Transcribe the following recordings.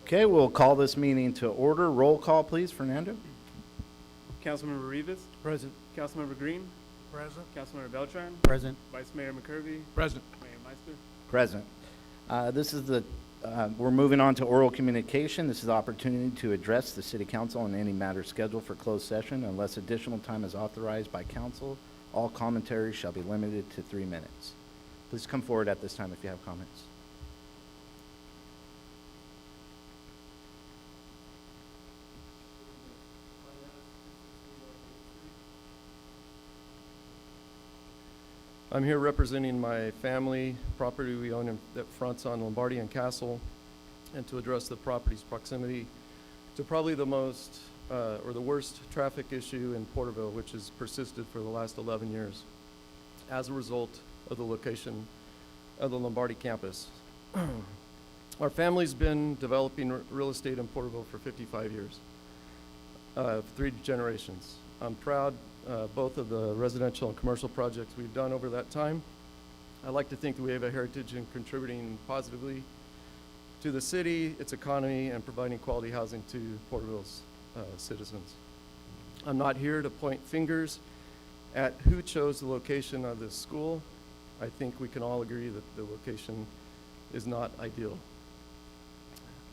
Okay, we'll call this meeting to order. Roll call, please. Fernando? Councilmember Rivas, Present. Councilmember Green, Present. Councilmember Beltran, Present. Vice Mayor McCurvey, Present. Mayor Meister. Present. We're moving on to oral communication. This is the opportunity to address the city council on any matter scheduled for closed session unless additional time is authorized by council. All commentary shall be limited to 3 minutes. Please come forward at this time if you have comments. I'm here representing my family, property we own that fronts on Lombardi and Castle, and to address the property's proximity to probably the most or the worst traffic issue in Porterville, which has persisted for the last 11 years as a result of the location of the Lombardi campus. Our family's been developing real estate in Porterville for 55 years, 3 generations. I'm proud both of the residential and commercial projects we've done over that time. I like to think that we have a heritage in contributing positively to the city, its economy, and providing quality housing to Porterville's citizens. I'm not here to point fingers at who chose the location of this school. I think we can all agree that the location is not ideal.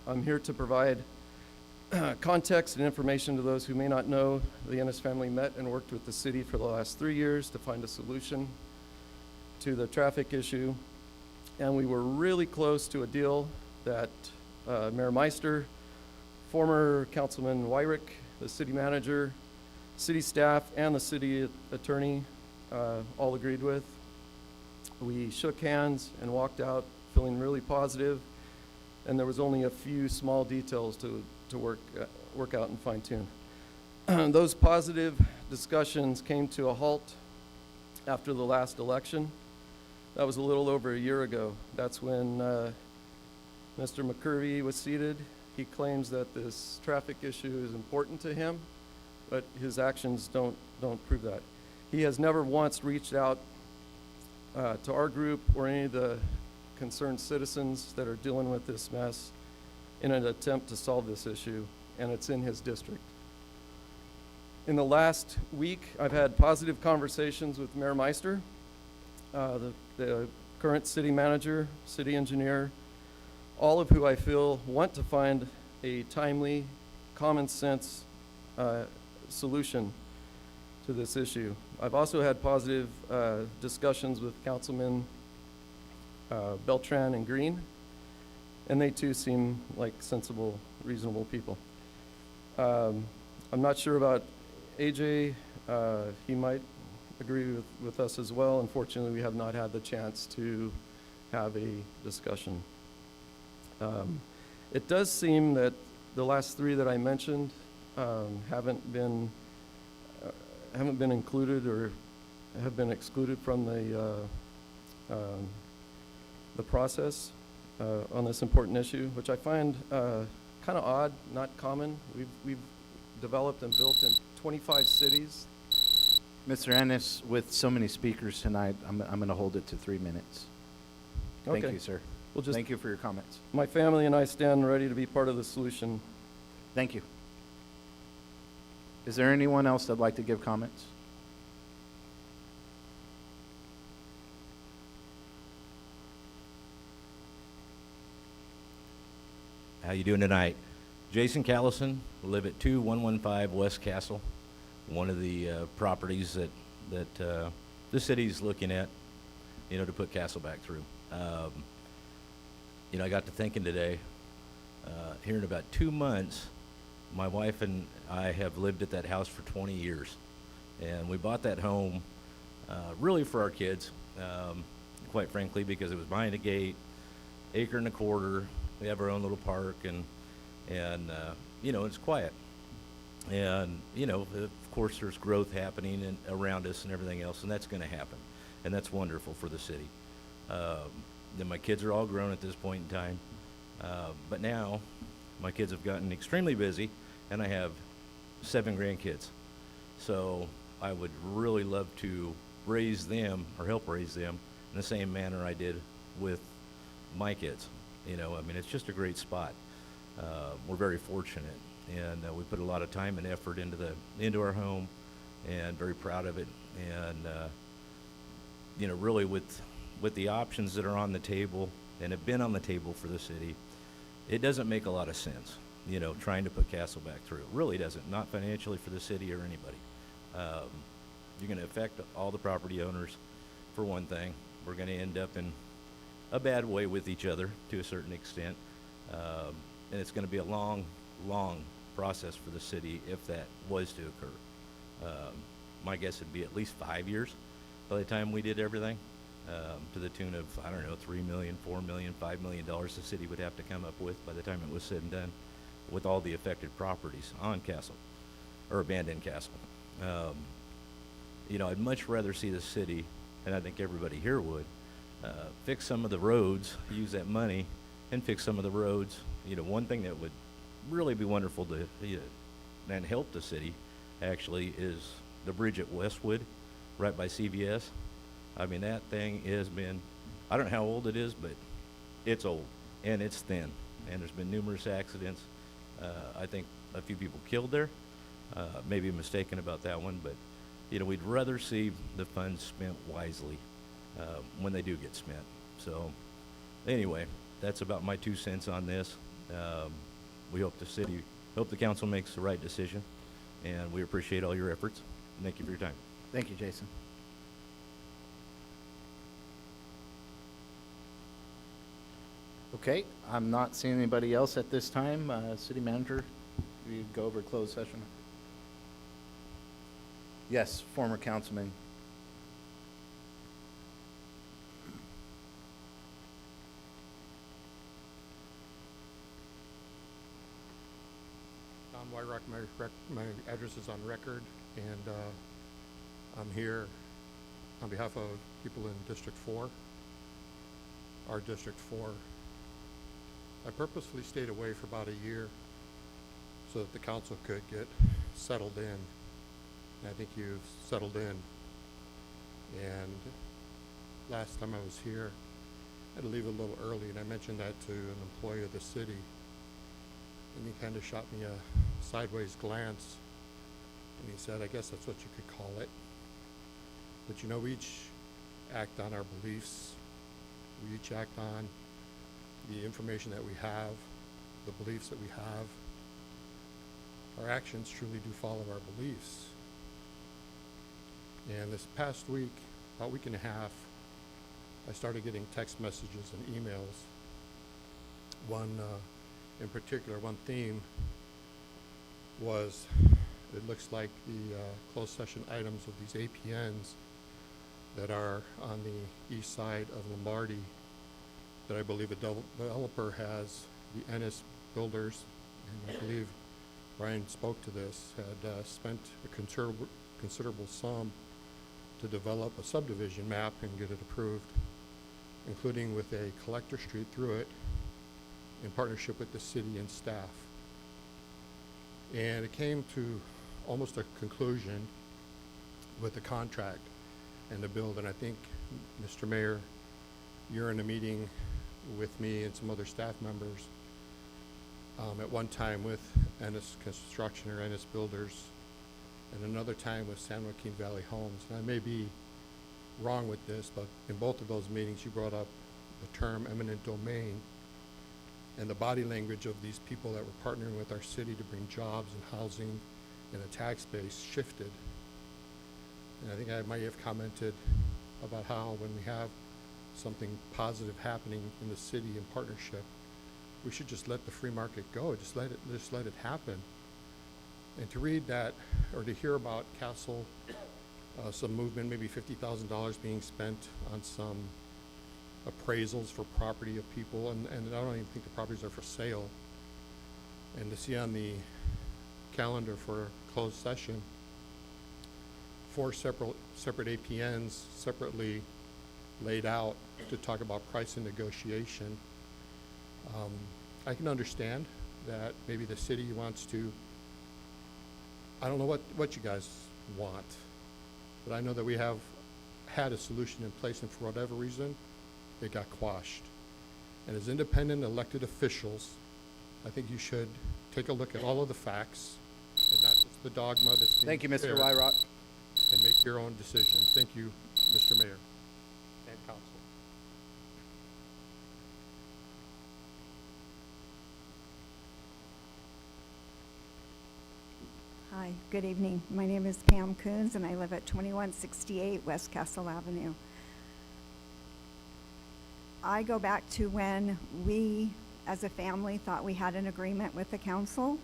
I'm here to provide context and information to those who may not know. The Ennis family met and worked with the city for the last 3 years to find a solution to the traffic issue, and we were really close to a deal that Mayor Meister, former Councilman Wyrick, the city manager, city staff, and the city attorney all agreed with. We shook hands and walked out feeling really positive, and there was only a few small details to work out and fine-tune. Those positive discussions came to a halt after the last election. That was a little over a year ago. That's when Mr. McCurvey was seated. He claims that this traffic issue is important to him, but his actions don't prove that. He has never once reached out to our group or any of the concerned citizens that are dealing with this mess in an attempt to solve this issue, and it's in his district. In the last week, I've had positive conversations with Mayor Meister, the current city manager, city engineer, all of who I feel want to find a timely, common sense solution to this issue. I've also had positive discussions with Councilmen Beltran and Green, and they too seem like sensible, reasonable people. I'm not sure about AJ. He might agree with us as well. Unfortunately, we have not had the chance to have a discussion. It does seem that the last 3 that I mentioned haven't been included or have been excluded from the process on this important issue, which I find kind of odd, not common. We've developed and built in 25 cities. Mr. Ennis, with so many speakers tonight, I'm going to hold it to 3 minutes. Thank Okay. you, sir. We'll just, Thank you for your comments. my family and I stand ready to be part of the solution. Thank you. Is there anyone else that'd like to give comments? How you doing tonight? Jason Callison, live at 2115 West Castle, one of the properties that the city's looking at, to put Castle back through. I got to thinking today, here in about 2 months, my wife and I have lived at that house for 20 years. And we bought that home really for our kids, quite frankly, because it was behind a gate, 1.25 acres. We have our own little park, and it's quiet. And, of course, there's growth happening around us and everything else, and that's going to happen. And that's wonderful for the city. Then my kids are all grown at this point in time. But now my kids have gotten extremely busy, and I have 7 grandkids. So I would really love to raise them or help raise them in the same manner I did with my kids. It's just a great spot. We're very fortunate, and we put a lot of time and effort into our home, and very proud of it. And really with the options that are on the table and have been on the table for the city, it doesn't make a lot of sense, trying to put Castle back through. It really doesn't, not financially for the city or anybody. You're going to affect all the property owners, for one thing. We're going to end up in a bad way with each other to a certain extent. And it's going to be a long, long process for the city if that was to occur. My guess would be at least 5 years by the time we did everything, to the tune of, I don't know, $3 million, $4 million, $5 million the city would have to come up with by the time it was said and done with all the affected properties on Castle, or abandoned Castle. I'd much rather see the city, and I think everybody here would, fix some of the roads, use that money, and fix some of the roads. One thing that would really be wonderful to, and help the city, actually, is the bridge at Westwood, right by CVS. I mean, that thing has been, I don't know how old it is, but it's old, and it's thin, and there's been numerous accidents. I think a few people killed there. Maybe mistaken about that one, but, we'd rather see the funds spent wisely when they do get spent. So, anyway, that's about my 2 cents on this. We hope the council makes the right decision, and we appreciate all your efforts. Thank you for your time. Thank you, Jason. Okay, I'm not seeing anybody else at this time. City Manager, you go over closed session. Yes, former councilman. Tom Wyrock, my address is on record, and I'm here on behalf of people in District 4, our District 4. I purposefully stayed away for about a year so that the council could get settled in. And I think you've settled in. And last time I was here, I had to leave a little early, and I mentioned that to an employee of the city. And he kind of shot me a sideways glance, and he said, I guess that's what you could call it. But we each act on our beliefs. We each act on the information that we have, the beliefs that we have. Our actions truly do follow our beliefs. And this past week, about a week and a half, I started getting text messages and emails. One in particular, one theme was, it looks like the closed session items of these APNs that are on the east side of Lombardi, that I believe a developer has, the Ennis Builders, and I believe Brian spoke to this, had spent a considerable sum to develop a subdivision map and get it approved, including with a collector street through it in partnership with the city and staff. And it came to almost a conclusion with the contract and the build. And I think, Mr. Mayor, you're in a meeting with me and some other staff members at one time with Ennis Construction or Ennis Builders, and another time with San Joaquin Valley Homes. And I may be wrong with this, but in both of those meetings you brought up the term eminent domain, and the body language of these people that were partnering with our city to bring jobs and housing and a tax base shifted. And I think I might have commented about how when we have something positive happening in the city in partnership, we should just let the free market go, just let it happen. And to read that, or to hear about Castle, some movement, maybe $50,000 being spent on some appraisals for property of people, and I don't even think the properties are for sale. And to see on the calendar for closed session, 4 separate APNs separately laid out to talk about price and negotiation. I can understand that maybe the city wants to, I don't know what you guys want, but I know that we have had a solution in place, and for whatever reason, it got quashed. And as independent elected officials, I think you should take a look at all of the facts and not just the dogma that's being Thank you, Mr. shared, Wyrock. and make your own decision. Thank you, Mr. Mayor and council. Hi, good evening. My name is Pam Coons, and I live at 2168 West Castle Avenue. I go back to when we, as a family, thought we had an agreement with the council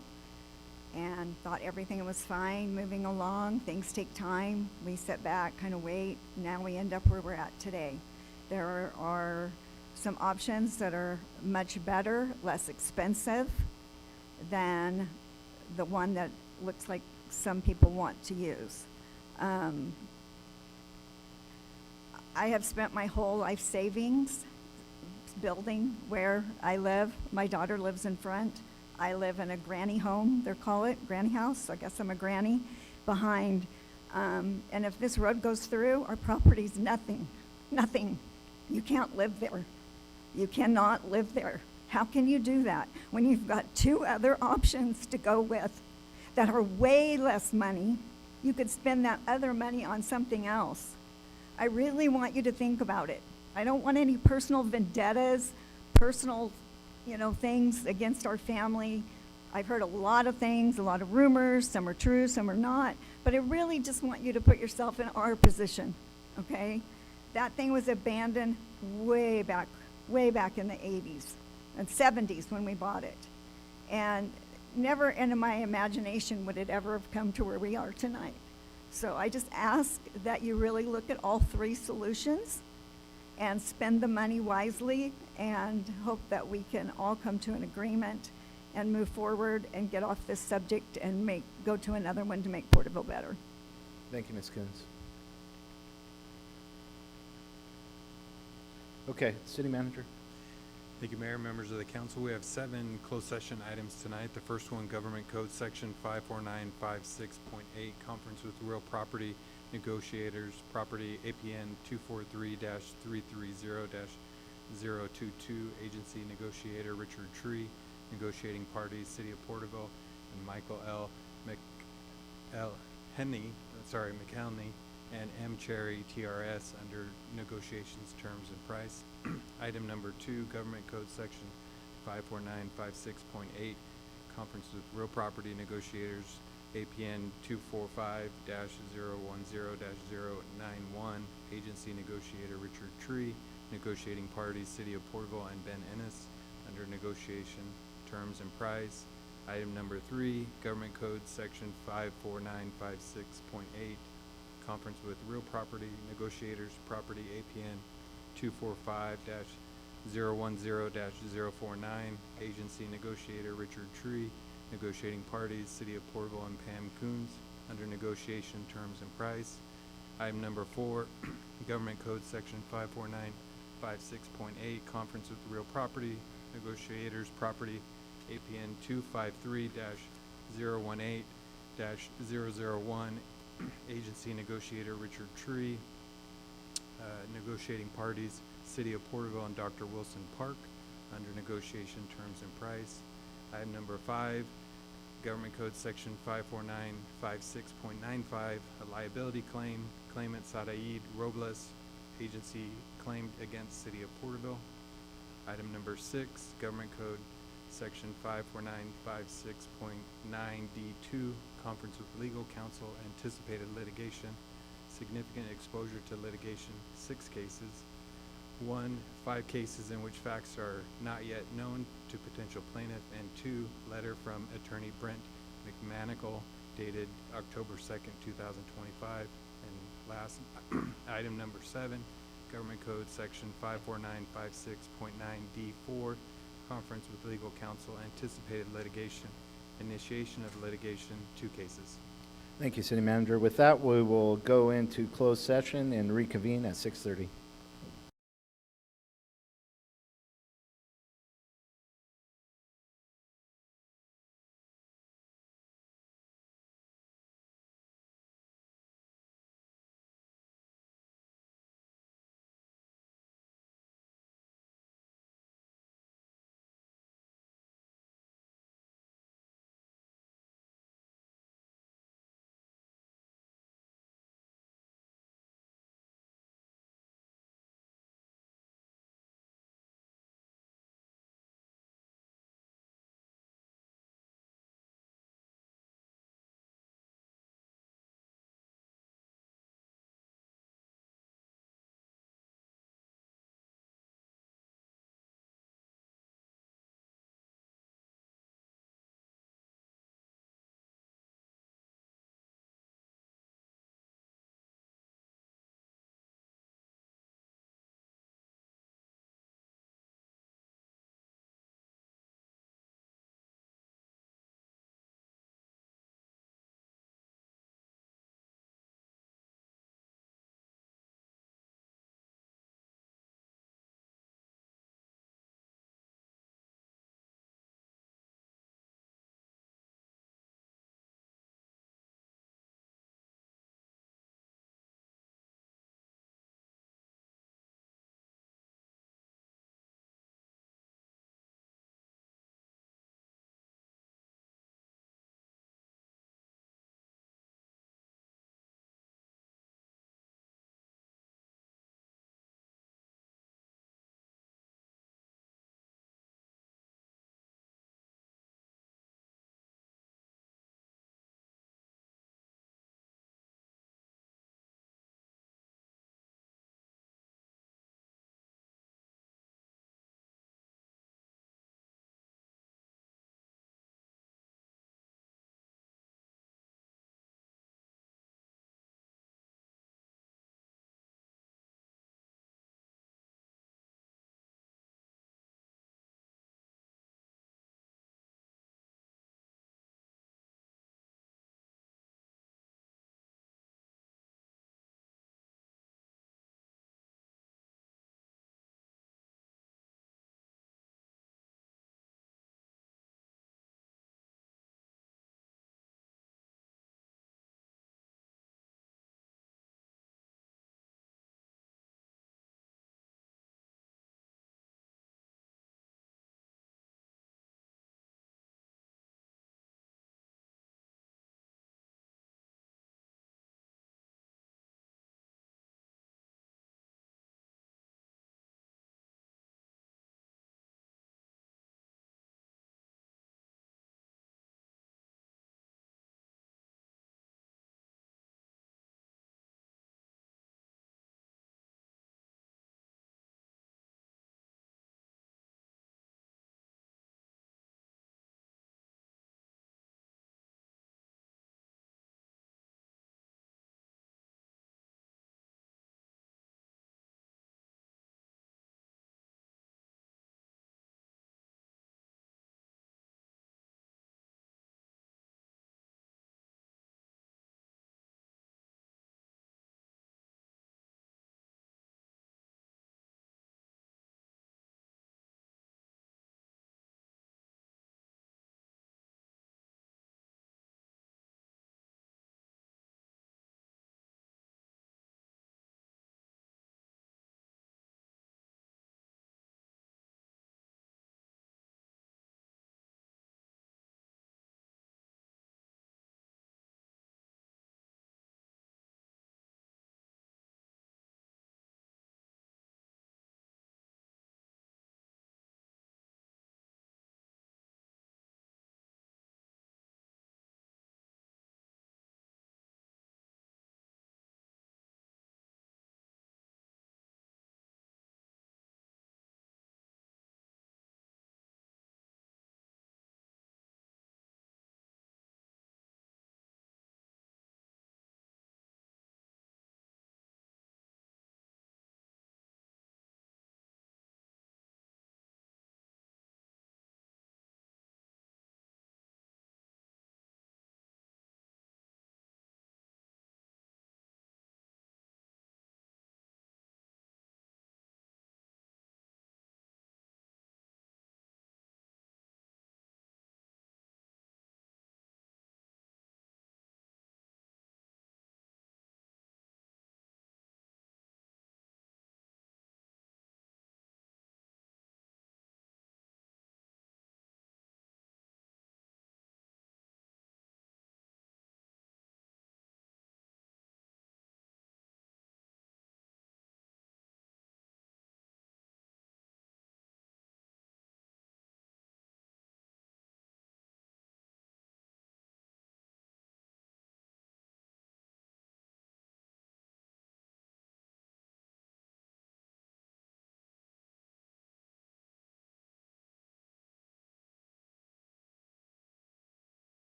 and thought everything was fine, moving along. Things take time. We sit back, kind of wait. Now we end up where we're at today. There are some options that are much better, less expensive than the one that looks like some people want to use. I have spent my whole life savings building where I live. My daughter lives in front. I live in a granny home, they call it, granny house. I guess I'm a granny behind. And if this road goes through, our property's nothing. You can't live there. You cannot live there. How can you do that when you've got two other options to go with that are way less money? You could spend that other money on something else. I really want you to think about it. I don't want any personal vendettas, personal, things against our family. I've heard a lot of things, a lot of rumors. Some are true, some are not. But I really just want you to put yourself in our position, okay? That thing was abandoned way back in the 80s and 70s when we bought it. And never in my imagination would it ever have come to where we are tonight. So I just ask that you really look at all three solutions and spend the money wisely, and hope that we can all come to an agreement and move forward and get off this subject and go to another one to make Porterville better. Thank you, Ms. Coons. Okay, City Manager. Thank you, Mayor, members of the council. We have 7 closed session items tonight. The first one, Government Code Section 54956.8, Conference with Real Property Negotiators, Property APN 243-330-022, Agency Negotiator Richard Tree, Negotiating Parties City of Porterville, and Michael McElney, and M. Cherry TRS under negotiations, terms, and price. Item number 2, Government Code Section 54956.8, Conference with Real Property Negotiators, APN 245-010-091, Agency Negotiator Richard Tree, Negotiating Parties City of Porterville and Ben Ennis, under negotiation, terms, and price. Item number 3, Government Code Section 54956.8, Conference with Real Property Negotiators, Property APN 245-010-049, Agency Negotiator Richard Tree, Negotiating Parties City of Porterville and Pam Coons, under negotiation, terms, and price. Item number 4, Government Code Section 54956.8, Conference with Real Property Negotiators, Property APN 253-018-001, Agency Negotiator Richard Tree, Negotiating Parties City of Porterville and Dr. Wilson Park, under negotiation, terms, and price. Item number 5, Government Code Section 54956.95, a liability claim, claimant Sadaid Robles, agency claimed against City of Porterville. Item number 6, Government Code Section 54956.9D2, Conference with Legal Counsel, anticipated litigation, significant exposure to litigation, 6 cases. 1, 5 cases in which facts are not yet known to potential plaintiff, and 2, letter from attorney Brent McManical dated October 2nd, 2025. And last, item number 7, Government Code Section 54956.9D4, Conference with Legal Counsel, anticipated litigation, initiation of litigation, 2 cases. Thank you, City Manager. With that, we will go into closed session and reconvene at 6:30.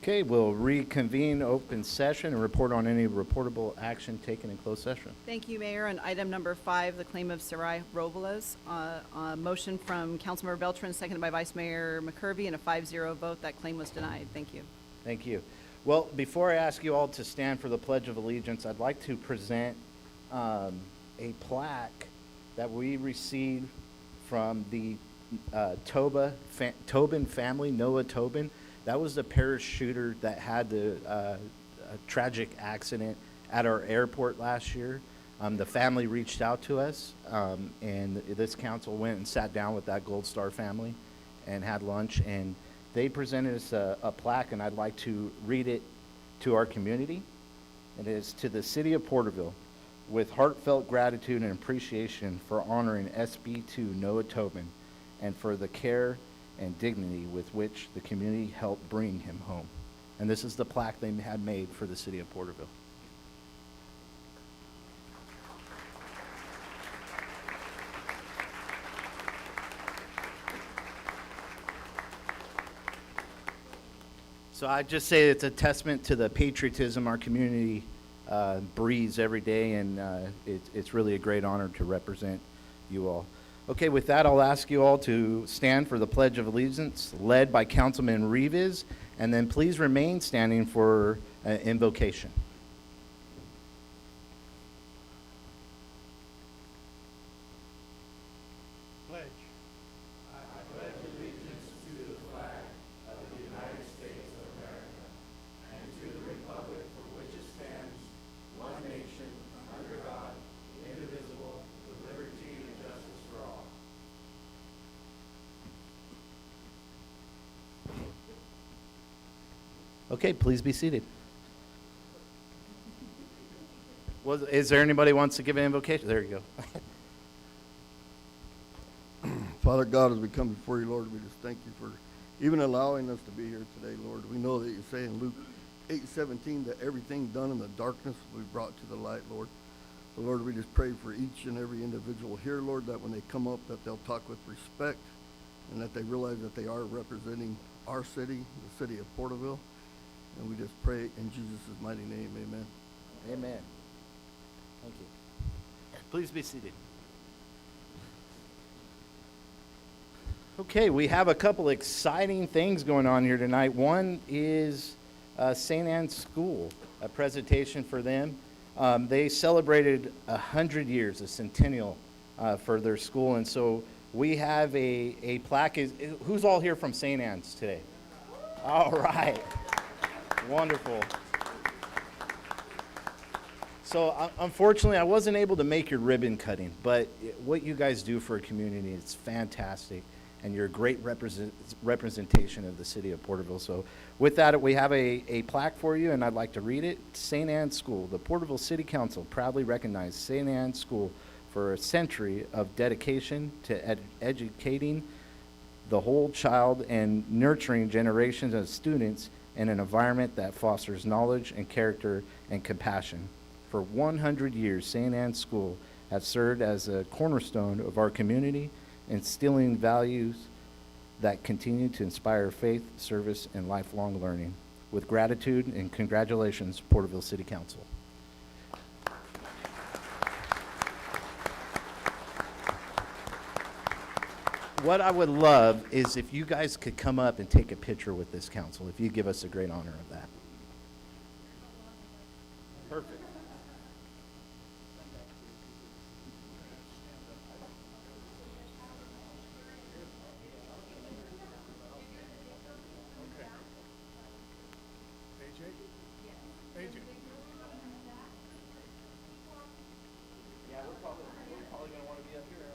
Okay, we'll reconvene open session and report on any reportable action taken in closed session. Thank you, Mayor. On item number 5, the claim of Sarai Robles, motion from Councilmember Beltran, seconded by Vice Mayor McCurvey, and a 5-0 vote. That claim was denied. Thank you. Thank you. Well, before I ask you all to stand for the Pledge of Allegiance, I'd like to present a plaque that we received from the Tobin family, Noah Tobin. That was the parachuter that had the tragic accident at our airport last year. The family reached out to us, and this council went and sat down with that Gold Star family and had lunch, and they presented us a plaque, and I'd like to read it to our community. It is: to the city of Porterville, with heartfelt gratitude and appreciation for honoring SB2 Noah Tobin and for the care and dignity with which the community helped bring him home. And this is the plaque they had made for the city of Porterville. So I just say it's a testament to the patriotism our community breathes every day, and it's really a great honor to represent you all. Okay, with that, I'll ask you all to stand for the Pledge of Allegiance, led by Councilman Rivas, and then please remain standing for invocation. Pledge. Okay, please be seated. Is there anybody who wants to give an invocation? There you go. Father God, as we come before you, Lord, we just thank you for even allowing us to be here today, Lord. We know that you say in Luke 8:17 that everything done in the darkness will be brought to the light, Lord. So, Lord, we just pray for each and every individual here, Lord, that when they come up, that they'll talk with respect and that they realize that they are representing our city, the city of Porterville. And we just pray in Jesus' mighty name, amen. Amen. Thank you. Please be seated. Okay, we have a couple exciting things going on here tonight. One is St. Anne's School, a presentation for them. They celebrated 100 years, a centennial for their school, and so we have a plaque. Who's all here from St. Anne's today? All right. Wonderful. So unfortunately, I wasn't able to make your ribbon cutting, but what you guys do for a community, it's fantastic, and you're a great representation of the city of Porterville. So with that, we have a plaque for you, and I'd like to read it. St. Anne's School. The Porterville City Council proudly recognized St. Anne's School for a century of dedication to educating the whole child and nurturing generations of students in an environment that fosters knowledge and character and compassion. For 100 years, St. Anne's School has served as a cornerstone of our community, instilling values that continue to inspire faith, service, and lifelong learning. With gratitude and congratulations, Porterville City Council. What I would love is if you guys could come up and take a picture with this council, if you give us a great honor of that. Perfect. Yeah, we're probably going to want to be up here.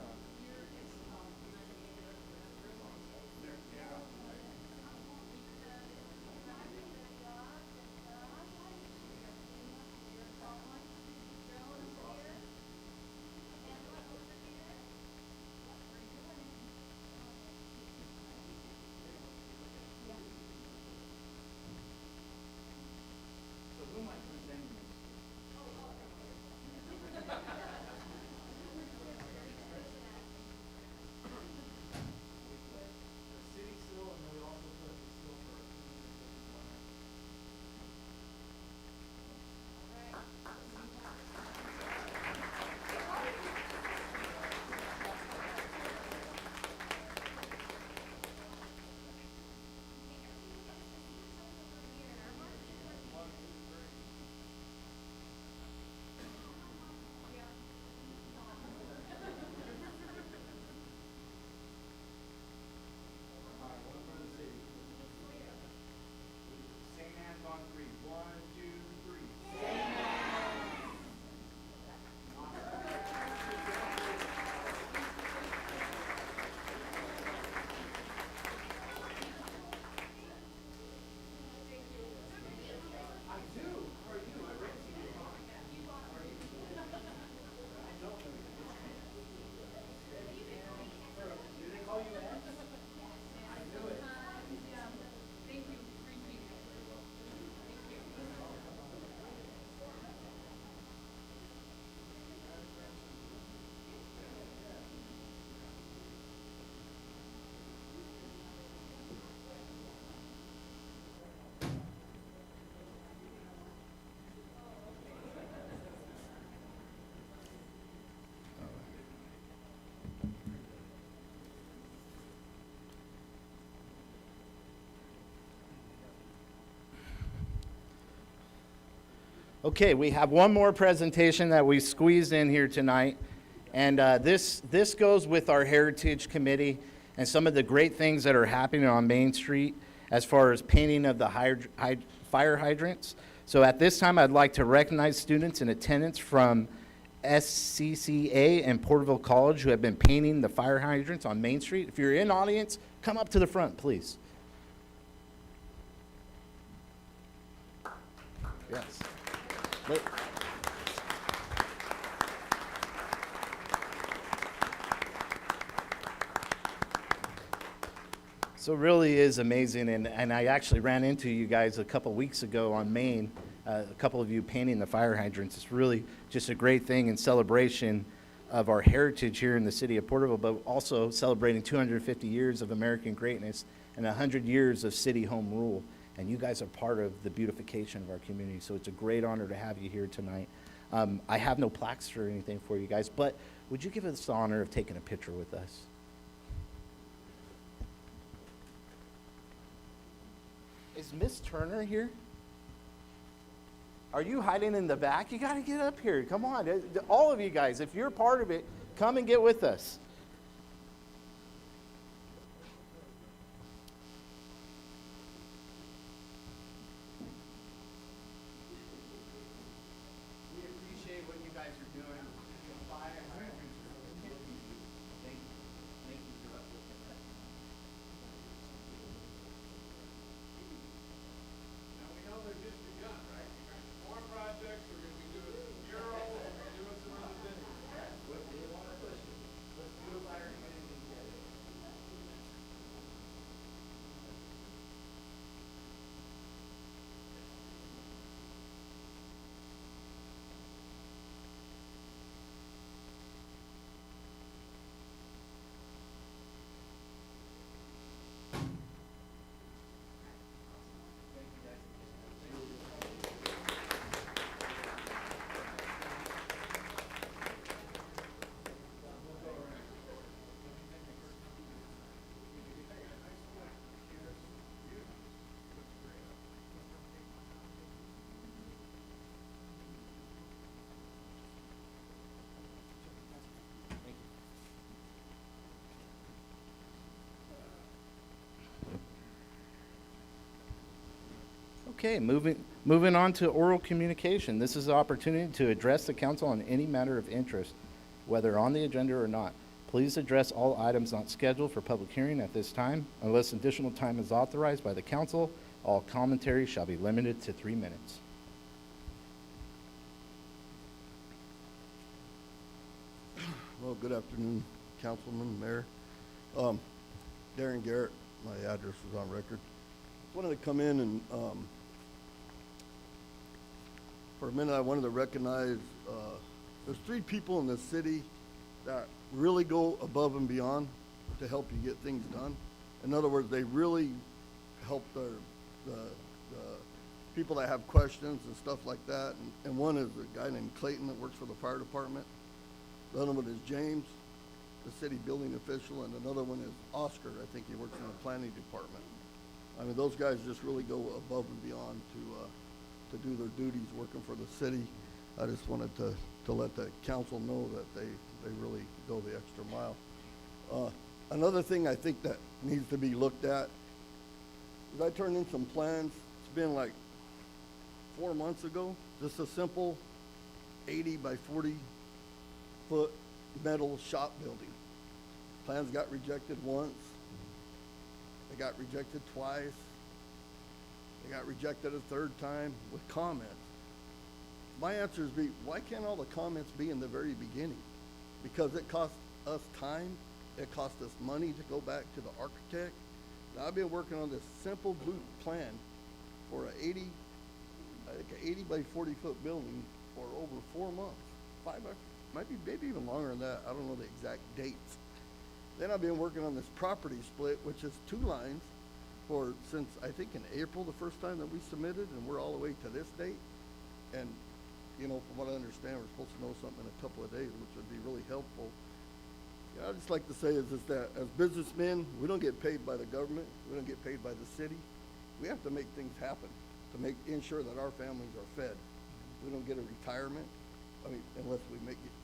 Okay, we have one more presentation that we squeezed in here tonight. And this goes with our Heritage Committee and some of the great things that are happening on Main Street as far as painting of the fire hydrants. So at this time, I'd like to recognize students in attendance from SCCA and Porterville College who have been painting the fire hydrants on Main Street. If you're in audience, come up to the front, please. Yes. Wait. So it really is amazing, and I actually ran into you guys a couple weeks ago on Main, a couple of you painting the fire hydrants. It's really just a great thing in celebration of our heritage here in the city of Porterville, but also celebrating 250 years of American greatness and 100 years of city home rule. And you guys are part of the beautification of our community, so it's a great honor to have you here tonight. I have no plaques or anything for you guys, but would you give us the honor of taking a picture with us? Is Miss Turner here? Are you hiding in the back? You got to get up here. Come on. All of you guys, if you're part of it, come and get with us. We appreciate what you guys are doing. Thank you. Thank you for uplifting that. Now, we know they're just begun, right? You're going to do more projects, we're going to be doing some murals, we're going to be doing some other things. What do you want to push it? Let's do a fire committee together. Okay, moving on to oral communication. This is an opportunity to address the council on any matter of interest, whether on the agenda or not. Please address all items not scheduled for public hearing at this time. Unless additional time is authorized by the council, all commentary shall be limited to 3 minutes. Well, good afternoon, Councilman, Mayor. Darren Garrett, my address is on record. Wanted to come in and, for a minute, I wanted to recognize, there's 3 people in the city that really go above and beyond to help you get things done. In other words, they really help the people that have questions and stuff like that. And one is a guy named Clayton that works for the fire department. The other one is James, the city building official, and another one is Oscar. I think he works in the planning department. I mean, those guys just really go above and beyond to do their duties working for the city. I just wanted to let the council know that they really go the extra mile. Another thing I think that needs to be looked at is I turned in some plans. It's been like 4 months ago. Just a simple 80 by 40 foot metal shop building. Plans got rejected once. They got rejected twice. They got rejected a 3rd time with comments. My answer is why can't all the comments be in the very beginning? Because it costs us time, it costs us money to go back to the architect. Now, I've been working on this simple blue plan for an 80 by 40 foot building for over 4 months. 5, maybe even longer than that. I don't know the exact dates. Then I've been working on this property split, which is 2 lines since I think in April, the first time that we submitted, and we're all the way to this date. And, you know, from what I understand, we're supposed to know something in a couple of days, which would be really helpful. You know, I'd just like to say is that as businessmen, we don't get paid by the government. We don't get paid by the city. We have to make things happen to ensure that our families are fed. We don't get a retirement. I mean, unless we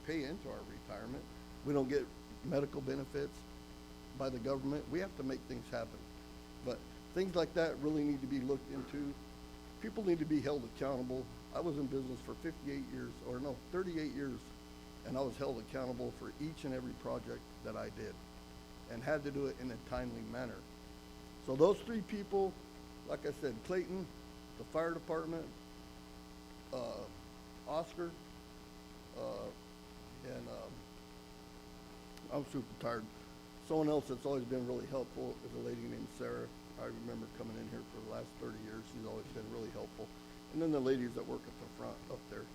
pay into our retirement. We don't get medical benefits by the government. We have to make things happen. But things like that really need to be looked into. People need to be held accountable. I was in business for 38 years, and I was held accountable for each and every project that I did, and had to do it in a timely manner. So those three people, like I said, Clayton, the fire department, Oscar, and I'm super tired. Someone else that's always been really helpful is a lady named Sarah. I remember coming in here for the last 30 years. She's always been really helpful. And then the ladies that work at the front up there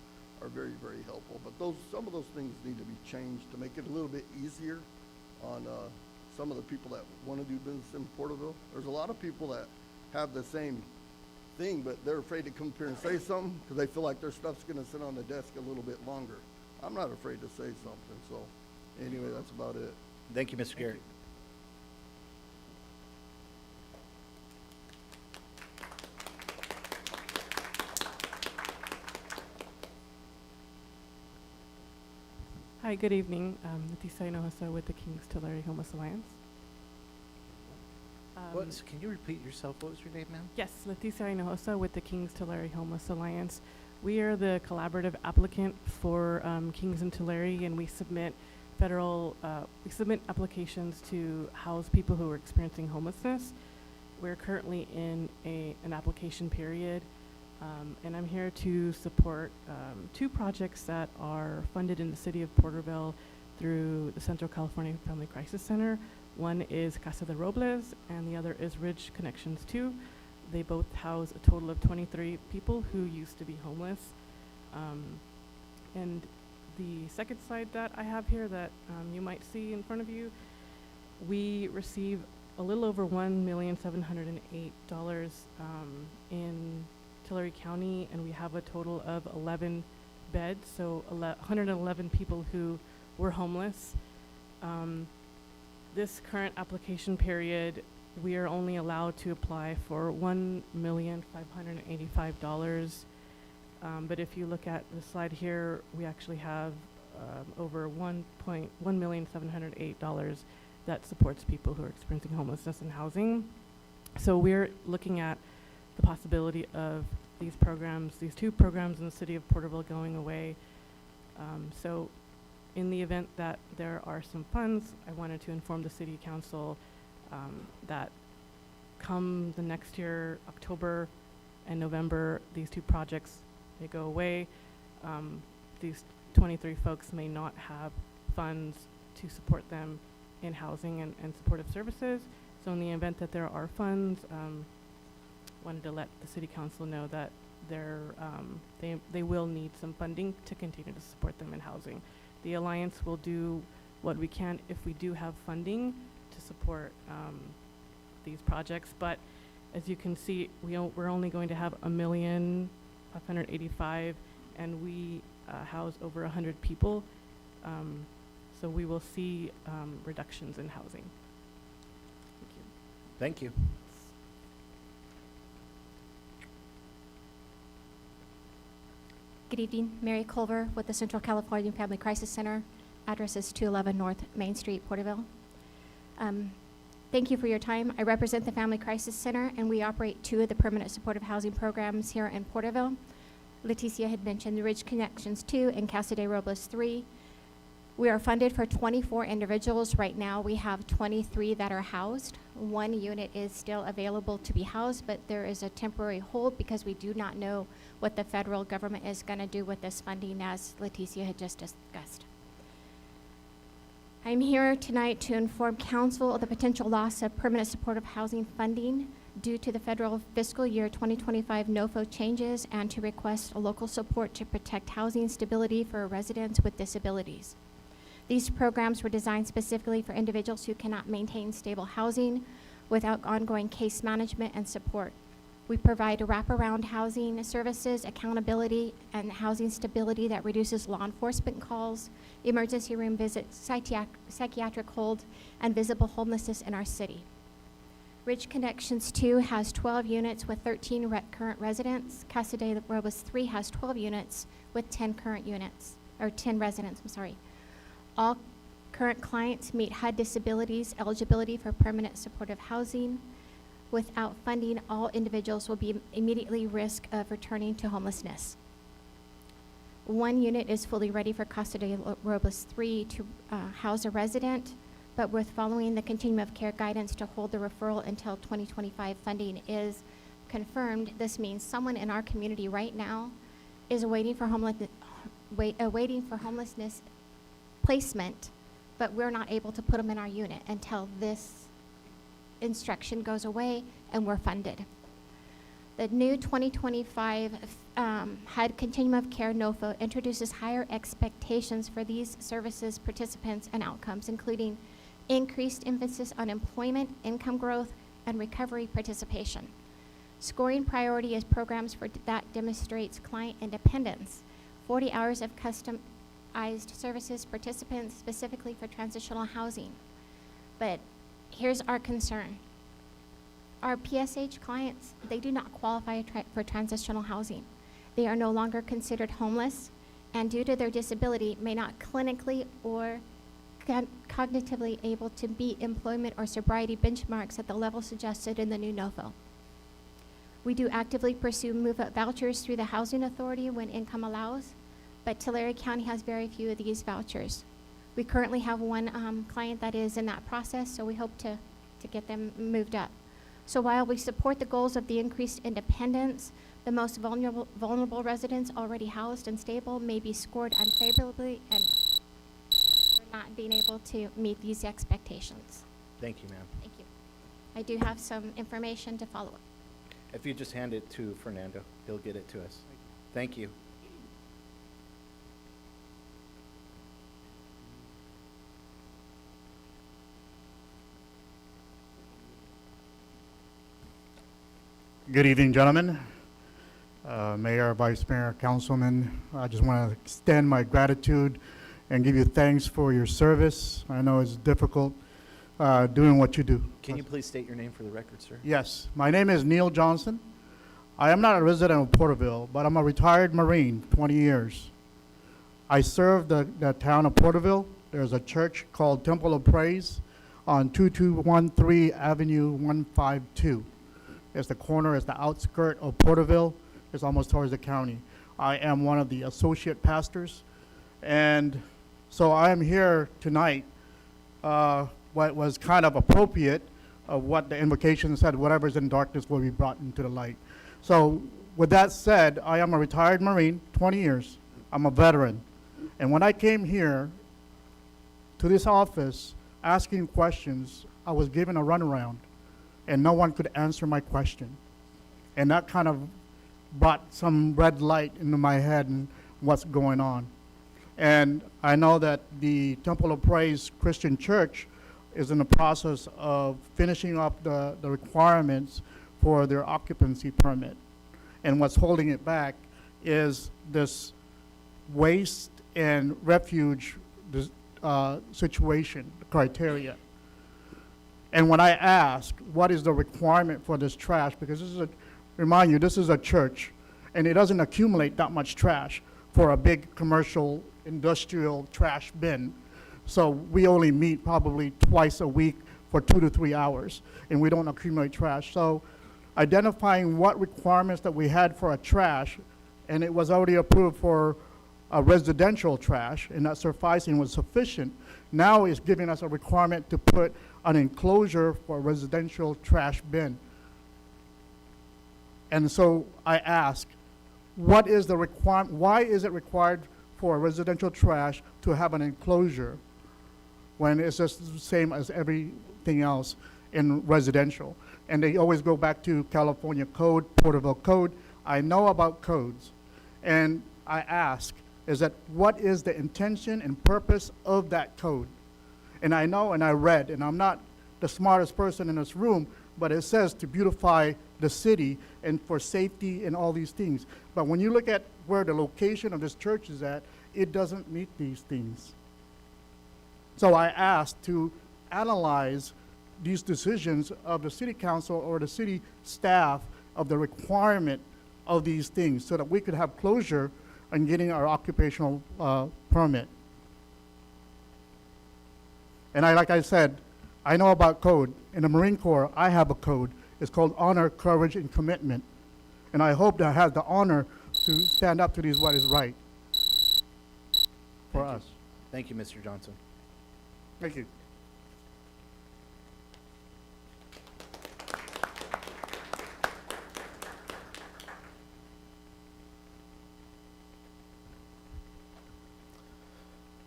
are very, very helpful. But some of those things need to be changed to make it a little bit easier on some of the people that want to do business in Porterville. There's a lot of people that have the same thing, but they're afraid to come up here and say something because they feel like their stuff's going to sit on the desk a little bit longer. I'm not afraid to say something. So anyway, that's about it. Thank you, Mr. Garrett. Hi, good evening. Leticia Hinojosa with the Kings Tulare Homeless Alliance. Can you repeat yourself? What was your name, ma'am? Yes, Leticia Hinojosa with the Kings Tulare Homeless Alliance. We are the collaborative applicant for Kings and Tulare, and we submit applications to house people who are experiencing homelessness. We're currently in an application period, and I'm here to support two projects that are funded in the city of Porterville through the Central California Family Crisis Center. One is Casa de Robles, and the other is Ridge Connections 2. They both house a total of 23 people who used to be homeless. And the second slide that I have here that you might see in front of you, we receive a little over $1,708,000 in Tulare County, and we have a total of 11 beds, so 111 people who were homeless. This current application period, we are only allowed to apply for $1,585,000. But if you look at the slide here, we actually have over $1,708,000 that supports people who are experiencing homelessness and housing. So we're looking at the possibility of these two programs in the city of Porterville going away. So in the event that there are some funds, I wanted to inform the city council that come the next year, October and November, these two projects, they go away. These 23 folks may not have funds to support them in housing and supportive services. So in the event that there are funds, wanted to let the city council know that they will need some funding to continue to support them in housing. The Alliance will do what we can if we do have funding to support these projects, but as you can see, we're only going to have $1,585,000, and we house over 100 people. So we will see reductions in housing. Thank you. Thank you. Good evening, Mary Culver with the Central California Family Crisis Center. Address is 211 North Main Street, Porterville. Thank you for your time. I represent the Family Crisis Center, and we operate two of the permanent supportive housing programs here in Porterville. Leticia had mentioned the Ridge Connections 2 and Casa de Robles 3. We are funded for 24 individuals. Right now, we have 23 that are housed. One unit is still available to be housed, but there is a temporary hold because we do not know what the federal government is going to do with this funding, as Leticia had just discussed. I'm here tonight to inform council of the potential loss of permanent supportive housing funding due to the federal fiscal year 2025 NOFO changes, and to request local support to protect housing stability for residents with disabilities. These programs were designed specifically for individuals who cannot maintain stable housing without ongoing case management and support. We provide wraparound housing services, accountability, and housing stability that reduces law enforcement calls, emergency room visits, psychiatric hold, and visible homelessness in our city. Ridge Connections 2 has 12 units with 13 current residents. Casa de Robles 3 has 12 units with 10 current units, or 10 residents, I'm sorry. All current clients meet HUD disabilities eligibility for permanent supportive housing. Without funding, all individuals will be immediately risk of returning to homelessness. One unit is fully ready for Casa de Robles 3 to house a resident, but with following the continuum of care guidance to hold the referral until 2025 funding is confirmed, this means someone in our community right now is awaiting for homelessness placement, but we're not able to put them in our unit until this instruction goes away and we're funded. The new 2025 HUD Continuum of Care NOFO introduces higher expectations for these services, participants, and outcomes, including increased emphasis on employment, income growth, and recovery participation. Scoring priority is programs that demonstrates client independence, 40 hours of customized services, participants specifically for transitional housing. But here's our concern. Our PSH clients, they do not qualify for transitional housing. They are no longer considered homeless, and due to their disability, may not clinically or cognitively able to meet employment or sobriety benchmarks at the level suggested in the new NOFO. We do actively pursue move-up vouchers through the Housing Authority when income allows, but Tulare County has very few of these vouchers. We currently have one client that is in that process, so we hope to get them moved up. So while we support the goals of the increased independence, the most vulnerable residents already housed and stable may be scored unfavorably and for not being able to meet these expectations. Thank you, ma'am. Thank you. I do have some information to follow up. If you just hand it to Fernando, he'll get it to us. Thank you. Good evening, gentlemen. Mayor, Vice Mayor, Councilman. I just want to extend my gratitude and give you thanks for your service. I know it's difficult doing what you do. Can you please state your name for the record, sir? Yes, my name is Neil Johnson. I am not a resident of Porterville, but I'm a retired Marine, 20 years. I serve the town of Porterville. There's a church called Temple of Praise on 2213 Avenue 152. It's the corner, it's the outskirt of Porterville. It's almost towards the county. I am one of the associate pastors. And so I am here tonight, what was kind of appropriate of what the invocation said, whatever's in darkness will be brought into the light. So with that said, I am a retired Marine, 20 years. I'm a veteran. And when I came here to this office asking questions, I was given a runaround and no one could answer my question. And that kind of brought some red light into my head and what's going on. And I know that the Temple of Praise Christian Church is in the process of finishing up the requirements for their occupancy permit. And what's holding it back is this waste and refuge situation, criteria. And when I ask, what is the requirement for this trash, because this is remind you, this is a church, and it doesn't accumulate that much trash for a big commercial industrial trash bin. So we only meet probably twice a week for 2 to 3 hours, and we don't accumulate trash. So identifying what requirements that we had for a trash, and it was already approved for a residential trash, and that sufficing was sufficient. Now it's giving us a requirement to put an enclosure for a residential trash bin. And so I ask, what is the requirement? Why is it required for a residential trash to have an enclosure when it's just the same as everything else in residential? And they always go back to California code, Porterville code. I know about codes. And I ask, is that what is the intention and purpose of that code? And I know and I read, and I'm not the smartest person in this room, but it says to beautify the city and for safety and all these things. But when you look at where the location of this church is at, it doesn't meet these things. So I asked to analyze these decisions of the city council or the city staff of the requirement of these things so that we could have closure on getting our occupational permit. And like I said, I know about code. In the Marine Corps, I have a code. It's called honor, courage, and commitment. And I hope that I have the honor to stand up to these what is right for us. Thank you, Mr. Johnson. Thank you.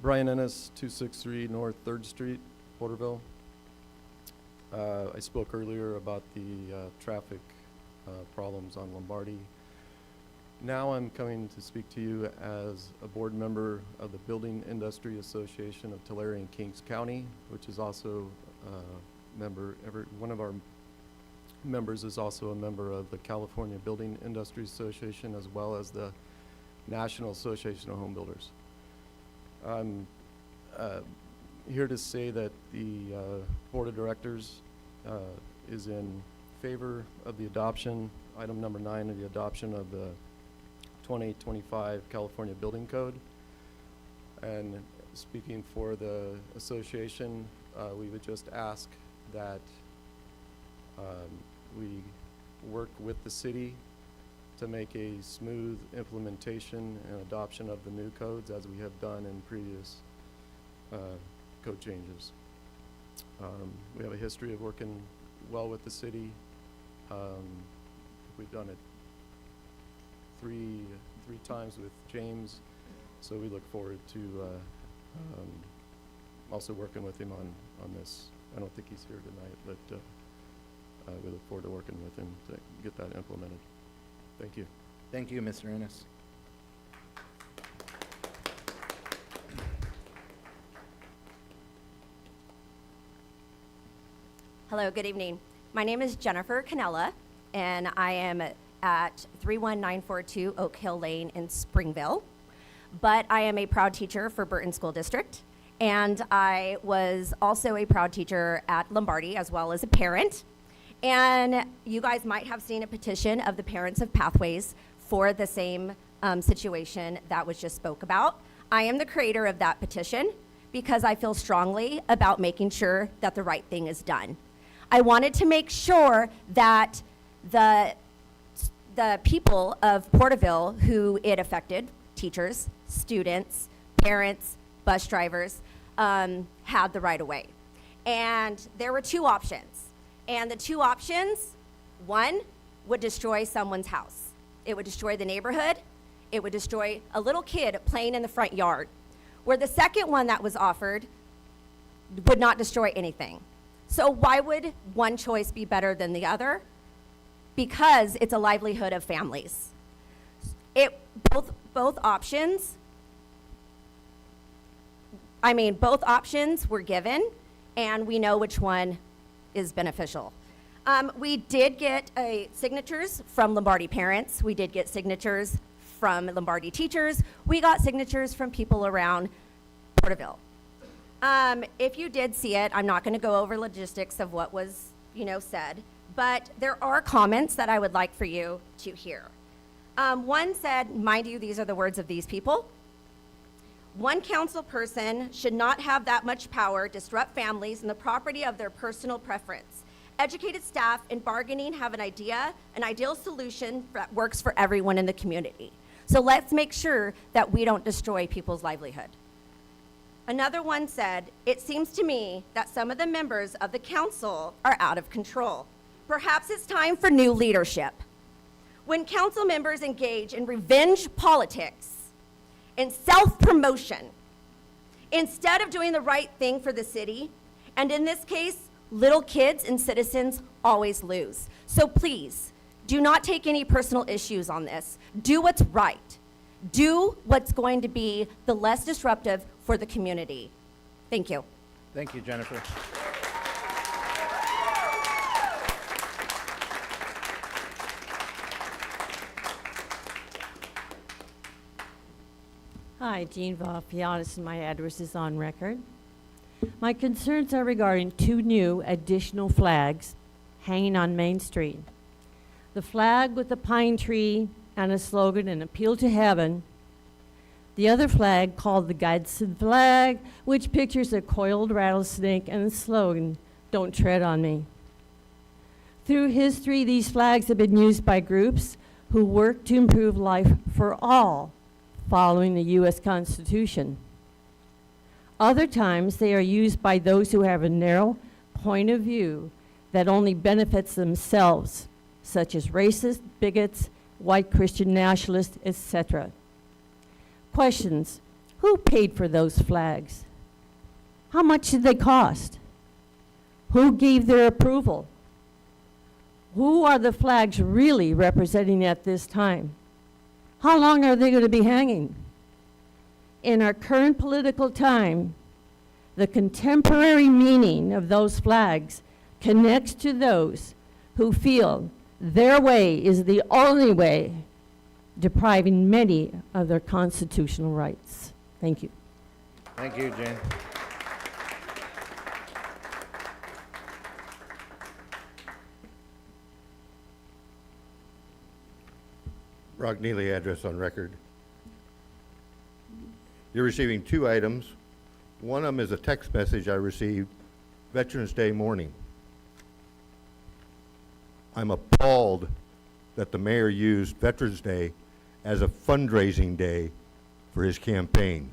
Brian Ennis, 263 North 3rd Street, Porterville. I spoke earlier about the traffic problems on Lombardi. Now I'm coming to speak to you as a board member of the Building Industry Association of Tulare and Kings County, which is also a member, one of our members is also a member of the California Building Industry Association, as well as the National Association of Home Builders. I'm here to say that the Board of Directors is in favor of the adoption, item number 9, of the adoption of the 2025 California Building Code. And speaking for the association, we would just ask that we work with the city to make a smooth implementation and adoption of the new codes as we have done in previous code changes. We have a history of working well with the city. We've done it three times with James, so we look forward to also working with him on this. I don't think he's here tonight, but we look forward to working with him to get that implemented. Thank you. Thank you, Mr. Ennis. Hello, good evening. My name is Jennifer Canella, and I am at 31942 Oak Hill Lane in Springville. But I am a proud teacher for Burton School District, and I was also a proud teacher at Lombardi as well as a parent. And you guys might have seen a petition of the parents of Pathways for the same situation that was just spoke about. I am the creator of that petition because I feel strongly about making sure that the right thing is done. I wanted to make sure that the people of Porterville who it affected, teachers, students, parents, bus drivers, had the right of way. And there were two options. And the two options, one would destroy someone's house. It would destroy the neighborhood. It would destroy a little kid playing in the front yard. Where the second one that was offered would not destroy anything. So why would one choice be better than the other? Because it's a livelihood of families. Both options were given, and we know which one is beneficial. We did get signatures from Lombardi parents. We did get signatures from Lombardi teachers. We got signatures from people around Porterville. If you did see it, I'm not going to go over logistics of what was, said, but there are comments that I would like for you to hear. One said, mind you, these are the words of these people. One council person should not have that much power, disrupt families and the property of their personal preference. Educated staff in bargaining have an ideal solution that works for everyone in the community. So let's make sure that we don't destroy people's livelihood. Another one said, it seems to me that some of the members of the council are out of control. Perhaps it's time for new leadership. When council members engage in revenge politics, in self-promotion, instead of doing the right thing for the city, and in this case, little kids and citizens always lose. So please, do not take any personal issues on this. Do what's right. Do what's going to be the less disruptive for the community. Thank you. Thank you, Jennifer. Hi, Jean Vafianis, and my address is on record. My concerns are regarding two new additional flags hanging on Main Street. The flag with the pine tree and a slogan, "An appeal to heaven." The other flag, called the Gadsden flag, which pictures a coiled rattlesnake and the slogan, "Don't tread on me." Through history, these flags have been used by groups who work to improve life for all, following the U.S. Constitution. Other times, they are used by those who have a narrow point of view that only benefits themselves, such as racists, bigots, white Christian nationalists, etc. Questions: who paid for those flags? How much did they cost? Who gave their approval? Who are the flags really representing at this time? How long are they going to be hanging? In our current political time, the contemporary meaning of those flags connects to those who feel their way is the only way, depriving many of their constitutional rights. Thank you. Thank you, Jane. Brock Neely, address on record. You're receiving two items. One of them is a text message I received Veterans Day morning. I'm appalled that the mayor used Veterans Day as a fundraising day for his campaign.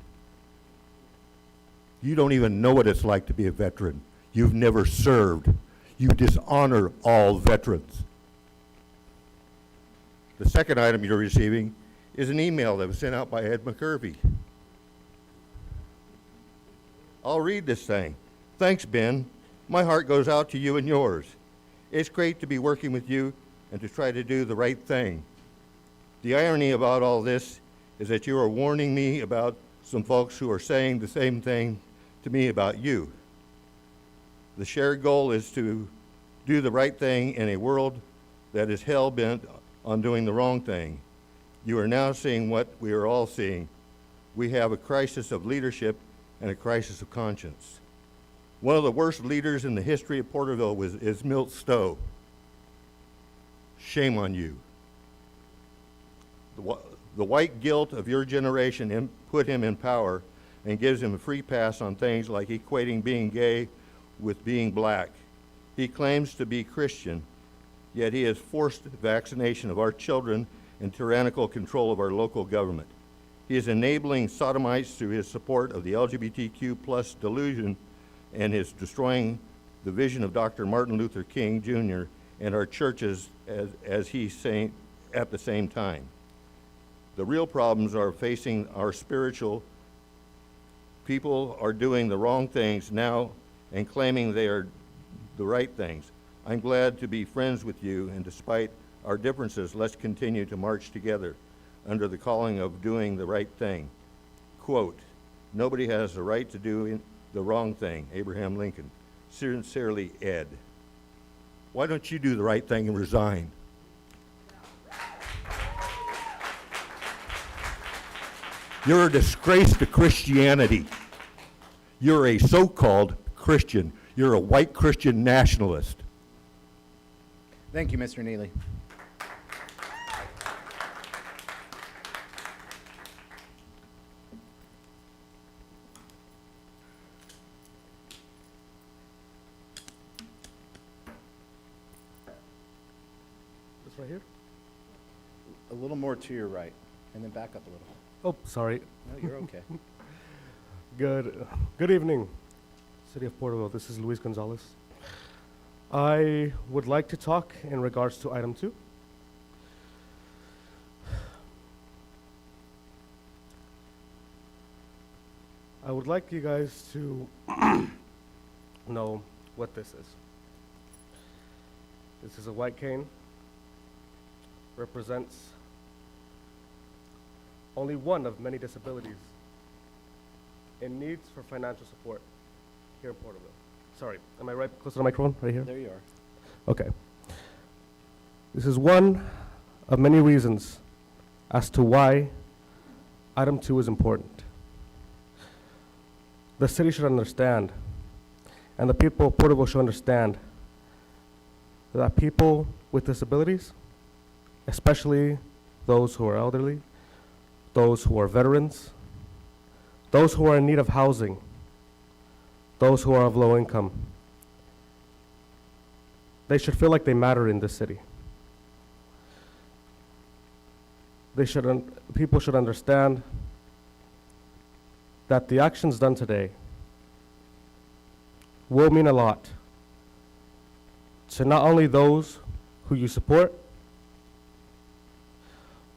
You don't even know what it's like to be a veteran. You've never served. You dishonor all veterans. The second item you're receiving is an email that was sent out by Ed McCurvey. I'll read this thing. Thanks, Ben. My heart goes out to you and yours. It's great to be working with you and to try to do the right thing. The irony about all this is that you are warning me about some folks who are saying the same thing to me about you. The shared goal is to do the right thing in a world that is hell-bent on doing the wrong thing. You are now seeing what we are all seeing. We have a crisis of leadership and a crisis of conscience. One of the worst leaders in the history of Porterville is Milt Stowe. Shame on you. The white guilt of your generation put him in power and gives him a free pass on things like equating being gay with being black. He claims to be Christian, yet he has forced vaccination of our children and tyrannical control of our local government. He is enabling sodomites through his support of the LGBTQ plus delusion and is destroying the vision of Dr. Martin Luther King Jr. and our churches as he's saying at the same time. The real problems are facing our spiritual. People are doing the wrong things now and claiming they are the right things. I'm glad to be friends with you, and despite our differences, let's continue to march together under the calling of doing the right thing. Quote, nobody has the right to do the wrong thing, Abraham Lincoln. Sincerely, Ed. Why don't you do the right thing and resign? You're a disgrace to Christianity. You're a so-called Christian. You're a white Christian nationalist. Thank you, Mr. Neely. This right here? A little more to your right, and then back up a little. Oh, sorry. No, you're okay. Good evening, City of Porterville. This is Luis Gonzalez. I would like to talk in regards to item 2. I would like you guys to know what this is. This is a white cane. Represents only one of many disabilities in needs for financial support here in Porterville. Sorry, am I right close to the microphone? Right here? There you are. Okay. This is one of many reasons as to why item 2 is important. The city should understand and the people of Porterville should understand that people with disabilities, especially those who are elderly, those who are veterans, those who are in need of housing, those who are of low income, they should feel like they matter in this city. People should understand that the actions done today will mean a lot to not only those who you support,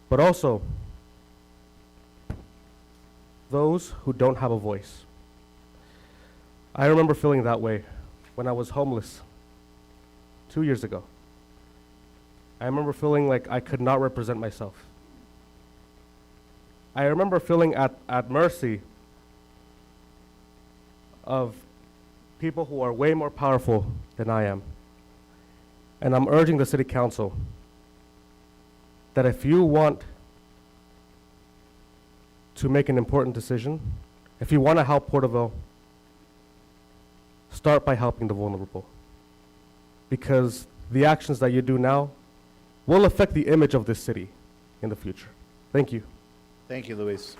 but also those who don't have a voice. I remember feeling that way when I was homeless 2 years ago. I remember feeling like I could not represent myself. I remember feeling at mercy of people who are way more powerful than I am. And I'm urging the City Council that if you want to make an important decision, if you want to help Porterville, start by helping the vulnerable. Because the actions that you do now will affect the image of this city in the future. Thank you. Thank you, Luis.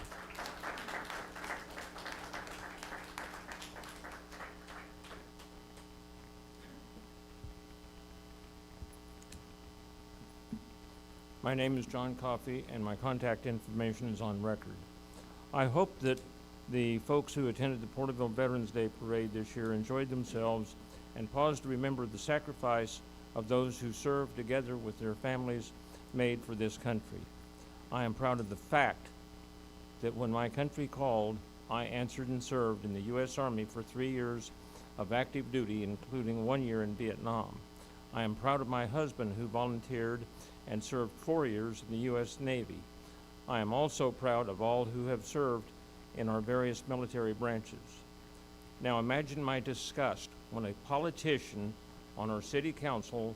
My name is John Coffey, and my contact information is on record. I hope that the folks who attended the Porterville Veterans Day Parade this year enjoyed themselves and paused to remember the sacrifice of those who served together with their families made for this country. I am proud of the fact that when my country called, I answered and served in the U.S. Army for 3 years of active duty, including 1 year in Vietnam. I am proud of my husband who volunteered and served 4 years in the U.S. Navy. I am also proud of all who have served in our various military branches. Now imagine my disgust when a politician on our city council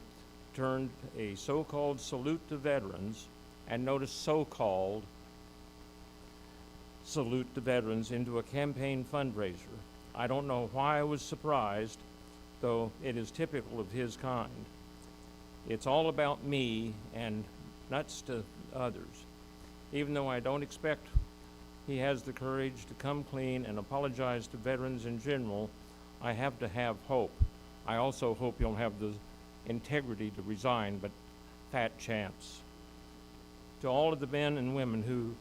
turned a so-called salute to veterans, and notice so-called salute to veterans, into a campaign fundraiser. I don't know why I was surprised, though it is typical of his kind. It's all about me and nuts to others. Even though I don't expect he has the courage to come clean and apologize to veterans in general, I have to have hope. I also hope you'll have the integrity to resign, but fat chance. To all of the men and women who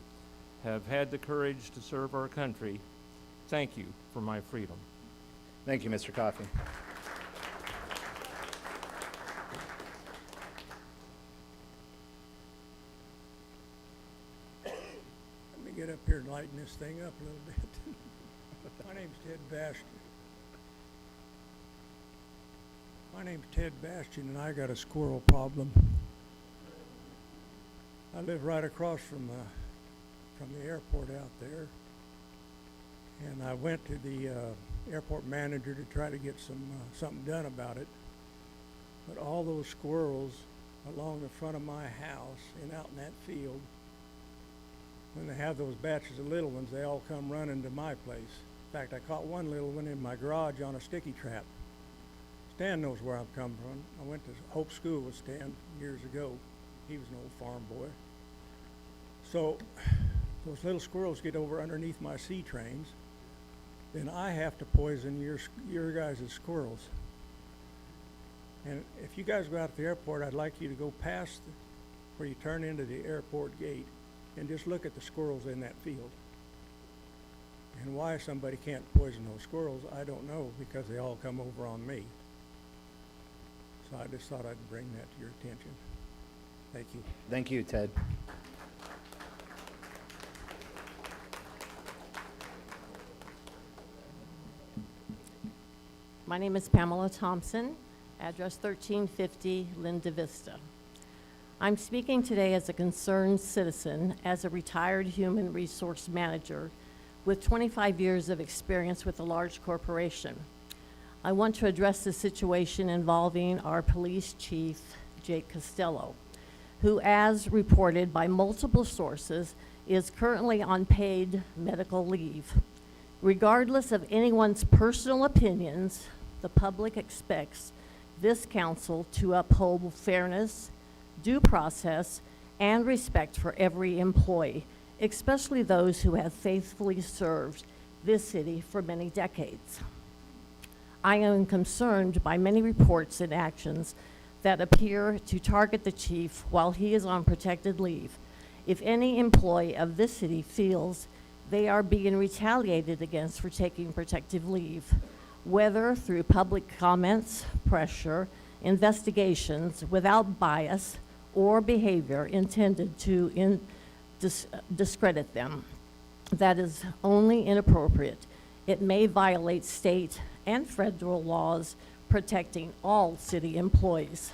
have had the courage to serve our country, thank you for my freedom. Thank you, Mr. Coffey. Let me get up here and lighten this thing up a little bit. My name's Ted Bastian, and I got a squirrel problem. I live right across from the airport out there, and I went to the airport manager to try to get something done about it. But all those squirrels along the front of my house and out in that field, when they have those batches of little ones, they all come running to my place. In fact, I caught one little one in my garage on a sticky trap. Stan knows where I've come from. I went to Hope School with Stan years ago. He was an old farm boy. So those little squirrels get over underneath my C trains, then I have to poison your guys' squirrels. And if you guys go out to the airport, I'd like you to go past where you turn into the airport gate and just look at the squirrels in that field. And why somebody can't poison those squirrels, I don't know, because they all come over on me. So I just thought I'd bring that to your attention. Thank you. Thank you, Ted. My name is Pamela Thompson, address 1350 Linda Vista. I'm speaking today as a concerned citizen, as a retired human resource manager with 25 years of experience with a large corporation. I want to address the situation involving our police chief, Jake Costello, who, as reported by multiple sources, is currently on paid medical leave. Regardless of anyone's personal opinions, the public expects this council to uphold fairness, due process, and respect for every employee, especially those who have faithfully served this city for many decades. I am concerned by many reports and actions that appear to target the chief while he is on protected leave. If any employee of this city feels they are being retaliated against for taking protective leave, whether through public comments, pressure, investigations without bias, or behavior intended to discredit them, that is only inappropriate. It may violate state and federal laws protecting all city employees.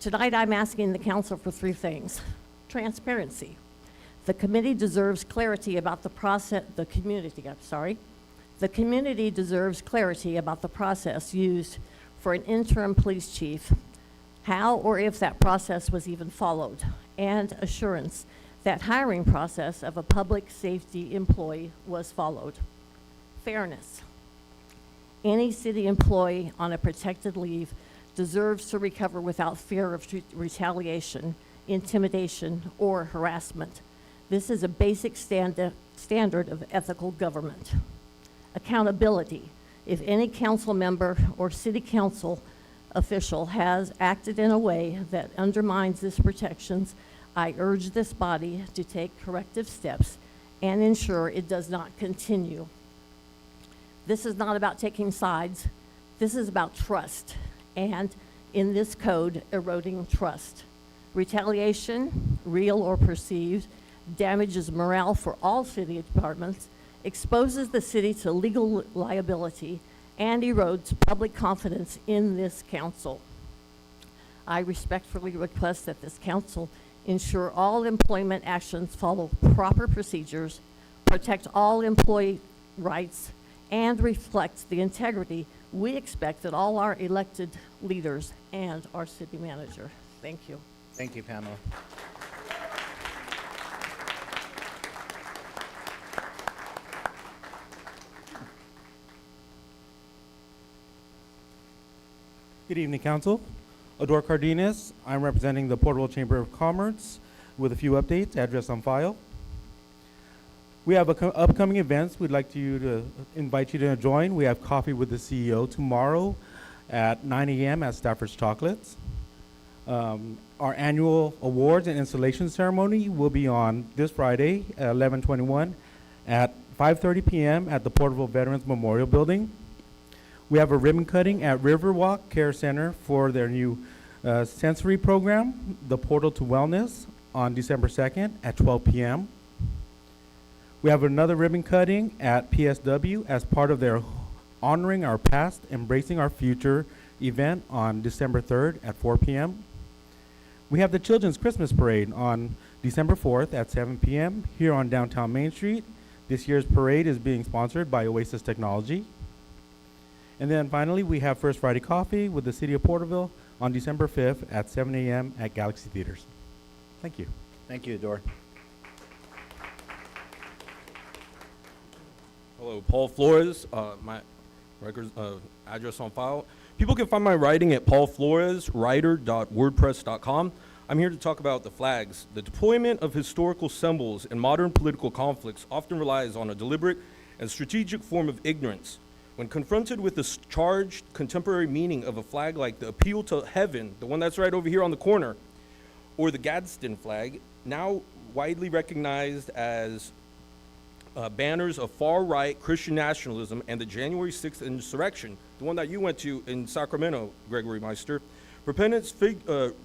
Tonight, I'm asking the council for three things. Transparency. The committee deserves clarity about the process, the community deserves clarity about the process used for an interim police chief, how or if that process was even followed, and assurance that hiring process of a public safety employee was followed. Fairness. Any city employee on a protected leave deserves to recover without fear of retaliation, intimidation, or harassment. This is a basic standard of ethical government. Accountability. If any council member or city council official has acted in a way that undermines these protections, I urge this body to take corrective steps and ensure it does not continue. This is not about taking sides. This is about trust, and in this code, eroding trust. Retaliation, real or perceived, damages morale for all city departments, exposes the city to legal liability, and erodes public confidence in this council. I respectfully request that this council ensure all employment actions follow proper procedures, protect all employee rights, and reflect the integrity we expect that all our elected leaders and our city manager. Thank you. Thank you, Pamela. Good evening, Council. Ador Cardenas. I'm representing the Porterville Chamber of Commerce with a few updates, address on file. We have upcoming events we'd like to invite you to join. We have Coffee with the CEO tomorrow at 9 a.m. at Stafford's Chocolates. Our annual awards and installation ceremony will be on this Friday at 11/21 at 5:30 p.m. at the Porterville Veterans Memorial Building. We have a ribbon cutting at Riverwalk Care Center for their new sensory program, The Portal to Wellness, on December 2nd at 12 p.m. We have another ribbon cutting at PSW as part of their Honoring Our Past, Embracing Our Future event on December 3rd at 4 p.m. We have the Children's Christmas Parade on December 4th at 7 p.m. here on downtown Main Street. This year's parade is being sponsored by Oasis Technology. And then finally, we have First Friday Coffee with the City of Porterville on December 5th at 7 a.m. at Galaxy Theaters. Thank you. Thank you, Ador. Hello, Paul Flores. My records, address on file. People can find my writing at paulfloreswriter.wordpress.com. I'm here to talk about the flags. The deployment of historical symbols in modern political conflicts often relies on a deliberate and strategic form of ignorance. When confronted with the charged contemporary meaning of a flag like the Appeal to Heaven, the one that's right over here on the corner, or the Gadsden flag, now widely recognized as banners of far-right Christian nationalism, and the January 6th insurrection, the one that you went to in Sacramento, Gregory Meister, proponents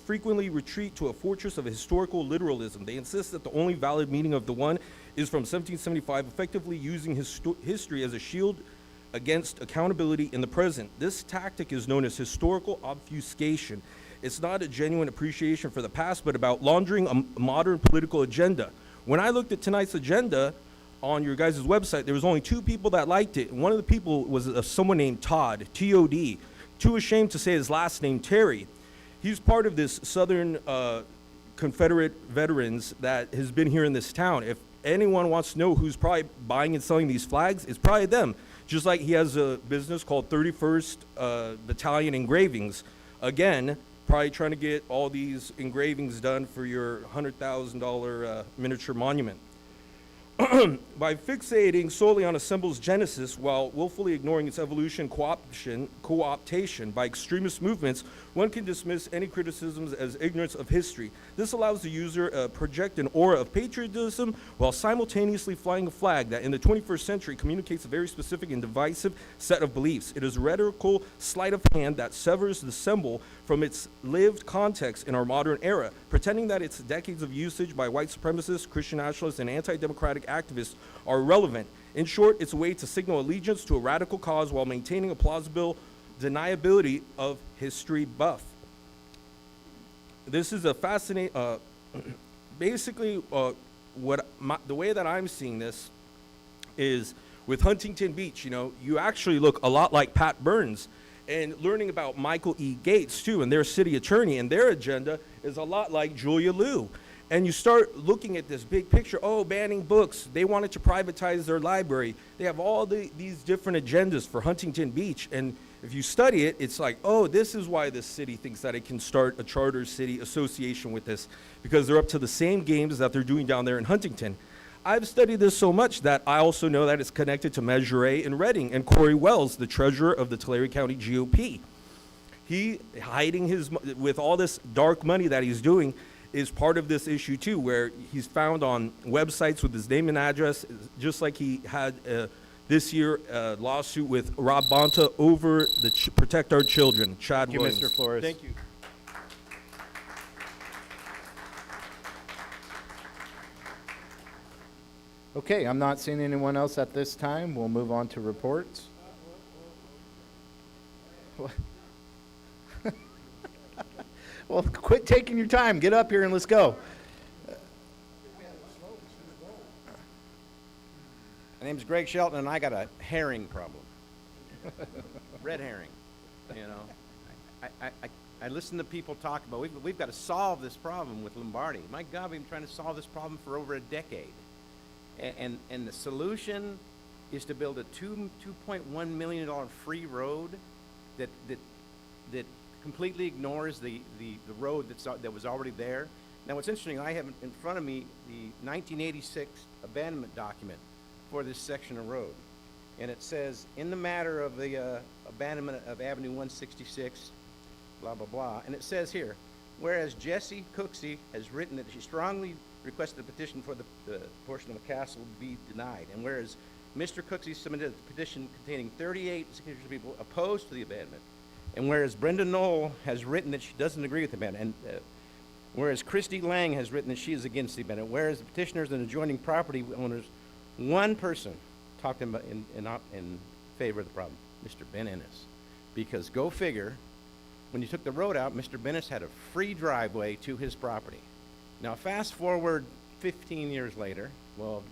frequently retreat to a fortress of historical literalism. They insist that the only valid meaning of the one is from 1775, effectively using history as a shield against accountability in the present. This tactic is known as historical obfuscation. It's not a genuine appreciation for the past, but about laundering a modern political agenda. When I looked at tonight's agenda on your guys' website, there was only 2 people that liked it. And one of the people was someone named Todd, T-O-D. Too ashamed to say his last name, Terry. He's part of this Southern Confederate veterans that has been here in this town. If anyone wants to know who's probably buying and selling these flags, it's probably them. Just like he has a business called 31st Battalion Engravings. Again, probably trying to get all these engravings done for your $100,000 miniature monument. By fixating solely on a symbol's genesis while willfully ignoring its evolution, co-optation by extremist movements, one can dismiss any criticisms as ignorance of history. This allows the user project an aura of patriotism while simultaneously flying a flag that in the 21st century communicates a very specific and divisive set of beliefs. It is a rhetorical sleight of hand that severs the symbol from its lived context in our modern era, pretending that its decades of usage by white supremacists, Christian nationalists, and anti-democratic activists are irrelevant. In short, it's a way to signal allegiance to a radical cause while maintaining a plausible deniability of history buff. This is a fascinating, basically the way that I'm seeing this is with Huntington Beach, you actually look a lot like Pat Burns. And learning about Michael E. Gates, too, and their city attorney, and their agenda is a lot like Julia Liu. And you start looking at this big picture, banning books. They wanted to privatize their library. They have all these different agendas for Huntington Beach. And if you study it, it's like, this is why this city thinks that it can start a charter city association with this, because they're up to the same games that they're doing down there in Huntington. I've studied this so much that I also know that it's connected to Measure A in Reading and Corey Wells, the treasurer of the Tulare County GOP. He hiding with all this dark money that he's doing is part of this issue too, where he's found on websites with his name and address, just like he had this year a lawsuit with Rob Bonta over the Protect Our Children, Chad Thank you, Williams. Mr. Flores. Thank you. Okay, I'm not seeing anyone else at this time. We'll move on to reports. Well, quit taking your time. Get up here and let's go. My name's Greg Shelton, and I got a herring problem. Red herring, I listen to people talk about, we've got to solve this problem with Lombardi. My God, we've been trying to solve this problem for over a decade. And the solution is to build a $2.1 million free road that completely ignores the road that was already there. Now, what's interesting, I have in front of me the 1986 abandonment document for this section of road. And it says, in the matter of the abandonment of Avenue 166, blah, blah, blah. And it says here, whereas Jessie Cooksey has written that she strongly requested a petition for the portion of the castle be denied. And whereas Mr. Cooksey submitted a petition containing 38 signatures of people opposed to the abandonment. And whereas Brenda Knoll has written that she doesn't agree with the abandonment. And whereas Christy Lang has written that she is against the abandonment. Whereas the petitioners and adjoining property owners, one person talked in favor of the problem, Mr. Ben Ennis. Because go figure, when you took the road out, Mr. Bennis had a free driveway to his property. Now, fast forward 15 years later, well,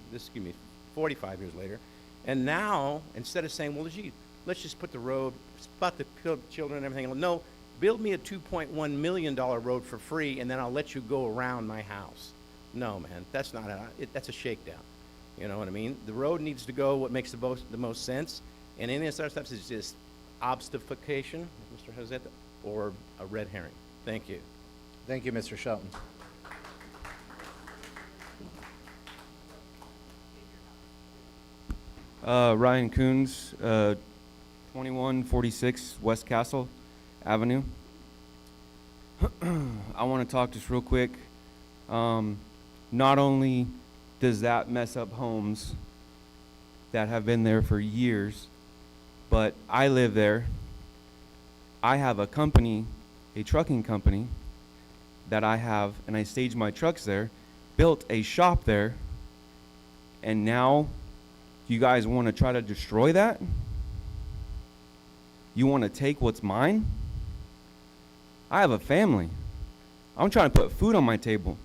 45 years later, and now, instead of saying, well, gee, let's just put the road, spot the children and everything, no, build me a $2.1 million road for free, and then I'll let you go around my house. No, man, that's not that's a shakedown. You know what I mean? The road needs to go what makes the most sense, and any of this other stuff is just obfuscation, Mr. Josette, or a red herring. Thank you. Thank you, Mr. Shelton. Ryan Coons, 2146 West Castle Avenue. I want to talk just real quick. Not only does that mess up homes that have been there for years, but I live there. I have a company, a trucking company that I have, and I stage my trucks there, built a shop there, and now you guys want to try to destroy that? You want to take what's mine? I have a family. I'm trying to put food on my table.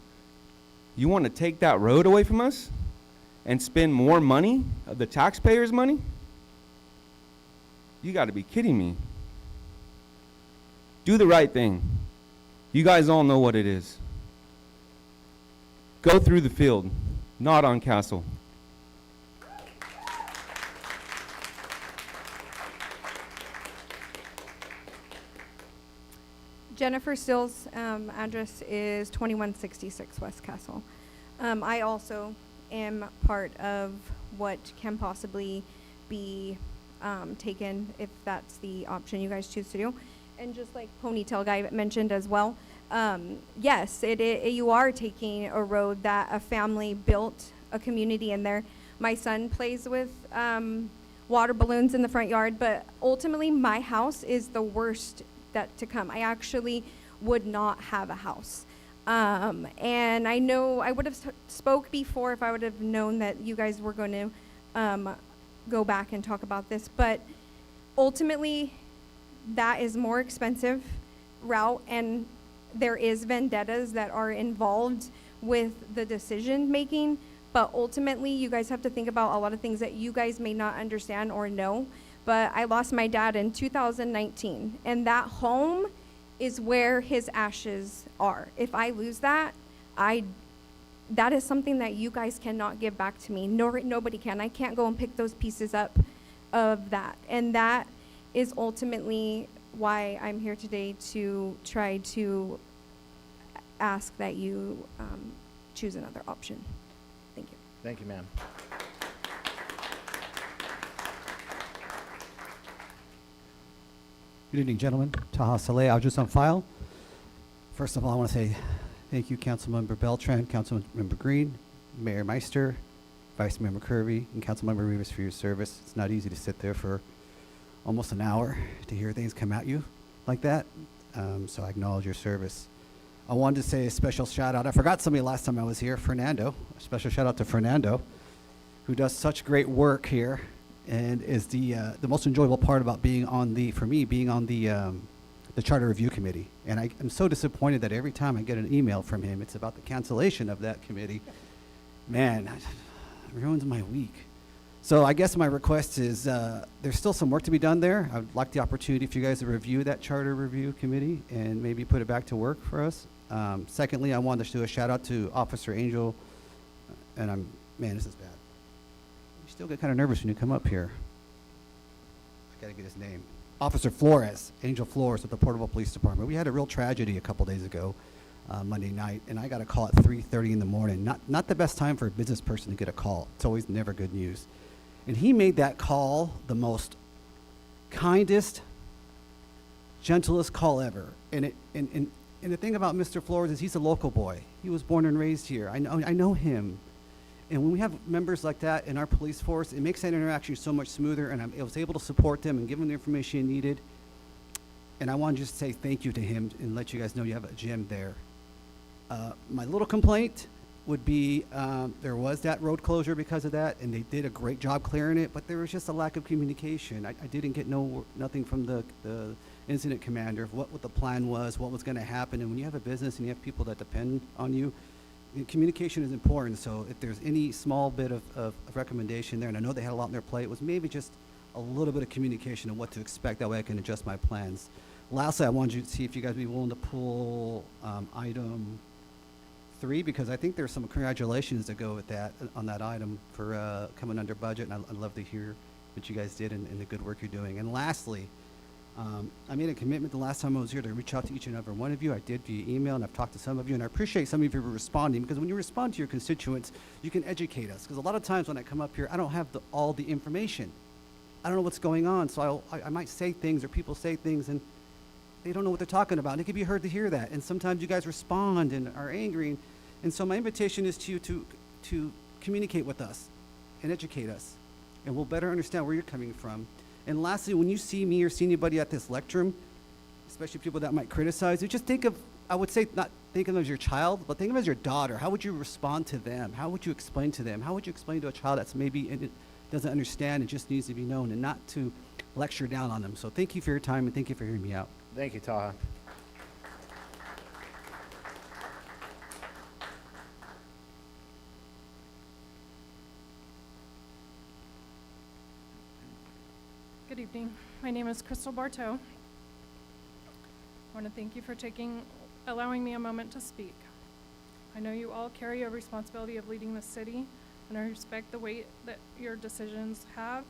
You want to take that road away from us and spend more money, of the taxpayers' money? You got to be kidding me. Do the right thing. You guys all know what it is. Go through the field, not on Castle. Jennifer Stills, address is 2166 West Castle. I also am part of what can possibly be taken if that's the option you guys choose to do. And just like Ponytail Guy mentioned as well, yes, you are taking a road that a family built a community in there. My son plays with water balloons in the front yard, but ultimately my house is the worst that to come. I actually would not have a house. And I know I would have spoke before if I would have known that you guys were going to go back and talk about this, but ultimately that is more expensive route, and there is vendettas that are involved with the decision making, but ultimately you guys have to think about a lot of things that you guys may not understand or know. But I lost my dad in 2019, and that home is where his ashes are. If I lose that, that is something that you guys cannot give back to me. Nobody can. I can't go and pick those pieces up of that. And that is ultimately why I'm here today, to try to ask that you choose another option. Thank you. Thank you, ma'am. Good evening, gentlemen. Taha Saleh, Address on file. First of all, I want to say thank you, Councilmember Beltran, Councilmember Green, Mayor Meister, Vice Mayor McCurvey, and Councilmember Rivas for your service. It's not easy to sit there for almost an hour to hear things come at you like that. So I acknowledge your service. I wanted to say a special shout out. I forgot somebody last time I was here, Fernando. A special shout out to Fernando, who does such great work here and is the most enjoyable part about being on the Charter Review Committee. And I'm so disappointed that every time I get an email from him, it's about the cancellation of that committee. Man, it ruins my week. So I guess my request is there's still some work to be done there. I would like the opportunity for you guys to review that Charter Review Committee and maybe put it back to work for us. Secondly, I wanted to do a shout out to Officer Angel, and man, this is bad. You still get kind of nervous when you come up here. I gotta get his name. Officer Flores, Angel Flores with the Porterville Police Department. We had a real tragedy a couple days ago, Monday night, and I got a call at 3:30 in the morning. Not the best time for a business person to get a call. It's always never good news. And he made that call the most kindest, gentlest call ever. And the thing about Mr. Flores is he's a local boy. He was born and raised here. I know him. And when we have members like that in our police force, it makes that interaction so much smoother, and I was able to support them and give them the information he needed. And I want to just say thank you to him and let you guys know you have a gem there. My little complaint would be there was that road closure because of that, and they did a great job clearing it, but there was just a lack of communication. I didn't get nothing from the incident commander of what the plan was, what was going to happen. And when you have a business and you have people that depend on you, communication is important. So if there's any small bit of recommendation there, and I know they had a lot on their plate, it was maybe just a little bit of communication of what to expect. That way I can adjust my plans. Lastly, I wanted you to see if you guys would be willing to pull item 3, because I think there's some congratulations to go with that on that item for coming under budget, and I'd love to hear what you guys did and the good work you're doing. And lastly, I made a commitment the last time I was here to reach out to each and every one of you. I did via email, and I've talked to some of you, and I appreciate some of you for responding, because when you respond to your constituents, you can educate us. Because a lot of times when I come up here, I don't have all the information. I don't know what's going on, so I might say things, or people say things, and they don't know what they're talking about. And it can be hard to hear that. And sometimes you guys respond and are angry. And so my invitation is to you to communicate with us and educate us, and we'll better understand where you're coming from. And lastly, when you see me or see anybody at this lectern, especially people that might criticize you, just think of, I would say, not think of them as your child, but think of them as your daughter. How would you respond to them? How would you explain to them? How would you explain to a child that's maybe doesn't understand and just needs to be known, and not to lecture down on them? So thank you for your time, and thank you for hearing me out. Thank you, Taha. Good evening. My name is Crystal Bartow. I want to thank you for allowing me a moment to speak. I know you all carry a responsibility of leading the city, and I respect the weight that your decisions have.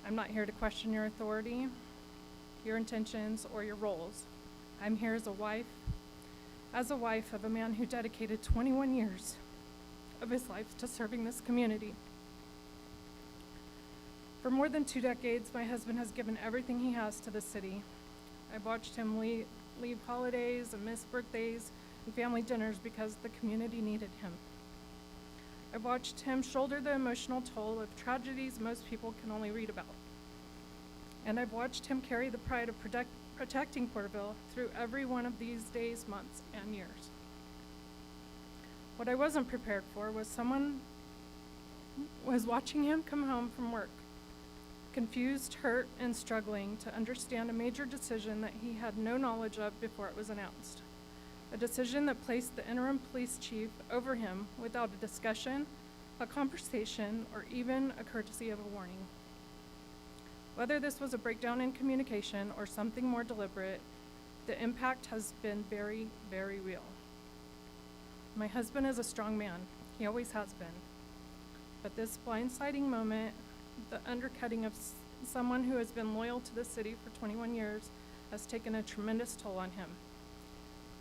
I'm not here to question your authority, your intentions, or your roles. I'm here as a wife of a man who dedicated 21 years of his life to serving this community. For more than 2 decades, my husband has given everything he has to the city. I've watched him leave holidays and miss birthdays and family dinners because the community needed him. I've watched him shoulder the emotional toll of tragedies most people can only read about. And I've watched him carry the pride of protecting Porterville through every one of these days, months, and years. What I wasn't prepared for was someone was watching him come home from work, confused, hurt, and struggling to understand a major decision that he had no knowledge of before it was announced. A decision that placed the interim police chief over him without a discussion, a conversation, or even a courtesy of a warning. Whether this was a breakdown in communication or something more deliberate, the impact has been very, very real. My husband is a strong man. He always has been. But this blindsiding moment, the undercutting of someone who has been loyal to the city for 21 years, has taken a tremendous toll on him.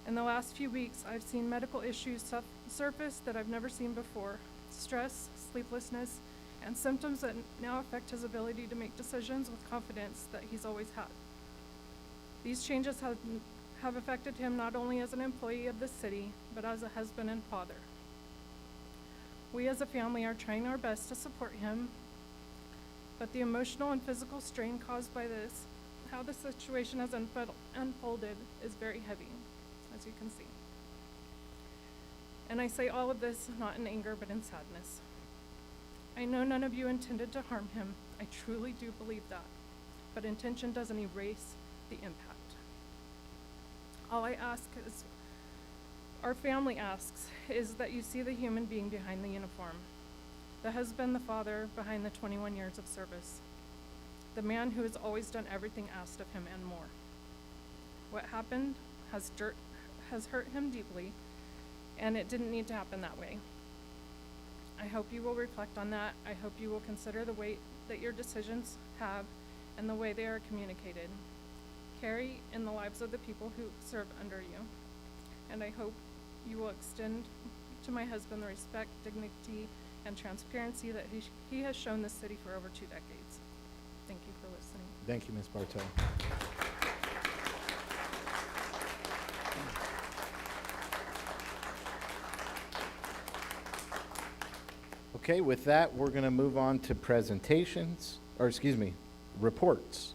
In the last few weeks, I've seen medical issues surface that I've never seen before. Stress, sleeplessness, and symptoms that now affect his ability to make decisions with confidence that he's always had. These changes have affected him not only as an employee of the city, but as a husband and father. We as a family are trying our best to support him, but the emotional and physical strain caused by this, how the situation has unfolded, is very heavy, as you can see. And I say all of this not in anger, but in sadness. I know none of you intended to harm him. I truly do believe that. But intention doesn't erase the impact. All I ask is, our family asks, is that you see the human being behind the uniform, the husband, the father behind the 21 years of service, the man who has always done everything asked of him and more. What happened has hurt him deeply, and it didn't need to happen that way. I hope you will reflect on that. I hope you will consider the weight that your decisions have and the way they are communicated. Carry in the lives of the people who serve under you. And I hope you will extend to my husband the respect, dignity, and transparency that he has shown this city for over 2 decades. Thank you for listening. Thank you, Ms. Bartow. Okay, with that, we're going to move on to reports.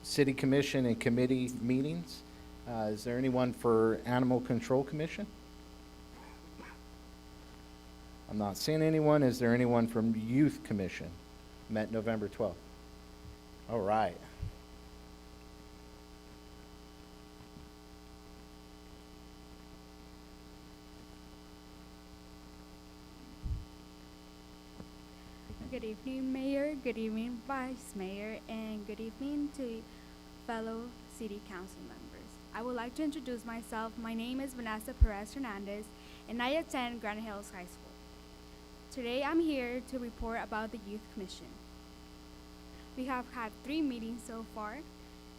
City Commission and committee meetings. Is there anyone for Animal Control Commission? I'm not seeing anyone. Is there anyone from Youth Commission? Met November 12th. All right. Good evening, Mayor, good evening, Vice Mayor, and good evening to fellow City Council members. I would like to introduce myself. My name is Vanessa Perez Hernandez, and I attend Granite Hills High School. Today, I'm here to report about the Youth Commission. We have had 3 meetings so far,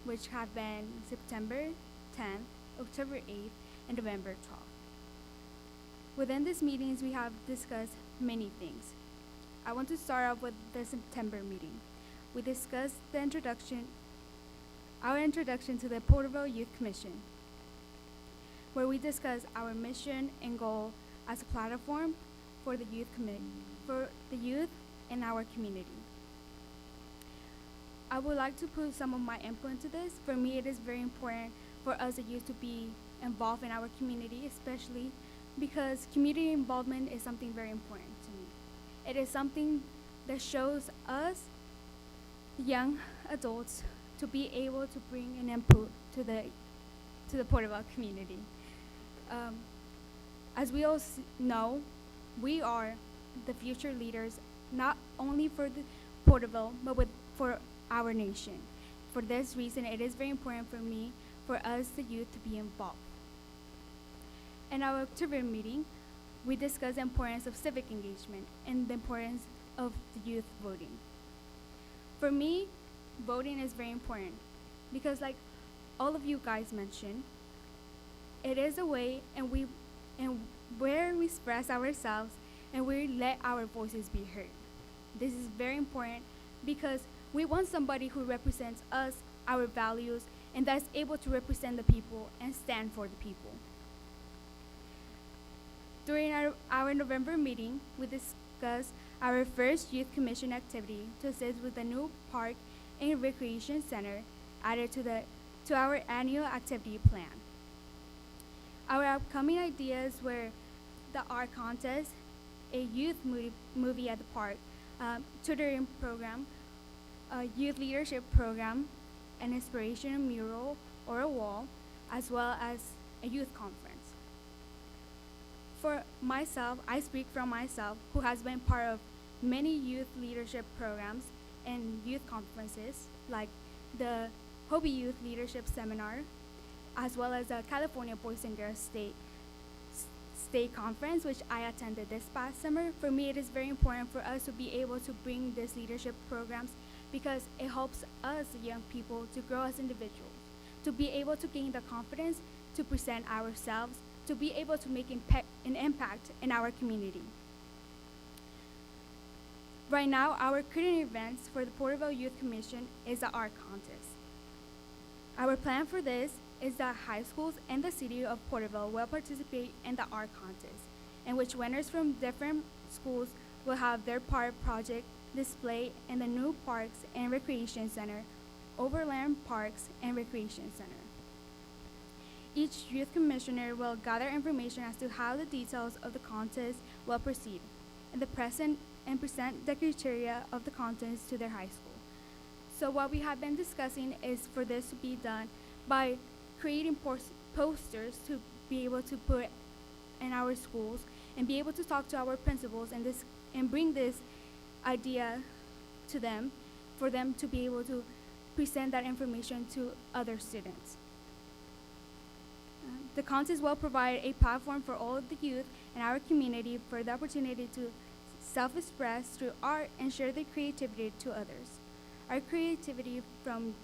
which have been September 10th, October 8th, and November 12th. Within these meetings, we have discussed many things. I want to start off with the September meeting. We discussed our introduction to the Porterville Youth Commission, where we discussed our mission and goal as a platform for the youth in our community. I would like to put some of my input into this. For me, it is very important for us, the youth, to be involved in our community, especially because community involvement is something very important to me. It is something that shows us, young adults, to be able to bring an input to the Porterville community. As we all know, we are the future leaders, not only for the Porterville, but for our nation. For this reason, it is very important for me, for us, the youth, to be involved. In our October meeting, we discussed the importance of civic engagement and the importance of the youth voting. For me, voting is very important because, like all of you guys mentioned, it is a way and where we express ourselves and we let our voices be heard. This is very important because we want somebody who represents us, our values, and that's able to represent the people and stand for the people. During our November meeting, we discussed our first Youth Commission activity to assist with the new park and recreation center added to our annual activity plan. Our upcoming ideas were the art contest, a youth movie at the park, tutoring program, a youth leadership program, an inspirational mural or a wall, as well as a youth conference. For myself, I speak from myself, who has been part of many youth leadership programs and youth conferences, like the Hobie Youth Leadership Seminar, as well as the California Boys and Girls State Conference, which I attended this past summer. For me, it is very important for us to be able to bring these leadership programs because it helps us young people to grow as individuals, to be able to gain the confidence to present ourselves, to be able to make an impact in our community. Right now, our current events for the Porterville Youth Commission is the art contest. Our plan for this is that high schools and the city of Porterville will participate in the art contest, in which winners from different schools will have their part project display in the new Parks and Recreation Center, Overland Parks and Recreation Center. Each youth commissioner will gather information as to how the details of the contest will proceed, and present the criteria of the contest to their high school. So what we have been discussing is for this to be done by creating posters to be able to put in our schools and be able to talk to our principals and bring this idea to them for them to be able to present that information to other students. The contest will provide a platform for all of the youth in our community for the opportunity to self-express through art and share their creativity to others. Our creativity from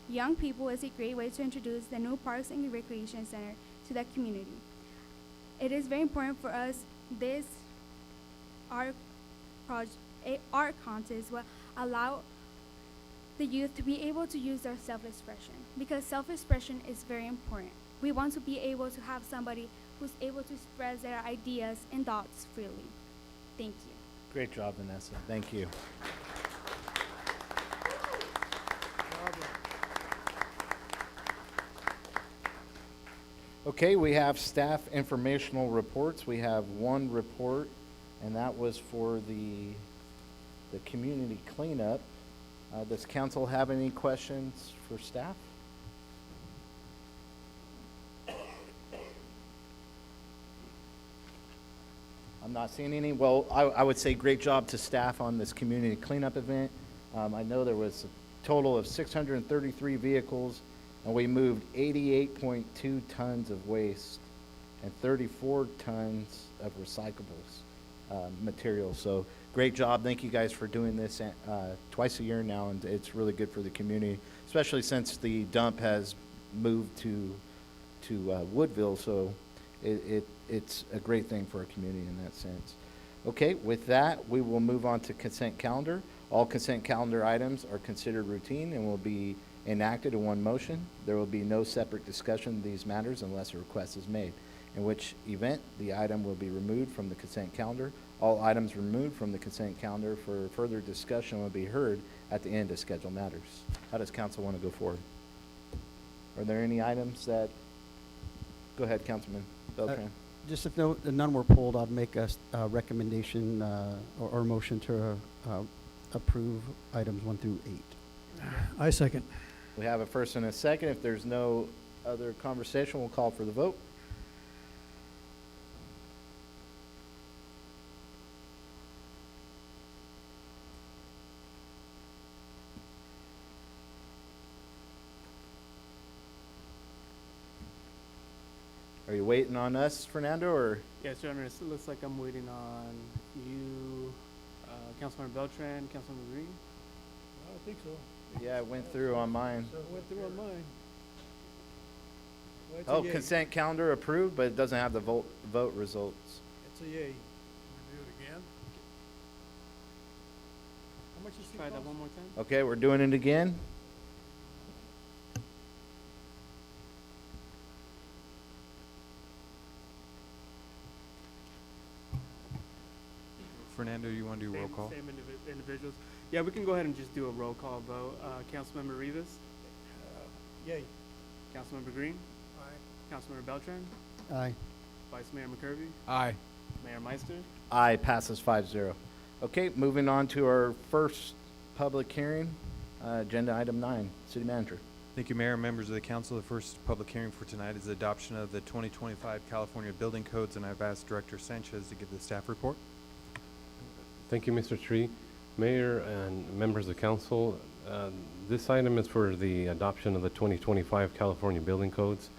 young people is a great way to introduce the new Parks and Recreation Center to the community. It is very important for us, this art contest will allow the youth to be able to use their self-expression, because self-expression is very important. We want to be able to have somebody who's able to express their ideas and thoughts freely. Thank you. Great job, Vanessa. Thank you. Okay, we have staff informational reports. We have one report, and that was for the community cleanup. Does council have any questions for staff? I'm not seeing any. Well, I would say great job to staff on this community cleanup event. I know there was a total of 633 vehicles, and we moved 88.2 tons of waste and 34 tons of recyclables materials. So great job. Thank you guys for doing this twice a year now, and it's really good for the community, especially since the dump has moved to Woodville. So it's a great thing for our community in that sense. Okay, with that, we will move on to consent calendar. All consent calendar items are considered routine and will be enacted in one motion. There will be no separate discussion of these matters unless a request is made, in which event the item will be removed from the consent calendar. All items removed from the consent calendar for further discussion will be heard at the end of scheduled matters. How does council want to go forward? Are there any items that, go ahead, Councilman Beltran. Just if none were pulled, I'd make a recommendation or motion to approve items 1 through 8. I second. We have a first and a second. If there's no other conversation, we'll call for the vote. Are you waiting on us, Fernando, or? Yes, Your Honor. It looks like I'm waiting on you, Councilmember Beltran, Councilmember Green. I think so. Yeah, it went through on mine. So it went through on mine. So it's a Oh, yay. consent calendar approved, but it doesn't have the vote results. It's a yay. Do it again? How much is it Try that cost? one more time. Okay, we're doing it again. Fernando, you want to do roll call? Same individuals. Yeah, we can go ahead and just do a roll call vote. Councilmember Rivas, Yay. Councilmember Green, Aye. Councilmember Beltran, Aye. Vice Mayor McCurvey, Aye. Mayor Meister. Aye, passes 5-0. Okay, moving on to our first public hearing, agenda item 9, city manager. Thank you, Mayor and members of the council. The first public hearing for tonight is the adoption of the 2025 California Building Codes, and I've asked Director Sanchez to give the staff report. Thank you, Mr. Tree. Mayor and members of council, this item is for the adoption of the 2025 California Building Codes.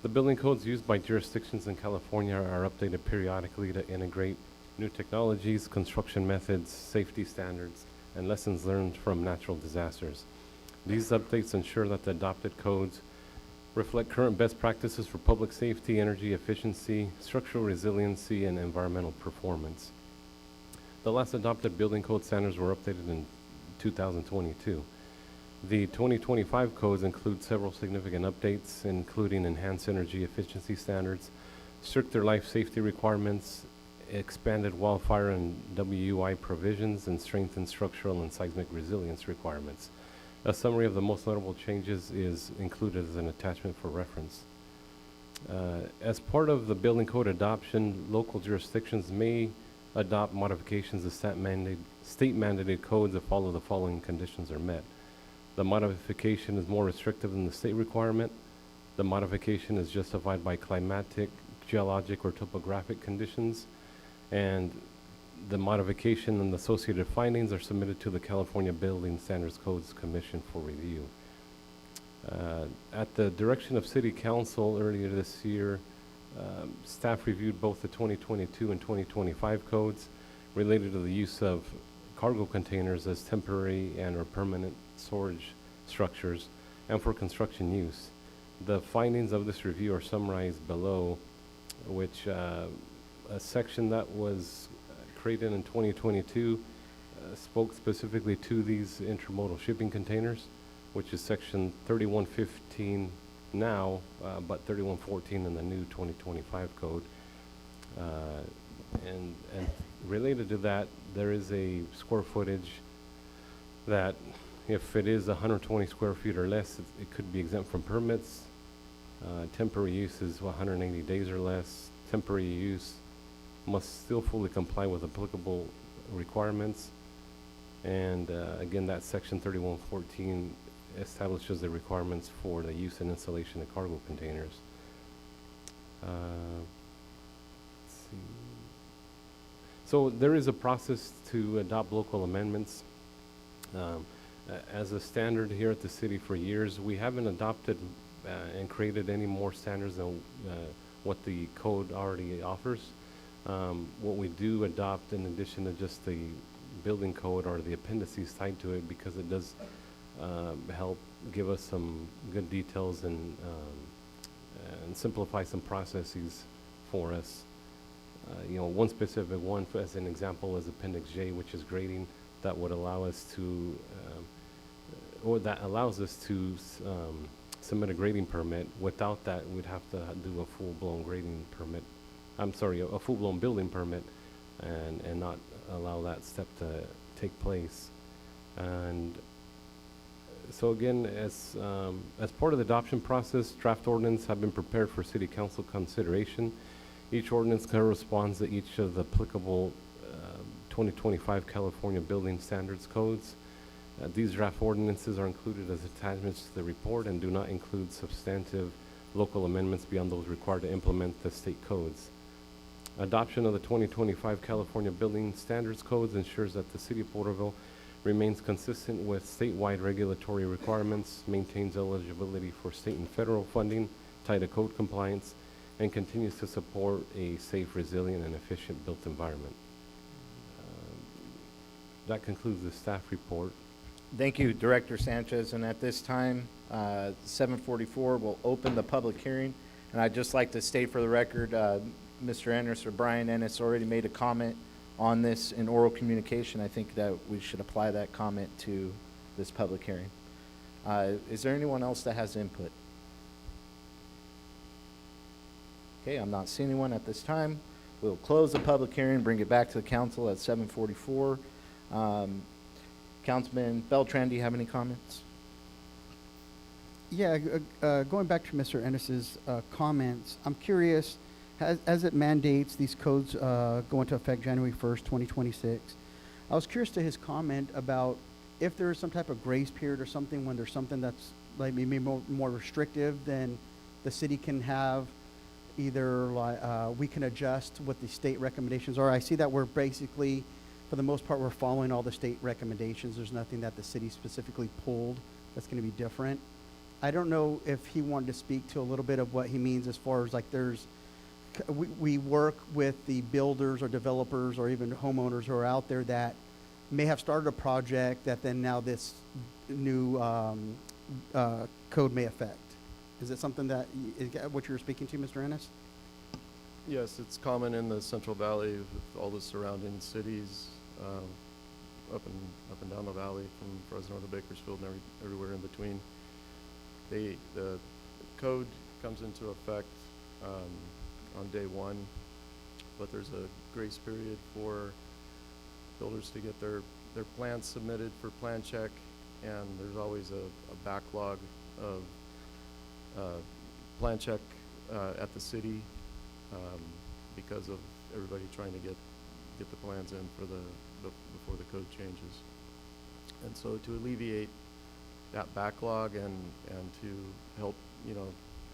The building codes used by jurisdictions in California are updated periodically to integrate new technologies, construction methods, safety standards, and lessons learned from natural disasters. These updates ensure that the adopted codes reflect current best practices for public safety, energy efficiency, structural resiliency, and environmental performance. The last adopted building code standards were updated in 2022. The 2025 codes include several significant updates, including enhanced energy efficiency standards, stricter life safety requirements, expanded wildfire and WUI provisions, and strengthened structural and seismic resilience requirements. A summary of the most notable changes is included as an attachment for reference. As part of the building code adoption, local jurisdictions may adopt modifications to state-mandated codes if all of the following conditions are met. The modification is more restrictive than the state requirement. The modification is justified by climatic, geologic, or topographic conditions. And the modification and the associated findings are submitted to the California Building Standards Codes Commission for review. At the direction of City Council earlier this year, staff reviewed both the 2022 and 2025 codes related to the use of cargo containers as temporary and or permanent storage structures and for construction use. The findings of this review are summarized below, which a section that was created in 2022 spoke specifically to these intermodal shipping containers, which is section 3115 now, but 3114 in the new 2025 code. And related to that, there is a square footage that if it is 120 square feet or less, it could be exempt from permits. Temporary use is 180 days or less. Temporary use must still fully comply with applicable requirements. And again, that section 3114 establishes the requirements for the use and installation of cargo containers. Let's see. So there is a process to adopt local amendments. As a standard here at the city for years, we haven't adopted and created any more standards than what the code already offers. What we do adopt in addition to just the building code or the appendices tied to it, because it does help give us some good details and simplify some processes for us. You know, one specific one, as an example, is Appendix J, which is grading, that would allow us to, or that allows us to submit a grading permit. Without that, we'd have to do a full-blown grading permit. I'm sorry, a full-blown building permit, and not allow that step to take place. And so again, as part of the adoption process, draft ordinance have been prepared for City Council consideration. Each ordinance corresponds to each of the applicable 2025 California Building Standards codes. These draft ordinances are included as attachments to the report and do not include substantive local amendments beyond those required to implement the state codes. Adoption of the 2025 California Building Standards codes ensures that the City of Porterville remains consistent with statewide regulatory requirements, maintains eligibility for state and federal funding tied to code compliance, and continues to support a safe, resilient, and efficient built environment. That concludes the staff report. Thank you, Director Sanchez. And at this time, 7:44, we'll open the public hearing. And I'd just like to state for the record, Mr. Ennis or Brian Ennis already made a comment on this in oral communication. I think that we should apply that comment to this public hearing. Is there anyone else that has input? Okay, I'm not seeing anyone at this time. We'll close the public hearing, bring it back to the council at 7:44. Councilman Beltran, do you have any comments? Yeah, going back to Mr. Ennis's comments, I'm curious, as it mandates these codes go into effect January 1st, 2026, I was curious to his comment about if there is some type of grace period or something when there's something that's like maybe more restrictive, then the city can have either like we can adjust what the state recommendations are. I see that we're basically, for the most part, we're following all the state recommendations. There's nothing that the city specifically pulled that's going to be different. I don't know if he wanted to speak to a little bit of what he means as far as like we work with the builders or developers or even homeowners who are out there that may have started a project that then now this new code may affect. Is it something that, what you're speaking to, Mr. Ennis? Yes, it's common in the Central Valley with all the surrounding cities, up and down the valley from Fresno to Bakersfield and everywhere in between. The code comes into effect on day one, but there's a grace period for builders to get their plans submitted for plan check, and there's always a backlog of plan check at the city because of everybody trying to get the plans in for before the code changes. And so to alleviate that backlog and to help,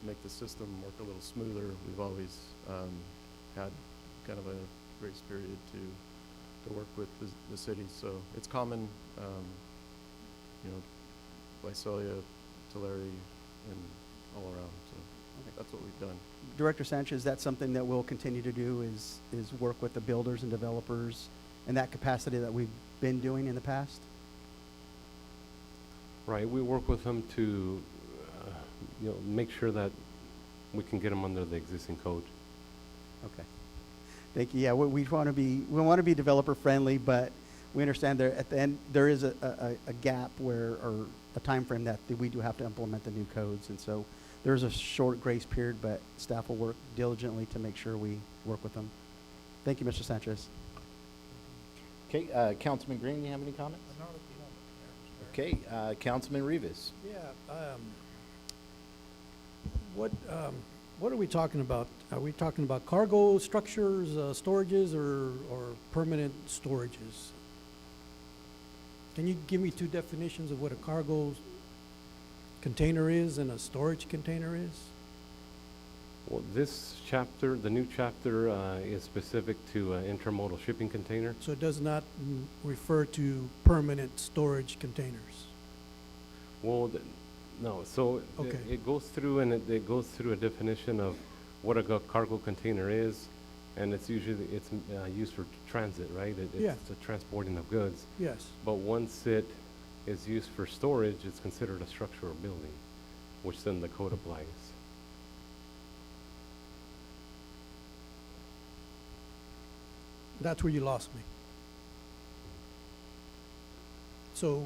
make the system work a little smoother, we've always had kind of a grace period to work with the city. So it's common, Visalia, Tulare, and all around. So that's what we've done. Director Sanchez, that's something that we'll continue to do is work with the builders and developers in that capacity that we've been doing in the past? Right, we work with them to, make sure that we can get them under the existing code. Okay. Thank you. Yeah, we want to be developer friendly, but we understand there at the end there is a gap or a time frame that we do have to implement the new codes, and so there's a short grace period, but staff will work diligently to make sure we work with them. Thank you, Mr. Sanchez. Okay, Councilman Green, you have any comments? Okay, Councilman Rivas. Yeah. What are we talking about? Are we talking about cargo structures, storages, or permanent storages? Can you give me two definitions of what a cargo container is and a storage container is? Well, this chapter, the new chapter, is specific to intermodal shipping container. So it does not refer to permanent storage containers? Well, no. So Okay. it goes through and it goes through a definition of what a cargo container is, and it's usually used for transit, right? Yeah. It's the transporting of goods. Yes. But once it is used for storage, it's considered a structure or building, which then the code applies. That's where you lost me. So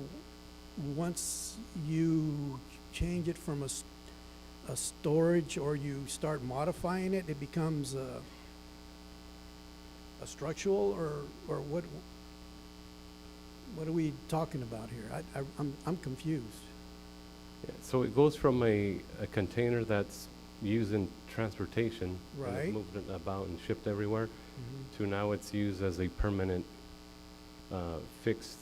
once you change it from a storage or you start modifying it, it becomes a structural or what are we talking about here? I'm confused. Yeah, so it goes from a container that's used in transportation, and Right. it's moved about and shipped everywhere, to now it's used as a permanent fixed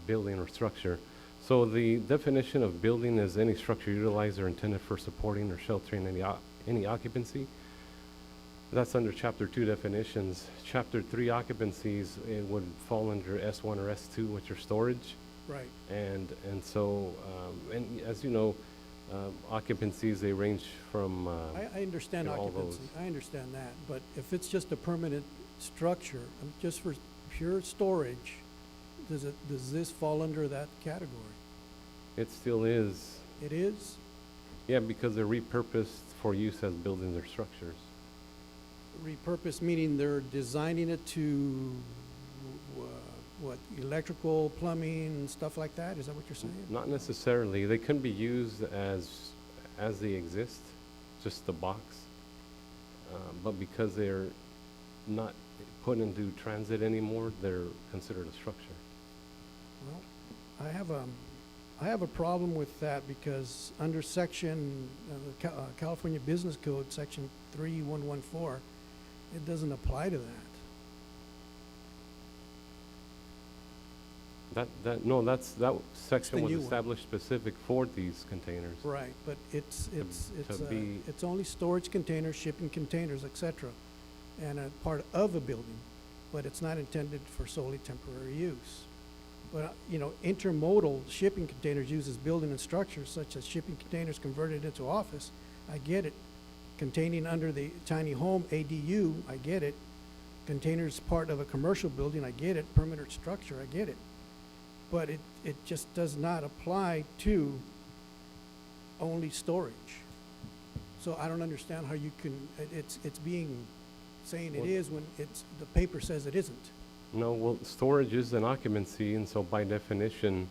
building or structure. So the definition of building is any structure utilized or intended for supporting or sheltering any occupancy. That's under Chapter 2 definitions. Chapter 3 occupancies, it would fall under S1 or S2, which are storage. Right. And so, and as you know, occupancies, they range from I understand all occupancy. those. I understand that. But if it's just a permanent structure, just for pure storage, does this fall under that category? It still is. It is? Yeah, because they're repurposed for use as buildings or structures. Repurpose meaning they're designing it to, what, electrical, plumbing, and stuff like that? Is that what you're saying? Not necessarily. They can be used as they exist, just the box. But because they're not put into transit anymore, they're considered a structure. Well, I have a problem with that because under section, California Business Code, section 3114, it doesn't apply to that. That section was new one. established specific for these containers. Right, but it's be- only storage containers, shipping containers, et cetera, and a part of a building, but it's not intended for solely temporary use. But, intermodal shipping containers used as building and structures, such as shipping containers converted into office, I get it. Containing under the tiny home, ADU, I get it. Containers part of a commercial building, I get it. Perimeter structure, I get it. But it just does not apply to only storage. So I don't understand how you can, it's being, saying it is when the paper says it isn't. No, well, storage is an occupancy, and so by definition,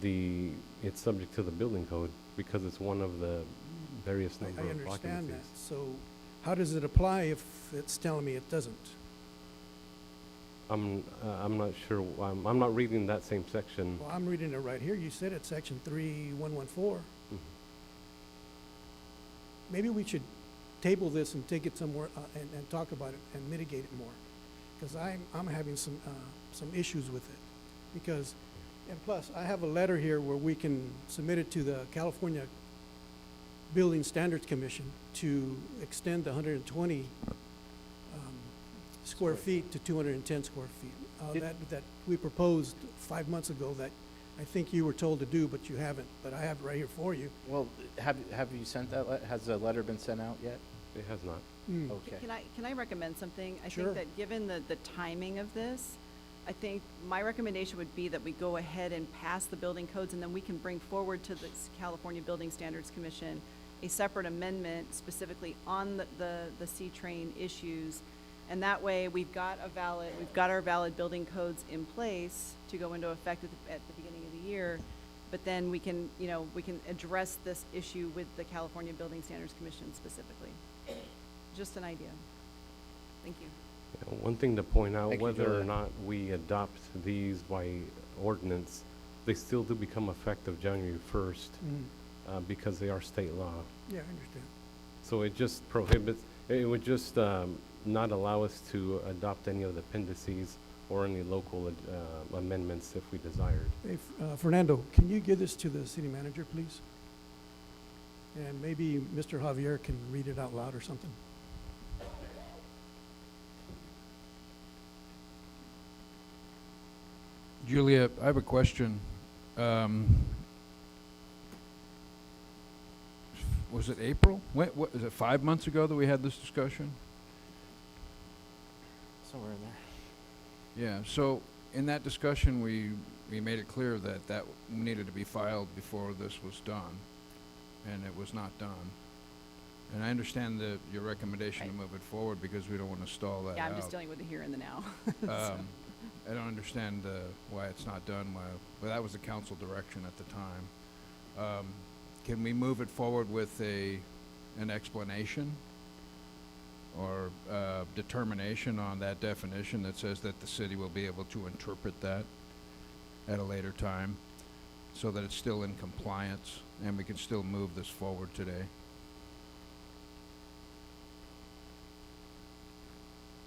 it's subject to the building code because it's one of the various number I of understand that. occupancies. So how does it apply if it's telling me it doesn't? I'm not sure. I'm not reading that same section. Well, I'm reading it right here. You said it's section 3114. Mhm. Maybe we should table this and take it somewhere and talk about it and mitigate it more. Because I'm having some issues with it. Because, and plus, I have a letter here where we can submit it to the California Building Standards Commission to extend the 120 square feet to 210 square feet. That we proposed 5 months ago that I think you were told to do, but you haven't. But I have it right here for you. Well, have you sent that, has the letter been sent out yet? It has not. Okay. Can I recommend something? I Sure. think that given the timing of this, I think my recommendation would be that we go ahead and pass the building codes, and then we can bring forward to the California Building Standards Commission a separate amendment specifically on the C-train issues. And that way, we've got our valid building codes in place to go into effect at the beginning of the year. But then we can address this issue with the California Building Standards Commission specifically. Just an idea. Thank you. One thing to point out, Thank you, whether or Julia. not we adopt these by ordinance, they still do become effective January 1st because they are state law. Yeah, I understand. So it just prohibits, it would just not allow us to adopt any of the appendices or any local amendments if we desired. Hey, Fernando, can you give this to the city manager, please? And maybe Mr. Javier can read it out loud or something. Julia, I have a question. Was it April? What, is it 5 months ago that we had this discussion? Somewhere in there. Yeah, so in that discussion, we made it clear that needed to be filed before this was done, and it was not done. And I understand your recommendation to move it forward because we don't want to stall that out. Yeah, I'm just dealing with the here and the now. I don't understand why it's not done. Well, that was the council direction at the time. Can we move it forward with an explanation or determination on that definition that says that the city will be able to interpret that at a later time so that it's still in compliance and we can still move this forward today?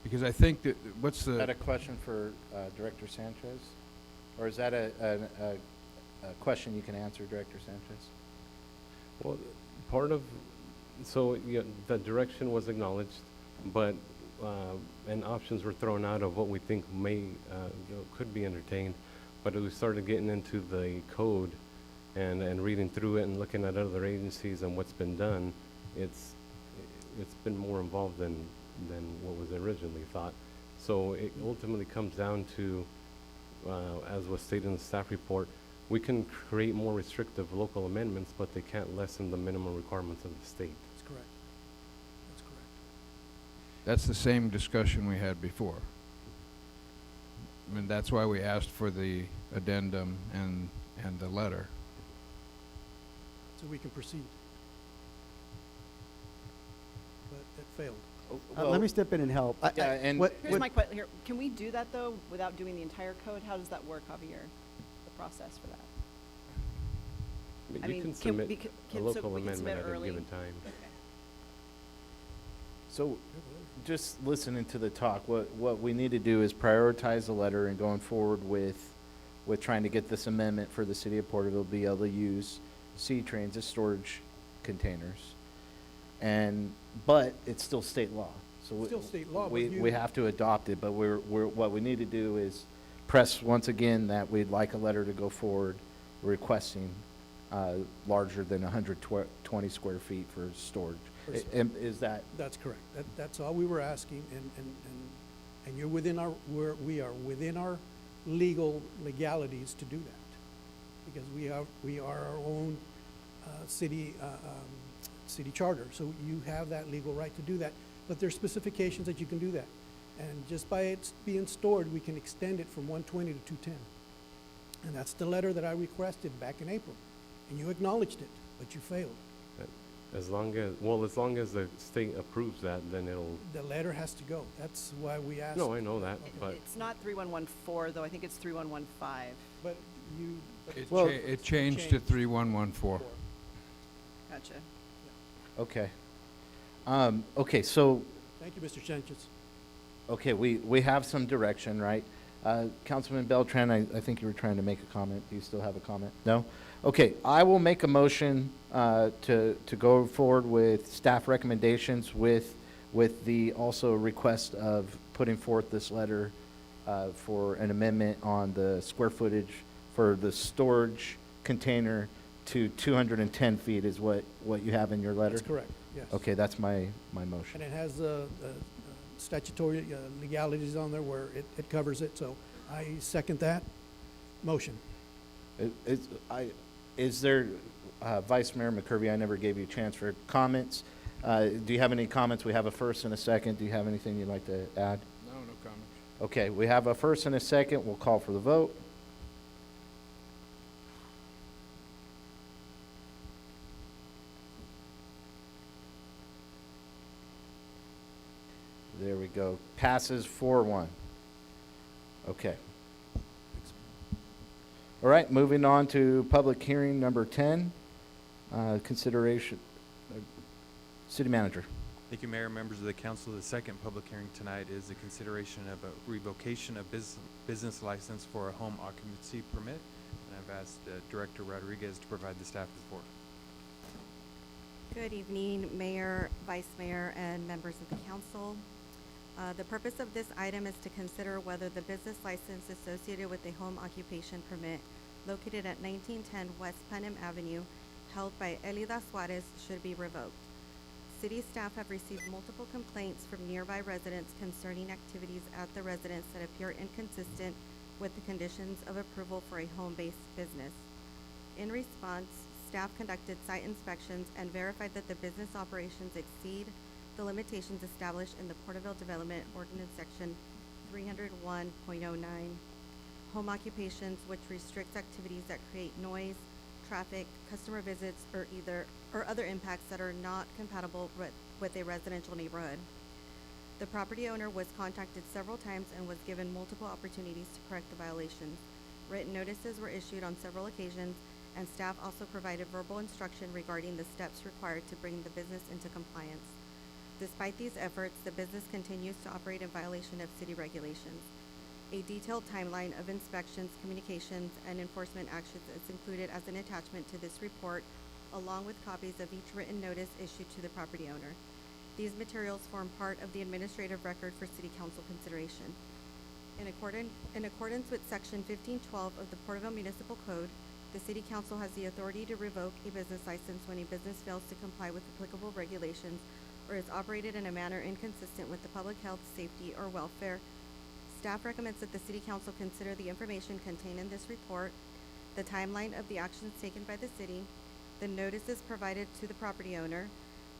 Because I think that, Is that a question for Director Sanchez? Or is that a question you can answer, Director Sanchez? Well, the direction was acknowledged, but, and options were thrown out of what we think could be entertained. But as we started getting into the code and reading through it and looking at other agencies and what's been done, it's been more involved than what was originally thought. So it ultimately comes down to, as was stated in the staff report, we can create more restrictive local amendments, but they can't lessen the minimum requirements of the state. That's correct. That's the same discussion we had before. I mean, that's why we asked for the addendum and the letter. So we can proceed. But it failed. Let me step in and help. Here's my question here. Can we do that though without doing the entire code? How does that work, Javier? The process for that? You can submit a local amendment at a given time. So, just listening to the talk, what we need to do is prioritize the letter and going forward with trying to get this amendment for the city of Porterville to be able to use C-trains as storage containers. But it's still state law. So Still state law, but we have to adopt it, but what we need to do is press once again that we'd like a letter to go forward requesting larger than 120 square feet for storage. Is that? That's correct. That's all we were asking, and you're within we are within our legalities to do that, because we are our own city charter. So you have that legal right to do that. But there's specifications that you can do that, and just by it being stored, we can extend it from 120 to 210. And that's the letter that I requested back in April, and you acknowledged it, but you failed. As long as the state approves that, then it'll. The letter has to go. That's why we asked. No, I know that, but. It's not 3114 though. I think it's 3115. But you. It changed to 3114. Gotcha. Okay. Okay, so. Thank you, Mr. Sanchez. Okay, we have some direction, right? Councilman Beltran, I think you were trying to make a comment. Do you still have a comment? No? Okay, I will make a motion to go forward with staff recommendations with the also request of putting forth this letter for an amendment on the square footage for the storage container to 210 feet is what you have in your letter? That's correct, yes. Okay, that's my motion. And it has statutory legalities on there where it covers it, so I second that motion. Is there, Vice Mayor McCurvey, I never gave you a chance for comments. Do you have any comments? We have a first and a second. Do you have anything you'd like to add? No comments. Okay, we have a first and a second. We'll call for the vote. There we go. Passes 4-1. Okay. All right, moving on to public hearing number 10, consideration, City Manager. Thank you, Mayor, members of the council. The second public hearing tonight is the consideration of a revocation of business license for a home occupancy permit. And I've asked Director Rodriguez to provide the staff report. Good evening, Mayor, Vice Mayor, and members of the council. The purpose of this item is to consider whether the business license associated with a home occupation permit located at 1910 West Putnam Avenue, held by Elida Suarez, should be revoked. City staff have received multiple complaints from nearby residents concerning activities at the residence that appear inconsistent with the conditions of approval for a home-based business. In response, staff conducted site inspections and verified that the business operations exceed the limitations established in the Porterville Development Ordinance Section 301.09. Home occupations which restricts activities that create noise, traffic, customer visits, or other impacts that are not compatible with a residential neighborhood. The property owner was contacted several times and was given multiple opportunities to correct the violations. Written notices were issued on several occasions, and staff also provided verbal instruction regarding the steps required to bring the business into compliance. Despite these efforts, the business continues to operate in violation of city regulations. A detailed timeline of inspections, communications, and enforcement actions is included as an attachment to this report, along with copies of each written notice issued to the property owner. These materials form part of the administrative record for City Council consideration. In accordance with Section 1512 of the Porterville Municipal Code, the City Council has the authority to revoke a business license when a business fails to comply with applicable regulations or is operated in a manner inconsistent with the public health, safety, or welfare. Staff recommends that the City Council consider the information contained in this report, the timeline of the actions taken by the city, the notices provided to the property owner,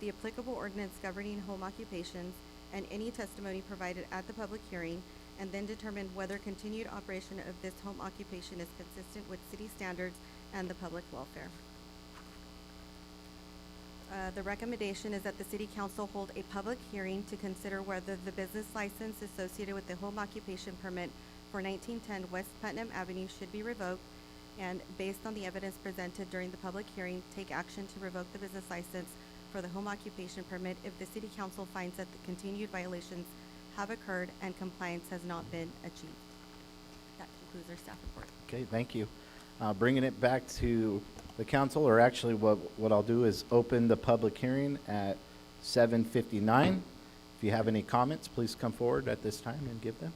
the applicable ordinance governing home occupations, and any testimony provided at the public hearing, and then determine whether continued operation of this home occupation is consistent with city standards and the public welfare. The recommendation is that the city council hold a public hearing to consider whether the business license associated with the home occupation permit for 1910 West Putnam Avenue should be revoked, and based on the evidence presented during the public hearing, take action to revoke the business license for the home occupation permit if the city council finds that the continued violations have occurred and compliance has not been achieved. That concludes our staff report. Okay, thank you. Bringing it back to the council, or actually what I'll do is open the public hearing at 7:59. If you have any comments, please come forward at this time and give them.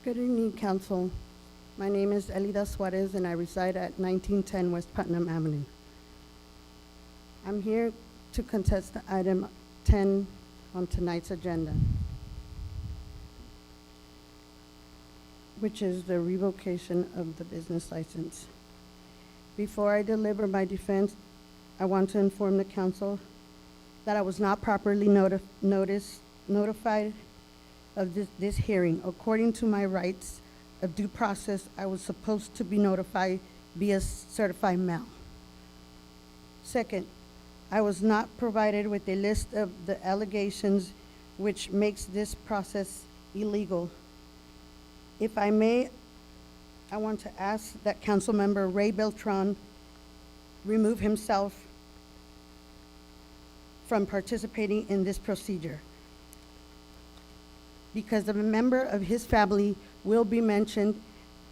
Good evening, council. My name is Elida Suarez, and I reside at 1910 West Putnam Avenue. I'm here to contest item 10 on tonight's agenda, which is the revocation of the business license. Before I deliver my defense, I want to inform the council that I was not properly notified of this hearing. According to my rights of due process, I was supposed to be notified via certified mail. Second, I was not provided with a list of the allegations, which makes this process illegal. If I may, I want to ask that Councilmember Ray Beltran remove himself from participating in this procedure, because a member of his family will be mentioned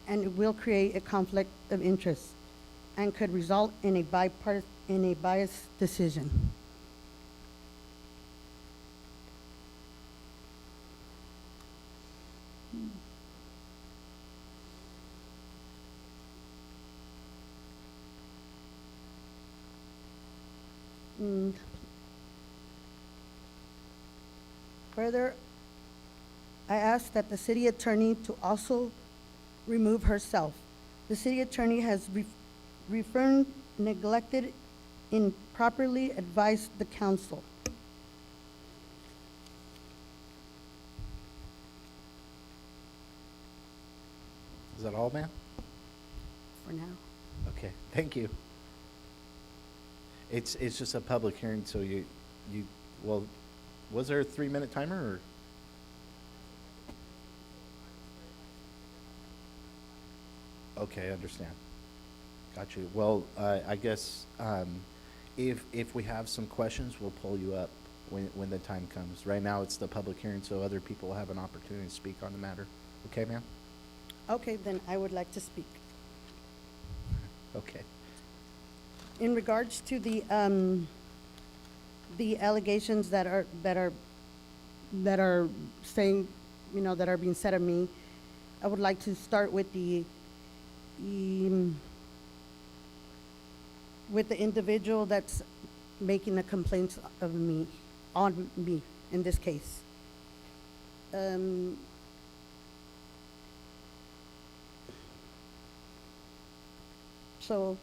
and it will create a conflict of interest and could result in a biased decision. Further, I ask that the city attorney to also remove herself. The city attorney has referred, neglected, improperly advised the council. Is that all, ma'am? For now. Okay, thank you. It's just a public hearing, so well, was there a 3-minute timer, or? Okay, I understand. Got you. Well, I guess if we have some questions, we'll pull you up when the time comes. Right now, it's the public hearing, so other people will have an opportunity to speak on the matter. Okay, ma'am? Okay, then I would like to speak. Okay. In regards to the allegations that are saying, that are being said of me, I would like to start with the individual that's making the complaints of me, on me in this case. So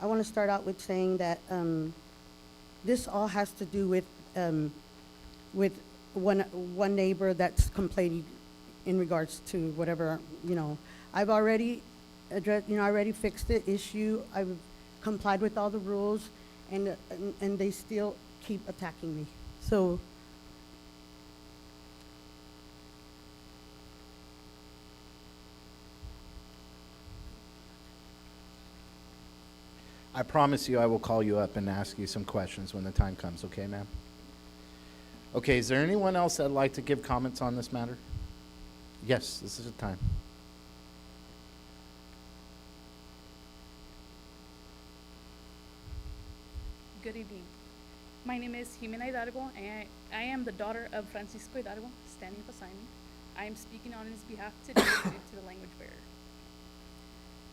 I want to start out with saying that this all has to do with one neighbor that's complaining in regards to whatever, I've already addressed, I already fixed the issue. I've complied with all the rules, and they still keep attacking me. So I promise you I will call you up and ask you some questions when the time comes, okay, ma'am? Okay, is there anyone else that'd like to give comments on this matter? Yes, this is the time. Good evening. My name is Jimena Hidalgo, and I am the daughter of Francisco Hidalgo, standing beside me. I am speaking on his behalf today due to the language barrier.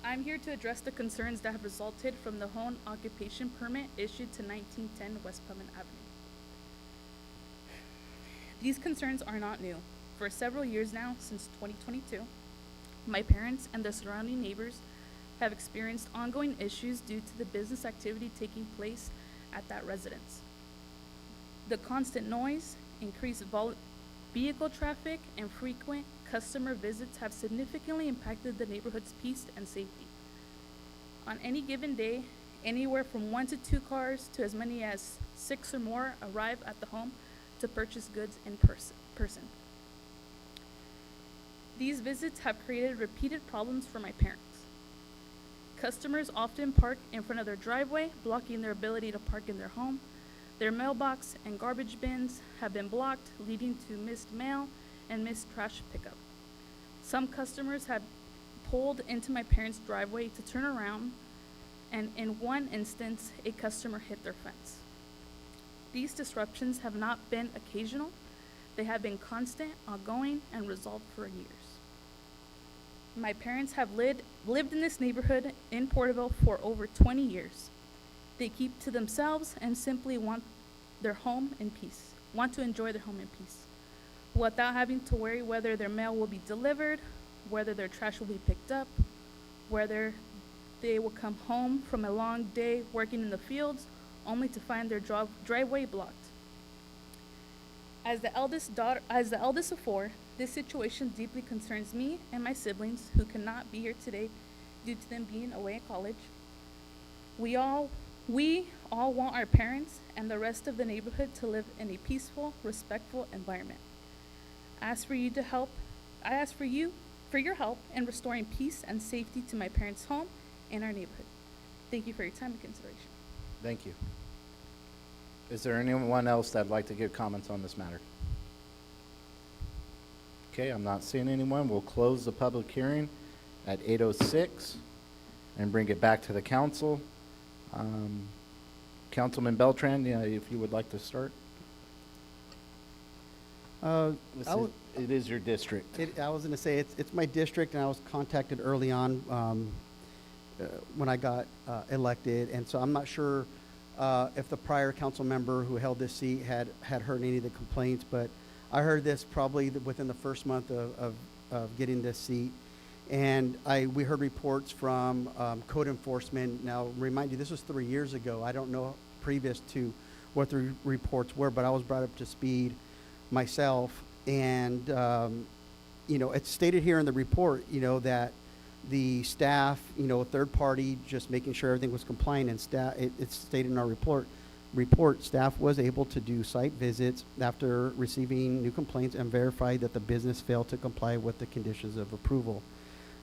I'm here to address the concerns that have resulted from the home occupation permit issued to 1910 West Putnam Avenue. These concerns are not new. For several years now, since 2022, my parents and the surrounding neighbors have experienced ongoing issues due to the business activity taking place at that residence. The constant noise, increased vehicle traffic, and frequent customer visits have significantly impacted the neighborhood's peace and safety. On any given day, anywhere from 1 to 2 cars to as many as 6 or more arrive at the home to purchase goods in person. These visits have created repeated problems for my parents. Customers often park in front of their driveway, blocking their ability to park in their home. Their mailbox and garbage bins have been blocked, leading to missed mail and missed trash pickup. Some customers have pulled into my parents' driveway to turn around, and in one instance, a customer hit their fence. These disruptions have not been occasional. They have been constant, ongoing, and resolved for years. My parents have lived in this neighborhood in Porterville for over 20 years. They keep to themselves and simply want their home in peace, want to enjoy their home in peace, without having to worry whether their mail will be delivered, whether their trash will be picked up, whether they will come home from a long day working in the fields only to find their driveway blocked. As the eldest of 4, this situation deeply concerns me and my siblings who cannot be here today due to them being away at college. We all want our parents and the rest of the neighborhood to live in a peaceful, respectful environment. I ask for your help in restoring peace and safety to my parents' home and our neighborhood. Thank you for your time and consideration. Thank you. Is there anyone else that'd like to give comments on this matter? Okay, I'm not seeing anyone. We'll close the public hearing at 8:06 and bring it back to the council. Councilman Beltran, yeah, if you would like to start. It is your district. I was going to say, it's my district, and I was contacted early on when I got elected, and so I'm not sure if the prior council member who held this seat had heard any of the complaints, but I heard this probably within the first month of getting this seat. And we heard reports from code enforcement. Now, remind you, this was 3 years ago. I don't know previous to what the reports were, but I was brought up to speed myself. And, it's stated here in the report, that the staff, third party, just making sure everything was compliant, and staff, it's stated in our report, staff was able to do site visits after receiving new complaints and verify that the business failed to comply with the conditions of approval.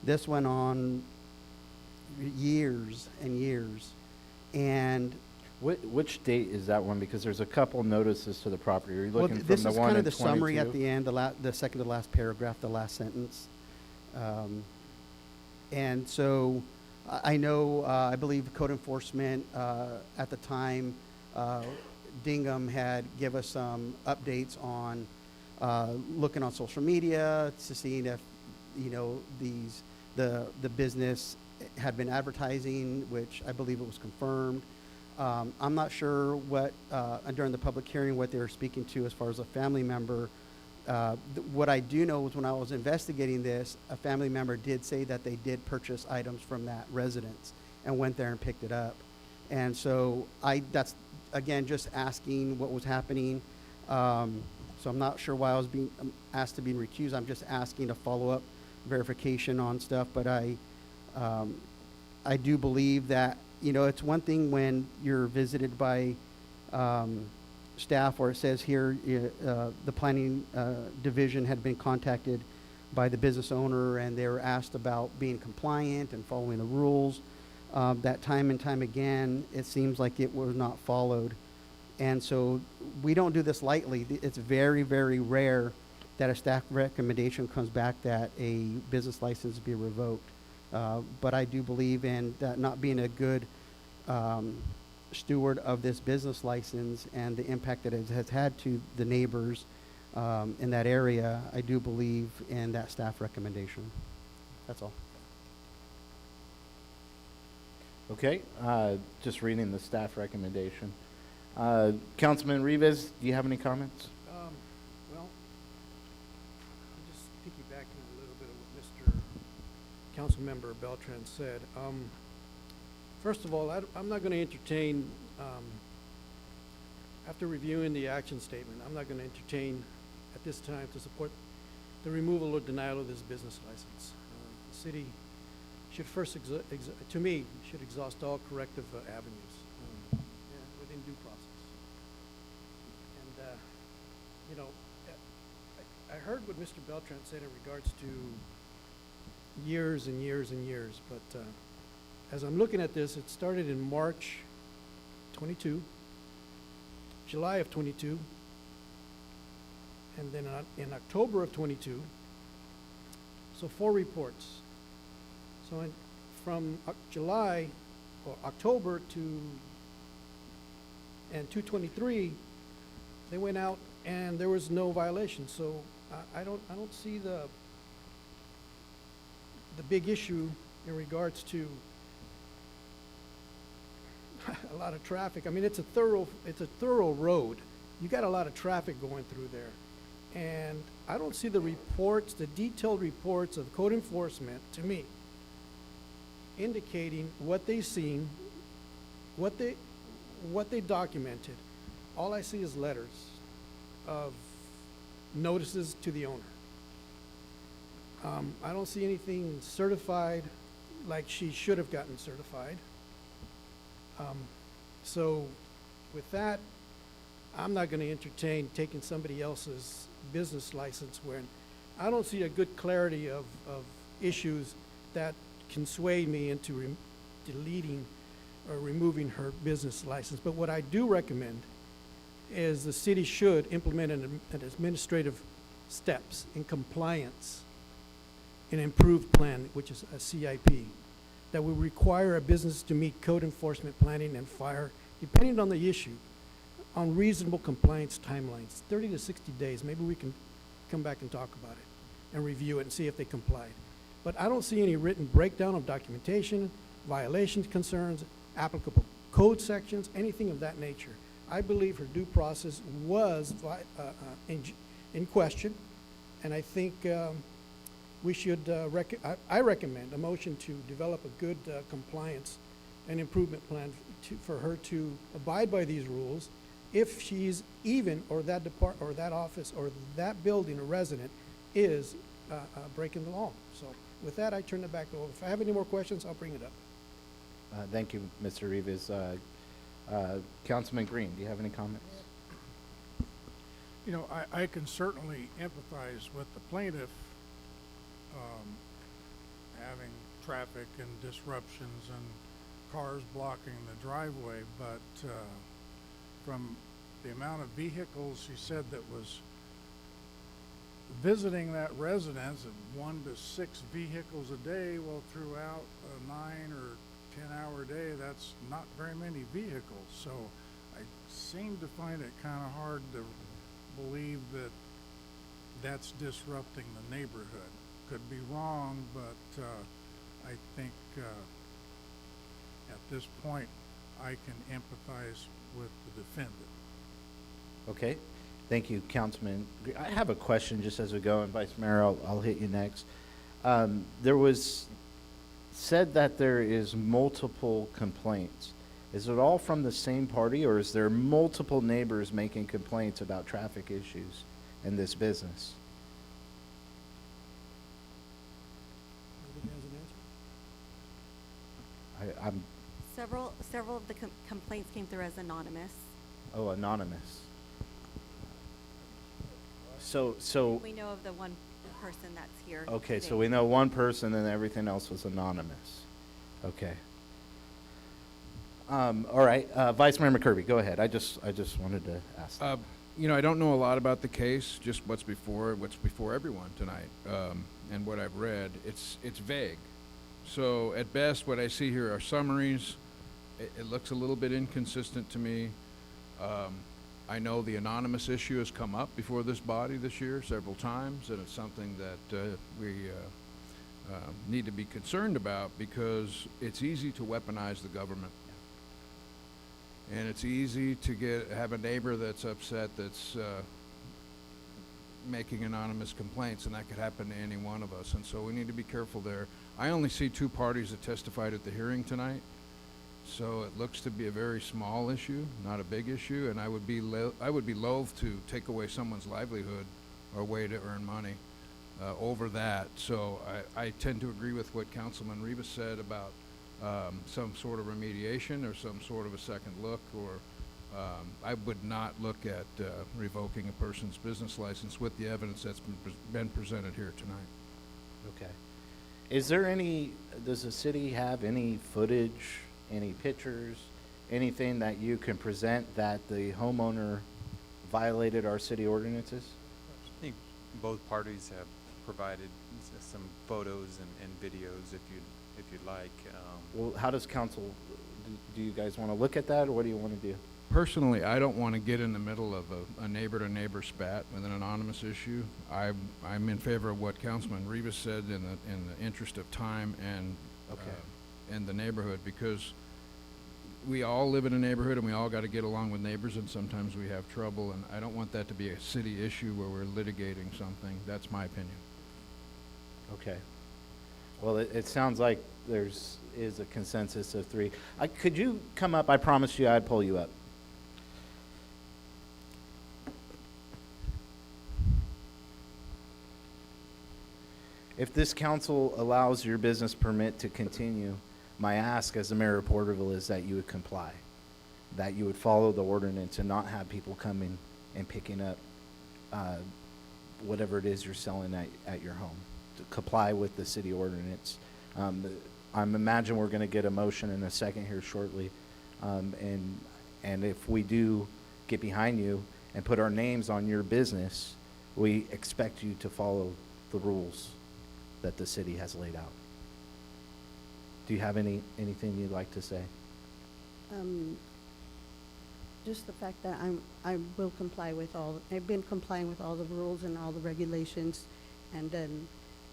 This went on years and years. And which date is that one? Because there's a couple notices to the property. Are you looking from this the is one kind in of the summary 22? at the end, the second to last paragraph, the last sentence. And so I know, I believe code enforcement at the time, Dingham had give us some updates on looking on social media to seeing if, the business had been advertising, which I believe it was confirmed. I'm not sure what, during the public hearing, what they were speaking to as far as a family member. What I do know is when I was investigating this, a family member did say that they did purchase items from that residence and went there and picked it up. And so that's, again, just asking what was happening. So I'm not sure why I was being asked to be recused. I'm just asking a follow-up verification on stuff. But I do believe that, it's one thing when you're visited by staff, or it says here the planning division had been contacted by the business owner, and they were asked about being compliant and following the rules. That time and time again, it seems like it was not followed. And so we don't do this lightly. It's very, very rare that a staff recommendation comes back that a business license be revoked. But I do believe in that not being a good steward of this business license and the impact that it has had to the neighbors in that area. I do believe in that staff recommendation. That's all. Okay, just reading the staff recommendation. Councilman Rivas, do you have any comments? Well, I'm just piggybacking a little bit of what Mr. Councilmember Beltran said. First of all, I'm not going to entertain, after reviewing the action statement, I'm not going to entertain at this time to support the removal or denial of this business license. The city should first, to me, should exhaust all corrective avenues within due process. And, you know, I heard what Mr. Beltran said in regards to years and years and years, but as I'm looking at this, it started in March 22, July of 22, and then in October of 22, so 4 reports. So from July or October to and 2/23, they went out and there was no violation. So I don't see the big issue in regards to a lot of traffic. I mean, it's a thorough road. You got a lot of traffic going through there. And I don't see the reports, the detailed reports of code enforcement, to me, indicating what they've seen, what they documented. All I see is letters of notices to the owner. I don't see anything certified like she should have gotten certified. So with that, I'm not going to entertain taking somebody else's business license when I don't see a good clarity of issues that can sway me into deleting or removing her business license. But what I do recommend is the city should implement an administrative steps in compliance, an improved plan, which is a CIP, that will require a business to meet code enforcement planning and fire, depending on the issue, on reasonable compliance timelines, 30 to 60 days. Maybe we can come back and talk about it and review it and see if they complied. But I don't see any written breakdown of documentation, violations concerns, applicable code sections, anything of that nature. I believe her due process was in question, and I think we should, I recommend a motion to develop a good compliance and improvement plan for her to abide by these rules if she's even, or that or that office, or that building or resident is breaking the law. So with that, I turn it back over. If I have any more questions, I'll bring it up. Thank you, Mr. Rivas. Councilman Green, do you have any comments? You know, I can certainly empathize with the plaintiff having traffic and disruptions and cars blocking the driveway, but from the amount of vehicles she said that was visiting that residence, of 1 to 6 vehicles a day, well, throughout a 9 or 10-hour day, that's not very many vehicles. So I seem to find it kind of hard to believe that that's disrupting the neighborhood. Could be wrong, but I think at this point I can empathize with the defendant. Okay, thank you, Councilman. I have a question just as we go, and Vice Mayor, I'll hit you next. There was said that there is multiple complaints. Is it all from the same party, or is there multiple neighbors making complaints about traffic issues in this business? I'm Several of the complaints came through as anonymous. Oh, anonymous. So We know of the one person that's here. okay, today. so we know one person and everything else was anonymous. Okay. All right, Vice Mayor McCurby, go ahead. I just wanted to ask. You know, I don't know a lot about the case, just what's before everyone tonight, and what I've read. It's vague. So at best, what I see here are summaries. It looks a little bit inconsistent to me. I know the anonymous issue has come up before this body this year several times, and it's something that we need to be concerned about, because it's easy to weaponize the government. And it's easy to have a neighbor that's upset, that's making anonymous complaints, and that could happen to any one of us, and so we need to be careful there. I only see 2 parties that testified at the hearing tonight, so it looks to be a very small issue, not a big issue, and I would be loath to take away someone's livelihood or way to earn money over that. So I tend to agree with what Councilman Rivas said about some sort of remediation or some sort of a second look, or I would not look at revoking a person's business license with the evidence that's been presented here tonight. Okay. Does the city have any footage, any pictures, anything that you can present that the homeowner violated our city ordinances? I think both parties have provided some photos and videos if you'd like. Well, how does council, do you guys want to look at that, or what do you want to do? Personally, I don't want to get in the middle of a neighbor-to-neighbor spat with an anonymous issue. I'm in favor of what Councilman Rivas said in the interest of time and the neighborhood, because we all live in a neighborhood and we all got to get along with neighbors, and sometimes we have trouble, and I don't want that to be a city issue where we're litigating something. That's my opinion. Okay. Well, it sounds like is a consensus of 3. Could you come up? I promised you I'd pull you up. If this council allows your business permit to continue, my ask as the mayor of Porterville is that you would comply, that you would follow the ordinance and not have people coming and picking up whatever it is you're selling at your home. To comply with the city ordinance. I'm imagine we're going to get a motion in a second here shortly, and if we do get behind you and put our names on your business, we expect you to follow the rules that the city has laid out. Do you have anything you'd like to say? Just the fact that I will comply with I've been complying with all the rules and all the regulations, and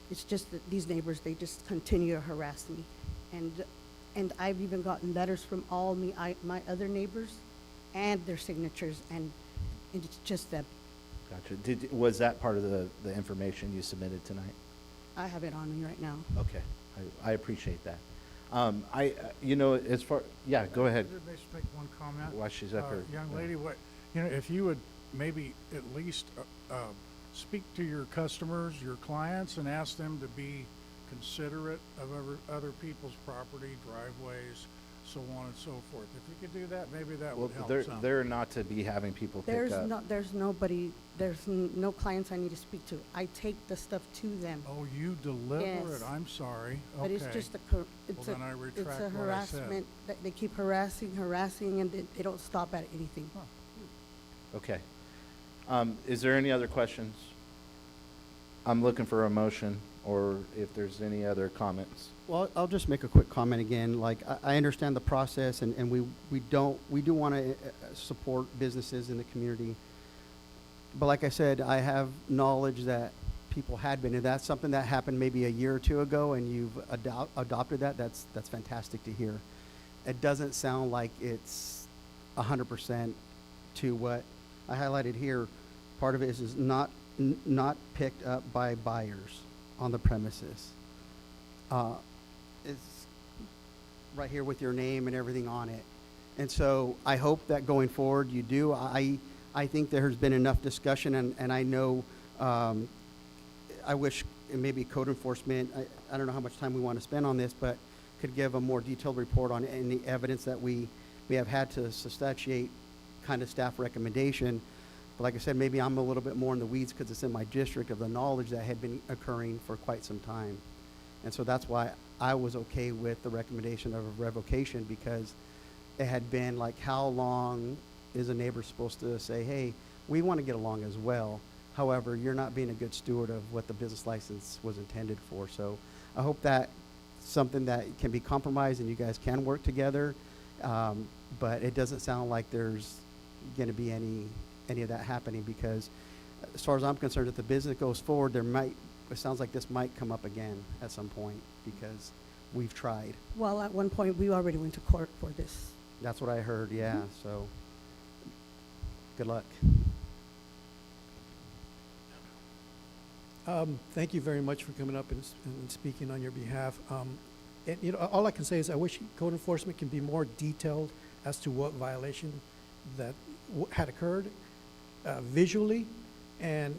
it's just that these neighbors, they just continue to harass me, and I've even gotten letters from all my other neighbors, and their signatures, and it's just that. Gotcha. Was that part of the information you submitted tonight? I have it on me right now. Okay, I appreciate that. As far, yeah, go ahead. Could I just make one comment? While she's up here. Young lady, if you would maybe at least speak to your customers, your clients, and ask them to be considerate of other people's property, driveways, so on and so forth. If you could do that, maybe that would help some. They're not to be having people pick up. There's no clients I need to speak to. I take the stuff to them. Oh, you deliver Yes. it? I'm sorry. But it's Okay. just then I retract it's a what I said. harassment, that they keep harassing, and they don't stop at anything. Okay. Is there any other questions? I'm looking for a motion, or if there's any other comments. Well, I'll just make a quick comment again. Like, I understand the process, and we do want to support businesses in the community. But like I said, I have knowledge that people had been, and that's something that happened maybe a year or 2 ago, and you've adopted that. That's fantastic to hear. It doesn't sound like it's 100% to what I highlighted here. Part of it is not picked up by buyers on the premises. It's right here with your name and everything on it. And so I hope that going forward you do. I think there has been enough discussion, and I know I wish maybe code enforcement, I don't know how much time we want to spend on this, but could give a more detailed report on any evidence that we have had to substantiate kind of staff recommendation. But like I said, maybe I'm a little bit more in the weeds because it's in my district of the knowledge that had been occurring for quite some time. And so that's why I was okay with the recommendation of a revocation, because it had been like, how long is a neighbor supposed to say, hey, we want to get along as well. However, you're not being a good steward of what the business license was intended for. So I hope that something that can be compromised and you guys can work together. But it doesn't sound like there's going to be any of that happening, because as far as I'm concerned, if the business goes forward, it sounds like this might come up again at some point, because we've tried. Well, at one point, we already went to court for this. That's what I heard, yeah. So good luck. Thank you very much for coming up and speaking on your behalf. And, you know, all I can say is I wish code enforcement can be more detailed as to what violation that had occurred visually, and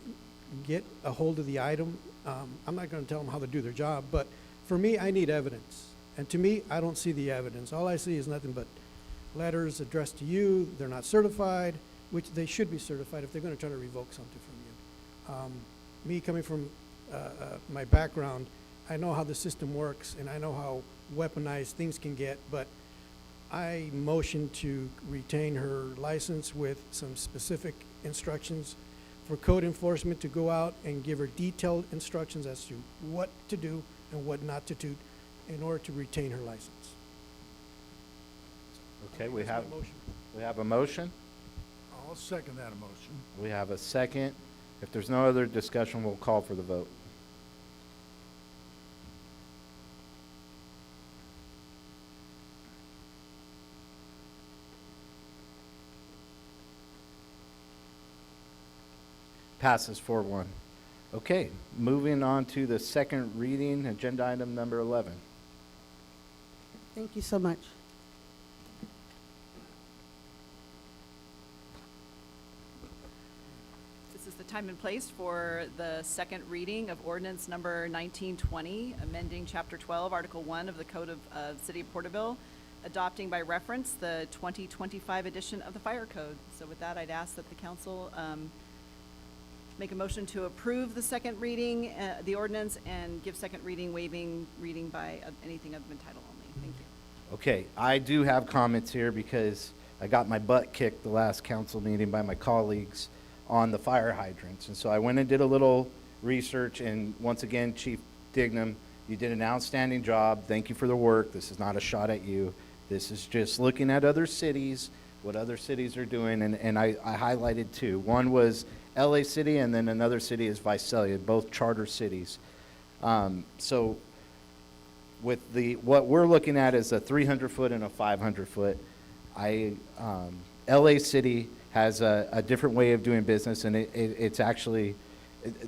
get a hold of the item. I'm not going to tell them how to do their job, but for me, I need evidence. And to me, I don't see the evidence. All I see is nothing but letters addressed to you. They're not certified, which they should be certified if they're going to try to revoke something from you. Me coming from my background, I know how the system works, and I know how weaponized things can get, but I motion to retain her license with some specific instructions for code enforcement to go out and give her detailed instructions as to what to do and what not to do in order to retain her license. Okay, we That's my have motion. a motion. I'll second that emotion. We have a second. If there's no other discussion, we'll call for the vote. Passes 4-1. Okay, moving on to the second reading, agenda item number 11. Thank you so much. This is the time and place for the second reading of ordinance number 1920, amending Chapter 12, Article 1 of the Code of City of Porterville, adopting by reference the 2025 edition of the Fire Code. So with that, I'd ask that the council make a motion to approve the second reading, the ordinance, and give second reading, waiving reading by anything other than title only. Thank you. Okay, I do have comments here because I got my butt kicked the last council meeting by my colleagues on the fire hydrants. And so I went and did a little research, and once again, Chief Dignam, you did an outstanding job. Thank you for the work. This is not a shot at you. This is just looking at other cities, what other cities are doing, and I highlighted two. One was LA City, and then another city is Visalia, both charter cities. So with what we're looking at is a 300-foot and a 500-foot. LA City has a different way of doing business, and it's actually,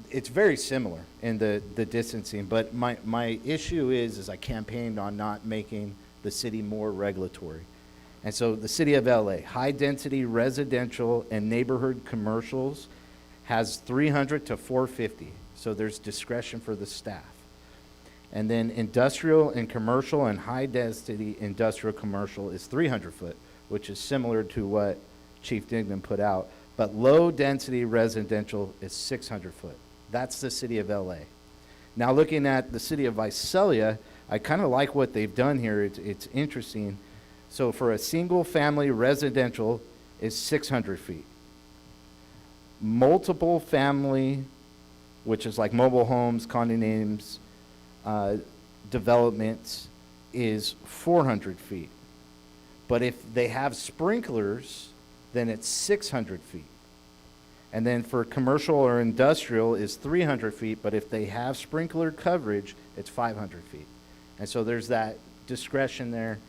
it's very similar in the distancing. But my issue is I campaigned on not making the city more regulatory. And so the city of LA, high-density residential and neighborhood commercials, has 300 to 450, so there's discretion for the staff. And then industrial and commercial and high-density industrial commercial is 300 foot, which is similar to what Chief Dignam put out, but low-density residential is 600 foot. That's the city of LA. Now looking at the city of Visalia, I kind of like what they've done here. It's interesting. So for a single-family residential is 600 feet. Multiple family, which is like mobile homes, condominiums, developments, is 400 feet. But if they have sprinklers, then it's 600 feet. And then for commercial or industrial is 300 feet, but if they have sprinkler coverage, it's 500 feet. And so there's that discretion there.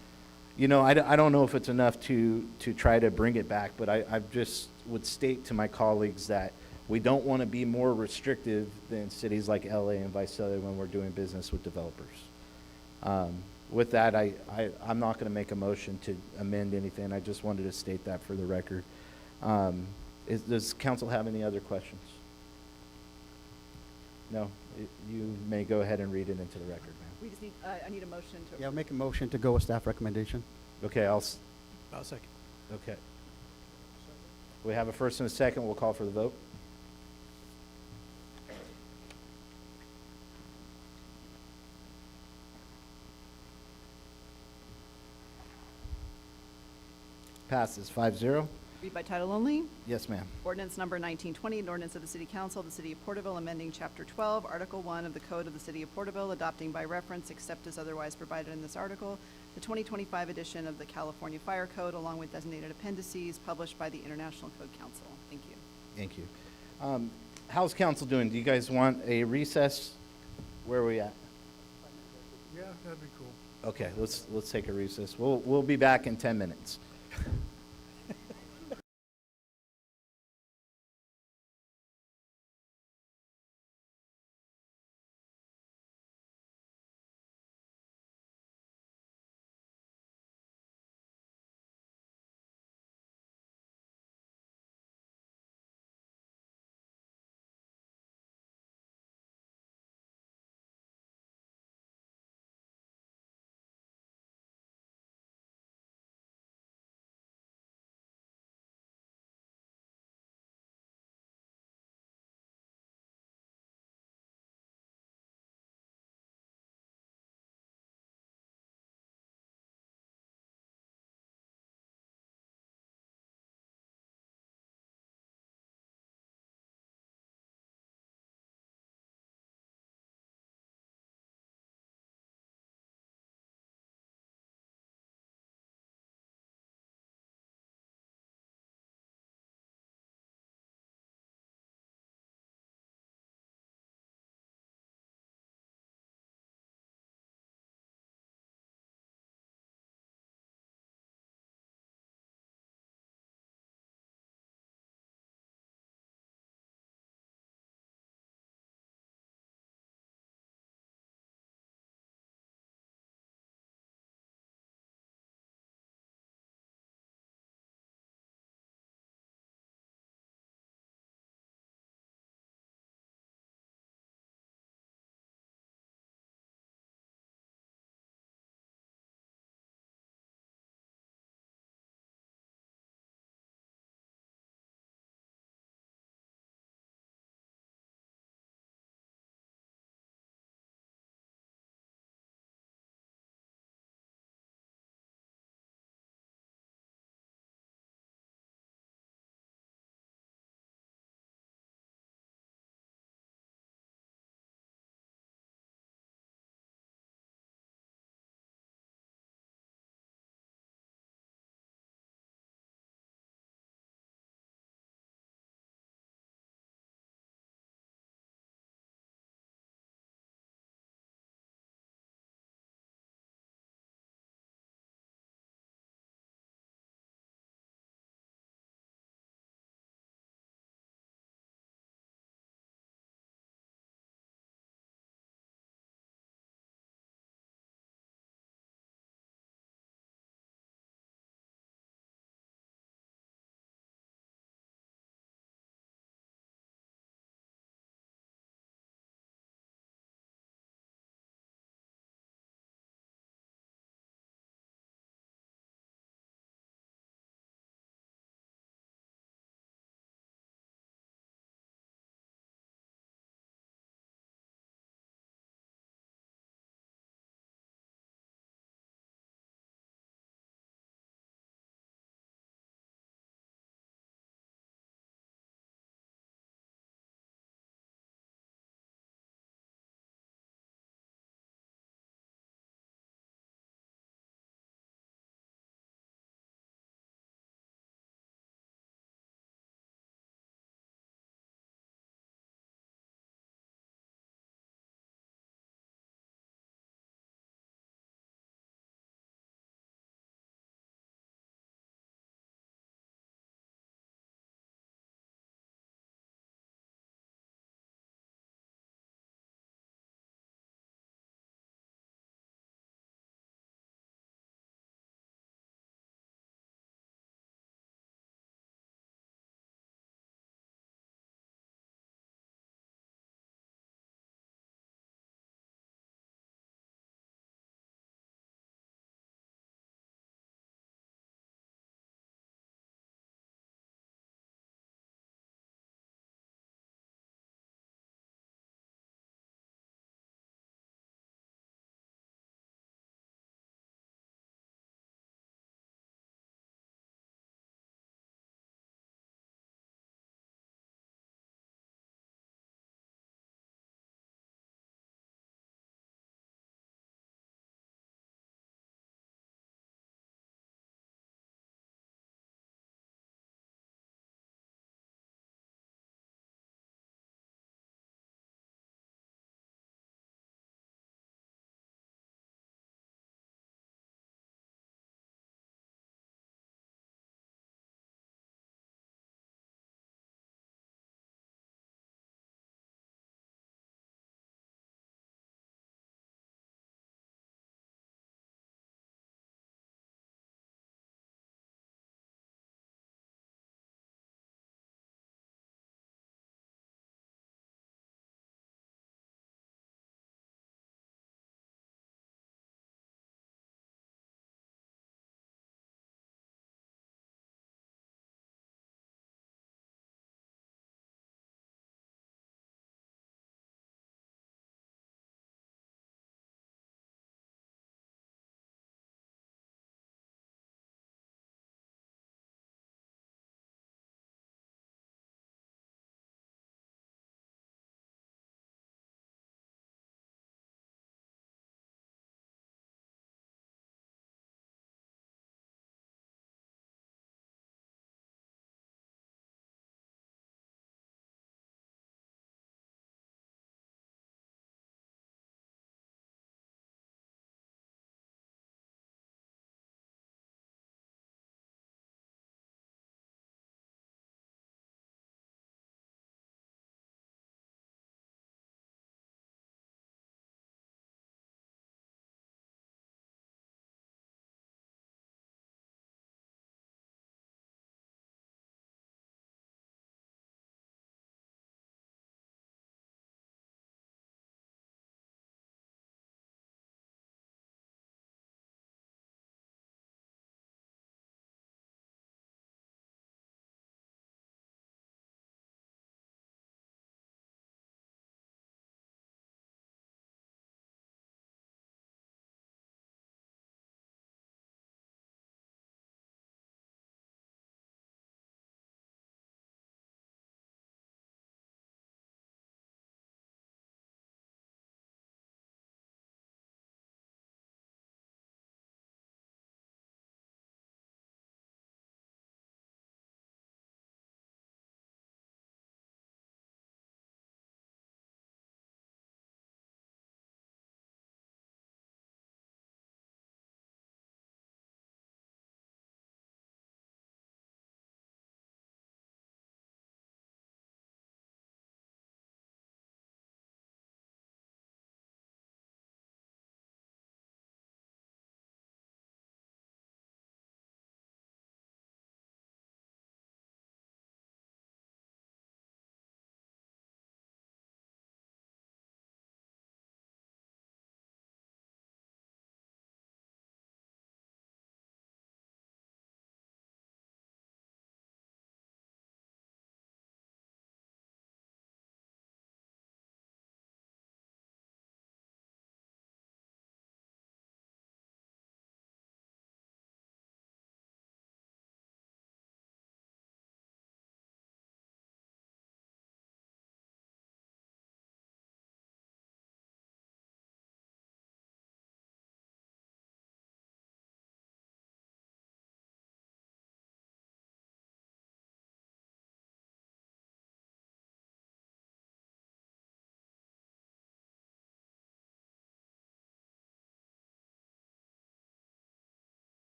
You know, I don't know if it's enough to try to bring it back, but I just would state to my colleagues that we don't want to be more restrictive than cities like LA and Visalia when we're doing business with developers. With that, I'm not going to make a motion to amend anything. I just wanted to state that for the record. Does council have any other questions? No? You may go ahead and read it into the record, ma'am. We just need, I need a motion to. Yeah, I'll make a motion to go with staff recommendation. Okay, I'll second. Okay. We have a first and a second. We'll call for the vote. Passes 5-0. Read by title only. Yes, ma'am. Ordinance number 1920, an ordinance of the City Council of the City of Porterville, amending Chapter 12, Article 1 of the Code of the City of Porterville, adopting by reference, except as otherwise provided in this article, the 2025 edition of the California Fire Code, along with designated appendices, published by the International Code Council. Thank you. Thank you. How's council doing? Do you guys want a recess? Where are we at? Yeah, that'd be cool. Okay, let's take a recess. We'll be back in 10 minutes.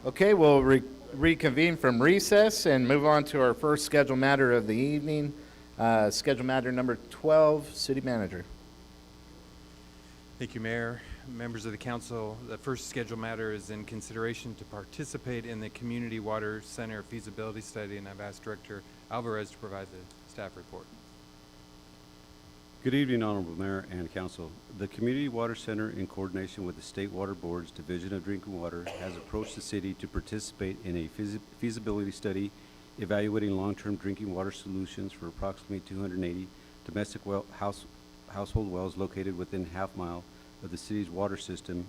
Okay, we'll reconvene from recess and move on to our first scheduled matter of the evening. Scheduled matter number 12, City Manager. Thank you, Mayor. Members of the council, the first scheduled matter is in consideration to participate in the Community Water Center feasibility study, and I've asked Director Alvarez to provide the staff report. Good evening, Honorable Mayor and Council. The Community Water Center, in coordination with the State Water Board's Division of Drinking Water, has approached the city to participate in a feasibility study evaluating long-term drinking water solutions for approximately 280 domestic household wells located within half mile of the city's water system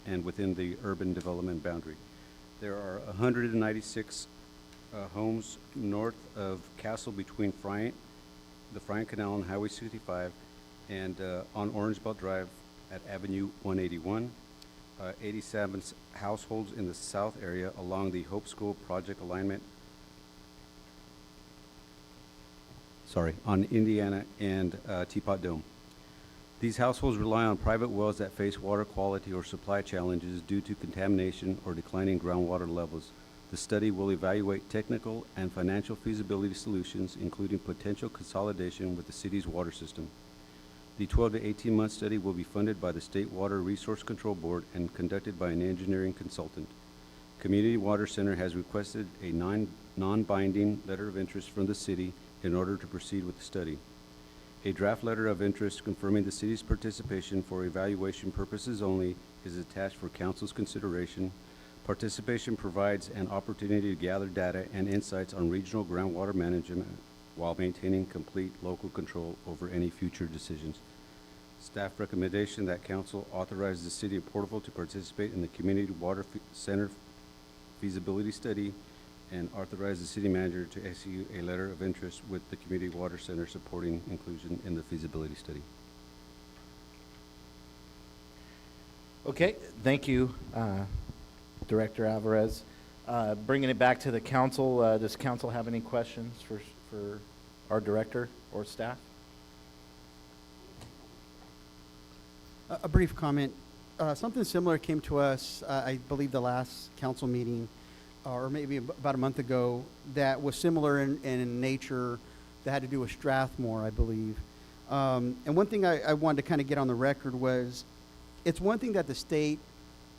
and within the urban development boundary. There are 196 homes north of Castle between the Friant Canal and Highway 65, and on Orange Belt Drive at Avenue 181. 87 households in the south area along the Hope School project alignment. On Indiana and Teapot Dome. These households rely on private wells that face water quality or supply challenges due to contamination or declining groundwater levels. The study will evaluate technical and financial feasibility solutions, including potential consolidation with the city's water system. The 12 to 18-month study will be funded by the State Water Resource Control Board and conducted by an engineering consultant. Community Water Center has requested a non-binding letter of interest from the city in order to proceed with the study. A draft letter of interest confirming the city's participation for evaluation purposes only is attached for council's consideration. Participation provides an opportunity to gather data and insights on regional groundwater management while maintaining complete local control over any future decisions. Staff recommendation that council authorize the city of Porterville to participate in the Community Water Center feasibility study and authorize the city manager to execute a letter of interest with the Community Water Center supporting inclusion in the feasibility study. Okay, thank you, Director Alvarez. Bringing it back to the council, does council have any questions for our director or staff? A brief comment. Something similar came to us, I believe the last council meeting, or maybe about a month ago, that was similar in nature, that had to do with Strathmore, I believe. And one thing I wanted to kind of get on the record was, it's one thing that the state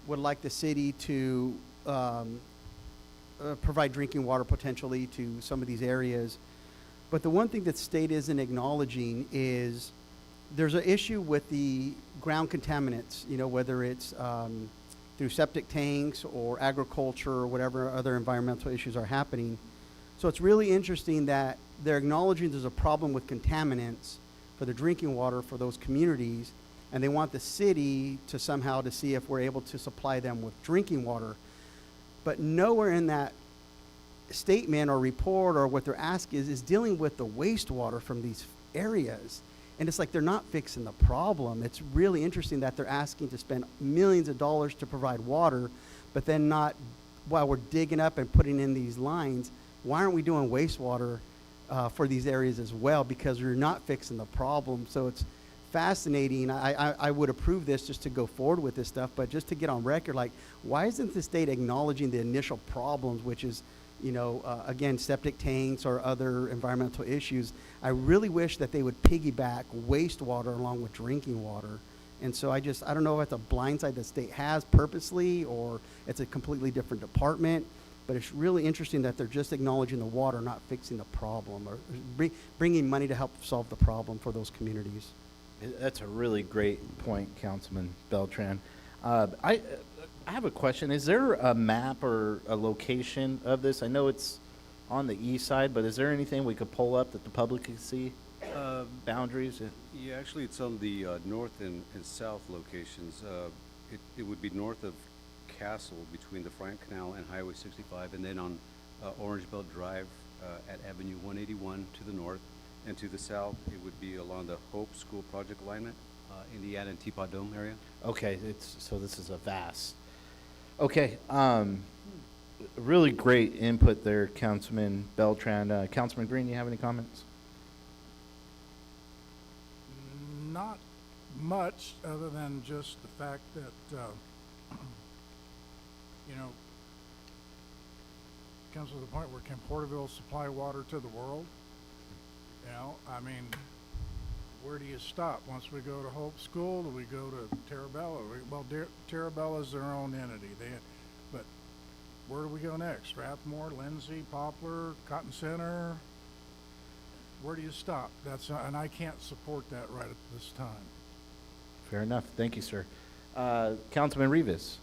would like the city to provide drinking water potentially to some of these areas. But the one thing that state isn't acknowledging is there's an issue with the ground contaminants, whether it's through septic tanks or agriculture or whatever other environmental issues are happening. So it's really interesting that they're acknowledging there's a problem with contaminants for the drinking water for those communities, and they want the city to somehow to see if we're able to supply them with drinking water. But nowhere in that statement or report or what they're asking is dealing with the wastewater from these areas. And it's like they're not fixing the problem. It's really interesting that they're asking to spend millions of dollars to provide water, but then not, while we're digging up and putting in these lines, why aren't we doing wastewater for these areas as well? Because we're not fixing the problem. So it's fascinating. I would approve this just to go forward with this stuff, but just to get on record, like, why isn't the state acknowledging the initial problems, which is, again, septic tanks or other environmental issues? I really wish that they would piggyback wastewater along with drinking water. And so I don't know if it's a blindside the state has purposely or it's a completely different department, but it's really interesting that they're just acknowledging the water, not fixing the problem, or bringing money to help solve the problem for those communities. That's a really great point, Councilman Beltran. I have a question. Is there a map or a location of this? I know it's on the east side, but is there anything we could pull up that the public can see? Boundaries? Yeah, actually, it's on the north and south locations. It would be north of Castle between the Friant Canal and Highway 65, and then on Orange Belt Drive at Avenue 181 to the north, and to the south, it would be along the Hope School project alignment, Indiana and Teapot Dome area. Okay, so this is a vast. Okay, really great input there, Councilman Beltran. Councilman Green, you have any comments? Not much, other than just the fact that, comes to the point where can Porterville supply water to the world? You know, I mean, where do you stop? Once we go to Hope School, do we go to Terabella? Well, Terabella's their own entity. But where do we go next? Strathmore, Lindsay, Poplar, Cotton Center? Where do you stop? And I can't support that right at this time. Fair enough. Thank you, sir. Councilman Rivas.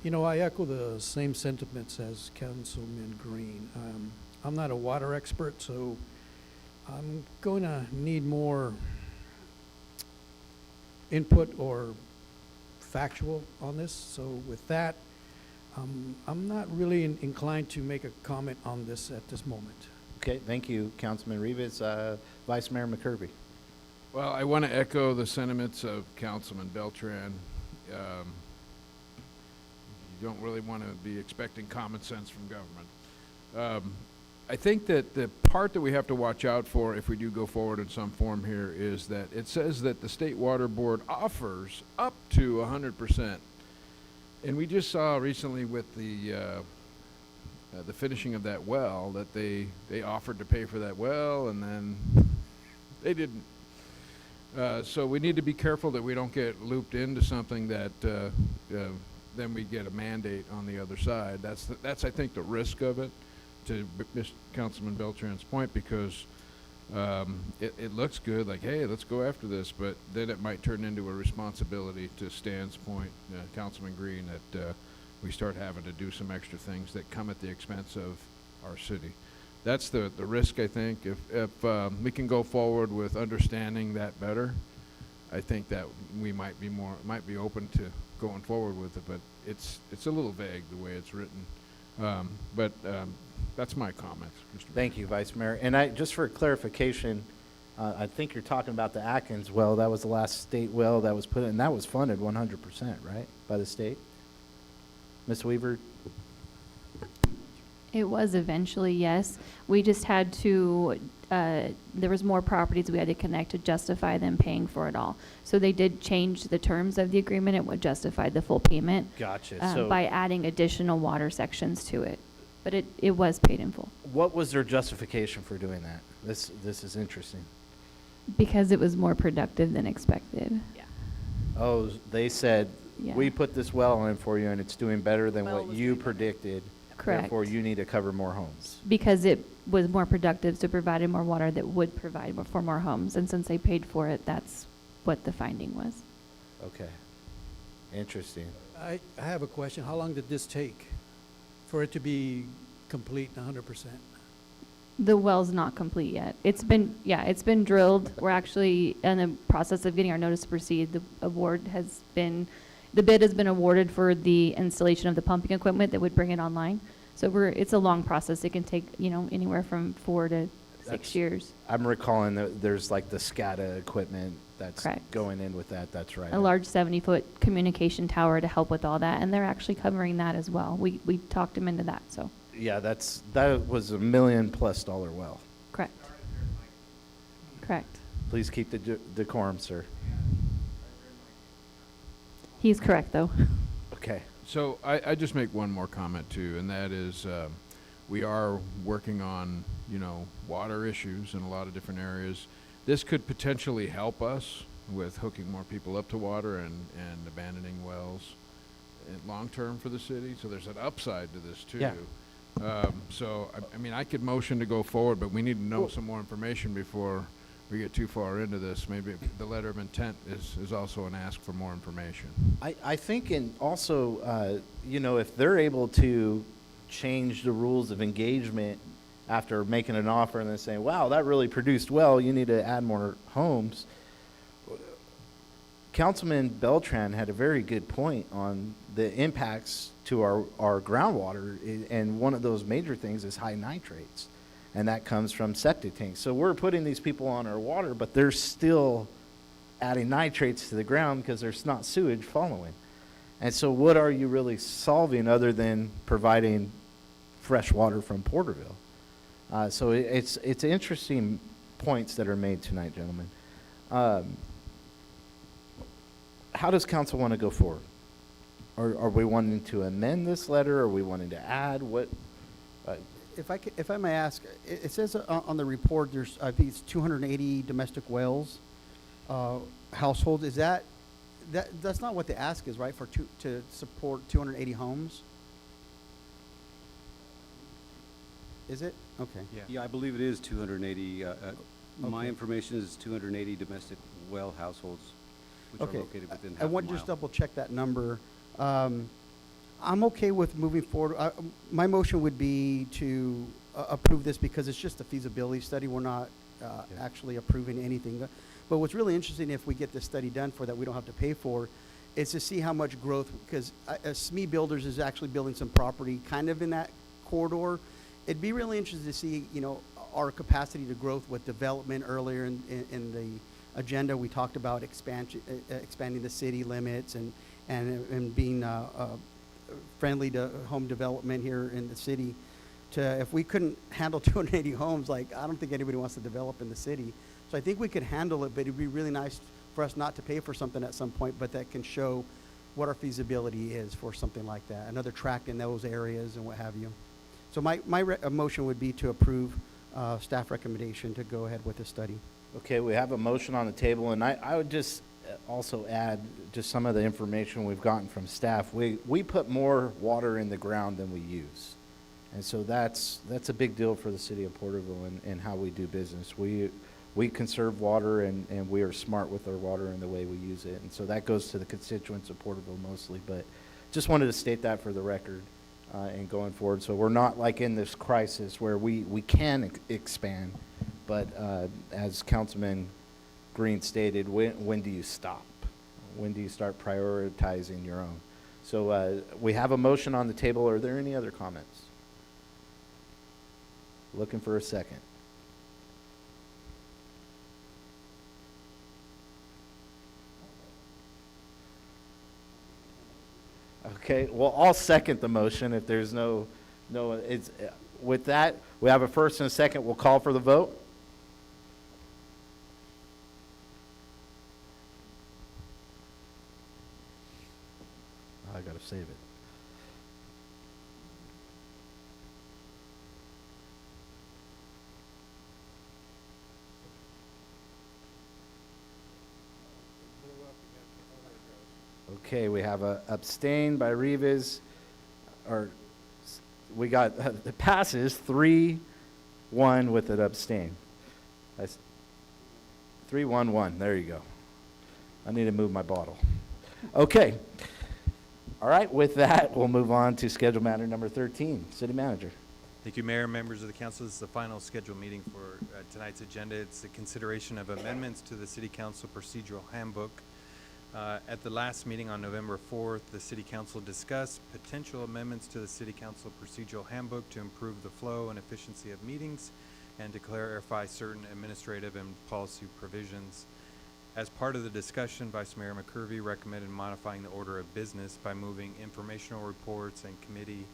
You know, I echo the same sentiments as Councilman Green. I'm not a water expert, so I'm going to need more input or factual on this. So with that, I'm not really inclined to make a comment on this at this moment. Okay, thank you, Councilman Rivas. Vice Mayor McCurby. Well, I want to echo the sentiments of Councilman Beltran. You don't really want to be expecting common sense from government. I think that the part that we have to watch out for if we do go forward in some form here is that it says that the State Water Board offers up to 100%. And we just saw recently with the finishing of that well that they offered to pay for that well and then they didn't. So we need to be careful that we don't get looped into something that then we get a mandate on the other side. That's I think the risk of it, to Councilman Beltran's point, because it looks good, like, hey, let's go after this, but then it might turn into a responsibility, to Stan's point, Councilman Green, that we start having to do some extra things that come at the expense of our city. That's the risk, I think. If we can go forward with understanding that better, I think that we might be open to going forward with it, but it's a little vague the way it's written. But that's my comments, Mr. Thank you, Vice Mayor. And just for clarification, I think you're talking about the Atkins well. That was the last state well that was put in, and that was funded 100%, right, by the state? Ms. Weaver? It was eventually, yes. We just had to, there was more properties we had to connect to justify them paying for it all. So they did change the terms of the agreement. It would justify the full payment. Gotcha. By adding additional water sections to it. But it was paid in full. What was their justification for doing that? This is interesting. Because it was more productive than expected. Yeah. Oh, they said, Yeah. we put this well in for you and it's doing better than Well, it what was you doing better. predicted. Correct. Therefore, you need to cover more homes. Because it was more productive, so provided more water that would provide for more homes. And since they paid for it, that's what the finding was. Okay. Interesting. I have a question. How long did this take for it to be complete 100%? The well's not complete yet. It's been drilled. We're actually in the process of getting our notice to proceed. The bid has been awarded for the installation of the pumping equipment that would bring it online. So it's a long process. It can take, anywhere from 4 to 6 years. I'm recalling that there's like the SCADA equipment that's Correct. going in with that. That's right. A large 70-foot communication tower to help with all that, and they're actually covering that as well. We talked them into that, so. Yeah, that was $1 million+ well. Correct. Correct. Please keep the decorum, sir. He's correct, though. Okay. So I just make one more comment too, and that is we are working on, water issues in a lot of different areas. This could potentially help us with hooking more people up to water and abandoning wells long term for the city. So there's an upside to this too. Yeah. So I could motion to go forward, but we need to know some more information before we get too far into this. Maybe the letter of intent is also an ask for more information. I think, and also, if they're able to change the rules of engagement after making an offer and then saying, wow, that really produced well, you need to add more homes. Councilman Beltran had a very good point on the impacts to our groundwater, and one of those major things is high nitrates, and that comes from septic tanks. So we're putting these people on our water, but they're still adding nitrates to the ground because there's not sewage following. And so what are you really solving other than providing fresh water from Porterville? So it's interesting points that are made tonight, gentlemen. How does council want to go forward? Are we wanting to amend this letter? Are we wanting to add? What? If I may ask, it says on the report, there's, I think it's 280 domestic wells, households. Is that's not what the ask is, right, to support 280 homes? Is it? Okay. Yeah, I believe it is 280. My Okay. information is 280 domestic well households, which are Okay. located within I half a want to mile. just double check that number. I'm okay with moving forward. My motion would be to approve this because it's just a feasibility study. We're not actually approving anything. But what's really interesting, if we get this study done for that we don't have to pay for, is to see how much growth, because SME Builders is actually building some property kind of in that corridor. It'd be really interesting to see, our capacity to growth with development. Earlier in the agenda, we talked about expanding the city limits and being friendly to home development here in the city. If we couldn't handle 280 homes, I don't think anybody wants to develop in the city. So I think we could handle it, but it'd be really nice for us not to pay for something at some point, but that can show what our feasibility is for something like that, another tract in those areas and what have you. So my motion would be to approve staff recommendation to go ahead with the study. Okay, we have a motion on the table, and I would just also add just some of the information we've gotten from staff. We put more water in the ground than we use. And so that's a big deal for the city of Porterville and how we do business. We conserve water, and we are smart with our water and the way we use it. And so that goes to the constituents of Porterville mostly. But just wanted to state that for the record and going forward. So we're not like in this crisis where we can expand. But as Councilman Green stated, when do you stop? When do you start prioritizing your own? So we have a motion on the table. Are there any other comments? Looking for a second. Okay, well, I'll second the motion if there's with that, we have a first and a second. We'll call for the vote. I gotta save it. Okay, we have a abstain by Rivas, we got, it passes 3-1 with an abstain. 3-1-1, there you go. I need to move my bottle. Okay. All right, with that, we'll move on to schedule matter number 13, City Manager. Thank you, Mayor, members of the council. This is the final scheduled meeting for tonight's agenda. It's the consideration of amendments to the City Council Procedural Handbook. At the last meeting on November 4th, the City Council discussed potential amendments to the City Council Procedural Handbook to improve the flow and efficiency of meetings and to clarify certain administrative and policy provisions. As part of the discussion, Vice Mayor McCurvey recommended modifying the order of business by moving informational reports and committee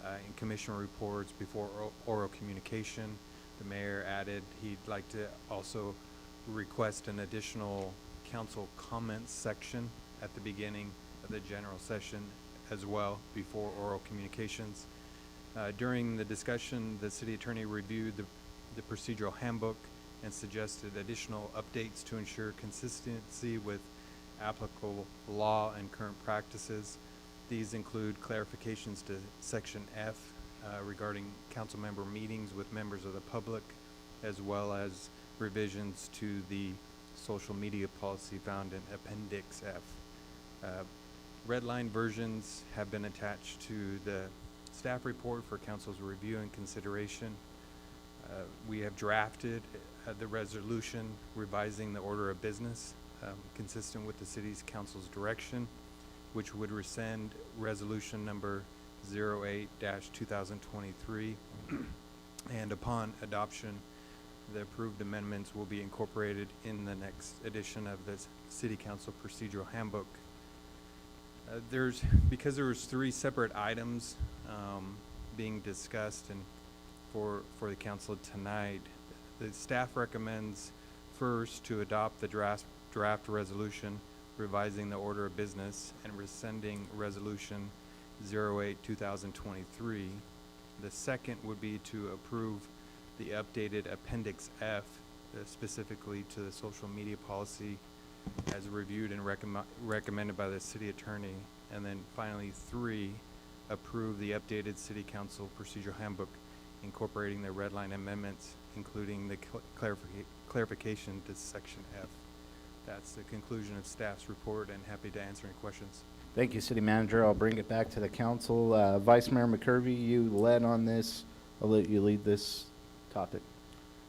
and commission reports before oral communication. The mayor added he'd like to also request an additional council comments section at the beginning of the general session as well before oral communications. During the discussion, the city attorney reviewed the procedural handbook and suggested additional updates to ensure consistency with applicable law and current practices. These include clarifications to Section F regarding council member meetings with members of the public, as well as revisions to the social media policy found in Appendix F. Red line versions have been attached to the staff report for council's review and consideration. We have drafted the resolution revising the order of business consistent with the city's council's direction, which would rescind resolution number 08-2023. And upon adoption, the approved amendments will be incorporated in the next edition of the City Council Procedural Handbook. Because there was 3 separate items being discussed and for the council tonight, the staff recommends first to adopt the draft resolution revising the order of business, and rescinding Resolution 08-2023. The second would be to approve the updated Appendix F, specifically to the social media policy as reviewed and recommended by the city attorney. And then finally, 3, approve the updated city council procedural handbook incorporating the red line amendments, including the clarification to section F. That's the conclusion of staff's report, and happy to answer any questions. Thank you, City Manager. I'll bring it back to the council. Vice Mayor McCurvey, you led on this. I'll let you lead this topic.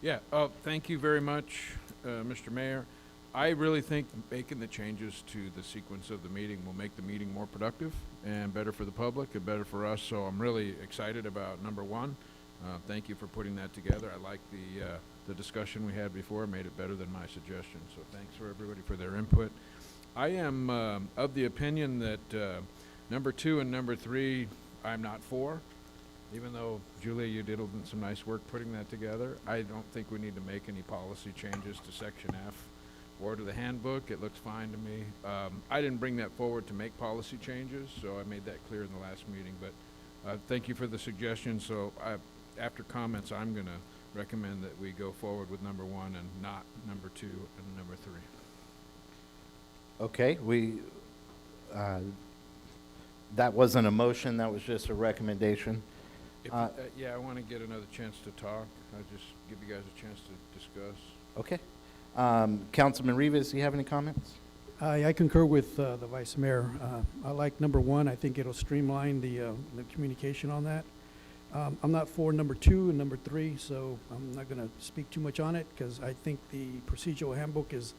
Yeah, thank you very much, Mr. Mayor. I really think making the changes to the sequence of the meeting will make the meeting more productive and better for the public and better for us. So I'm really excited about number 1. Thank you for putting that together. I like the discussion we had before, made it better than my suggestion. So thanks for everybody for their input. I am of the opinion that number 2 and number 3 I'm not for. Even though, Julia, you did some nice work putting that together, I don't think we need to make any policy changes to Section F or to the handbook. It looks fine to me. I didn't bring that forward to make policy changes, so I made that clear in the last meeting. But thank you for the suggestion. So after comments, I'm going to recommend that we go forward with number 1 and not number 2 and number 3. Okay, that wasn't a motion, that was just a recommendation. Yeah, I want to get another chance to talk. I'll just give you guys a chance to discuss. Okay. Councilman Rivas, do you have any comments? I concur with the Vice Mayor. I like number 1. I think it'll streamline the communication on that. I'm not for number 2 and number 3, so I'm not going to speak too much on it because I think the procedural handbook is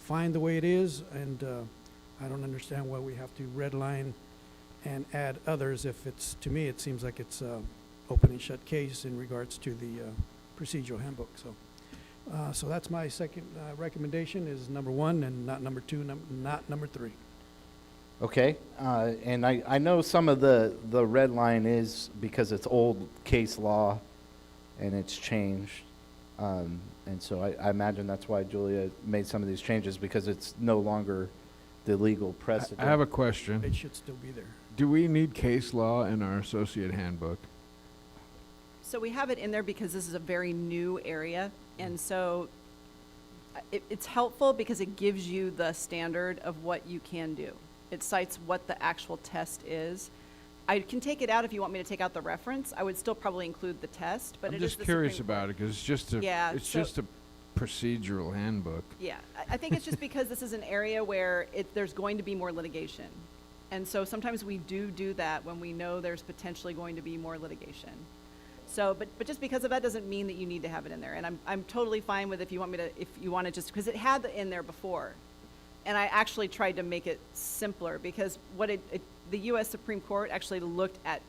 fine the way it is, and I don't understand why we have to redline and add others if it's, to me, it seems like it's open and shut case in regards to the procedural handbook. So that's my second recommendation is number 1 and not number 2, not number 3. Okay, and I know some of the red line is because it's old case law and it's changed. And so I imagine that's why Julia made some of these changes, because it's no longer the legal precedent. I have a question. It should still be there. Do we need case law in our associate handbook? So we have it in there because this is a very new area, and so it's helpful because it gives you the standard of what you can do. It cites what the actual test is. I can take it out if you want me to take out the reference. I would still probably include the test, but I'm it is just the curious Supreme Court. about it because it's just a procedural handbook. Yeah, I think it's just because this is an area where there's going to be more litigation. And so sometimes we do that when we know there's potentially going to be more litigation. So, but just because of that doesn't mean that you need to have it in there. And I'm totally fine with if you want to just, because it had it in there before. And I actually tried to make it simpler because the U.S. Supreme Court actually looked at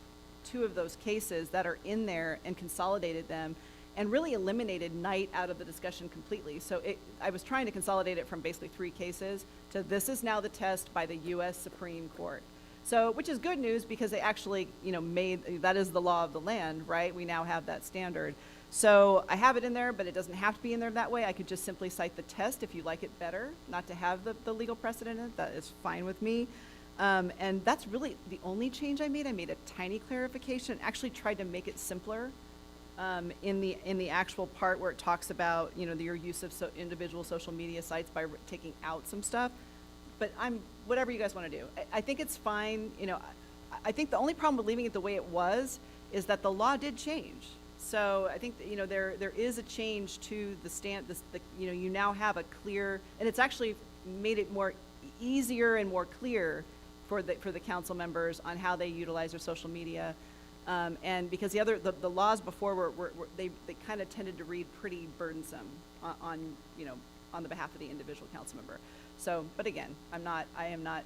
2 of those cases that are in there and consolidated them and really eliminated night out of the discussion completely. So I was trying to consolidate it from basically 3 cases to this is now the test by the U.S. Supreme Court. So, which is good news because they actually, made, that is the law of the land, right? We now have that standard. So I have it in there, but it doesn't have to be in there that way. I could just simply cite the test if you like it better, not to have the legal precedent in it. That is fine with me. And that's really the only change I made. I made a tiny clarification, actually tried to make it simpler in the actual part where it talks about, your use of individual social media sites by taking out some stuff. But whatever you guys want to do. I think it's fine. I think the only problem with leaving it the way it was is that the law did change. So I think that, there is a change to the you now have a clear, and it's actually made it more easier and more clear for the council members on how they utilize their social media. And because the laws before they kind of tended to read pretty burdensome on the behalf of the individual council member. So, but again, I am not,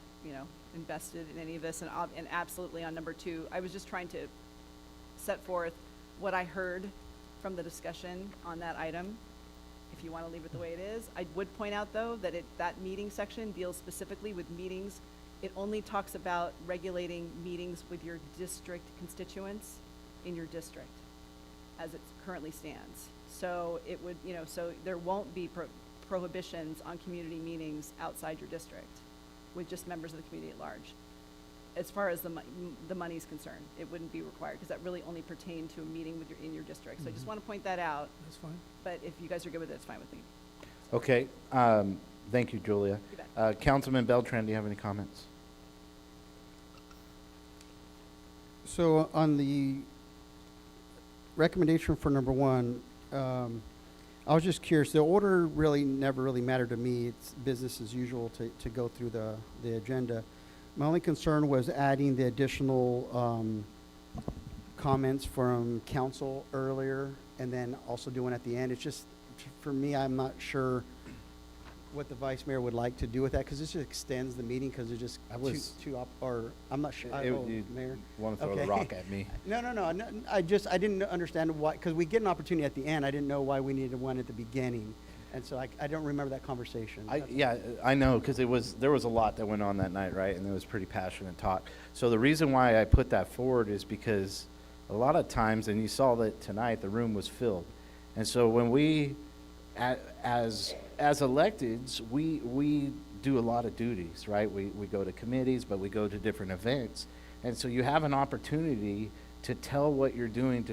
invested in any of this, and absolutely on number 2, I was just trying to set forth what I heard from the discussion on that item. If you want to leave it the way it is, I would point out though that that meeting section deals specifically with meetings. It only talks about regulating meetings with your district constituents in your district, as it currently stands. So it would, so there won't be prohibitions on community meetings outside your district. with just members of the community at large. As far as the money's concerned, it wouldn't be required, because that really only pertained to a meeting with in your district. So I just want to point that out, That's fine. but if you guys are good with it, it's fine with me. Okay, thank you, Julia. You Councilman Beltran, do you have any comments? So on the recommendation for number one, I was just curious. The order really never really mattered to me. It's business as usual to go through the agenda. My only concern was adding the additional comments from council earlier and then also doing at the end. It's just, for me, I'm not sure what the vice mayor would like to do with that, because this just extends the meeting, because it's just I'm not sure. You Mayor? want to throw the rock at me? No. I didn't understand why, because we get an opportunity at the end. I didn't know why we needed one at the beginning. And so I don't remember that conversation. Yeah, I know, because there was a lot that went on that night, right? And it was pretty passionate talk. So the reason why I put that forward is because a lot of times, and you saw that tonight, the room was filled. And so when we, as electeds, we do a lot of duties, right? We go to committees, but we go to different events. And so you have an opportunity to tell what you're doing,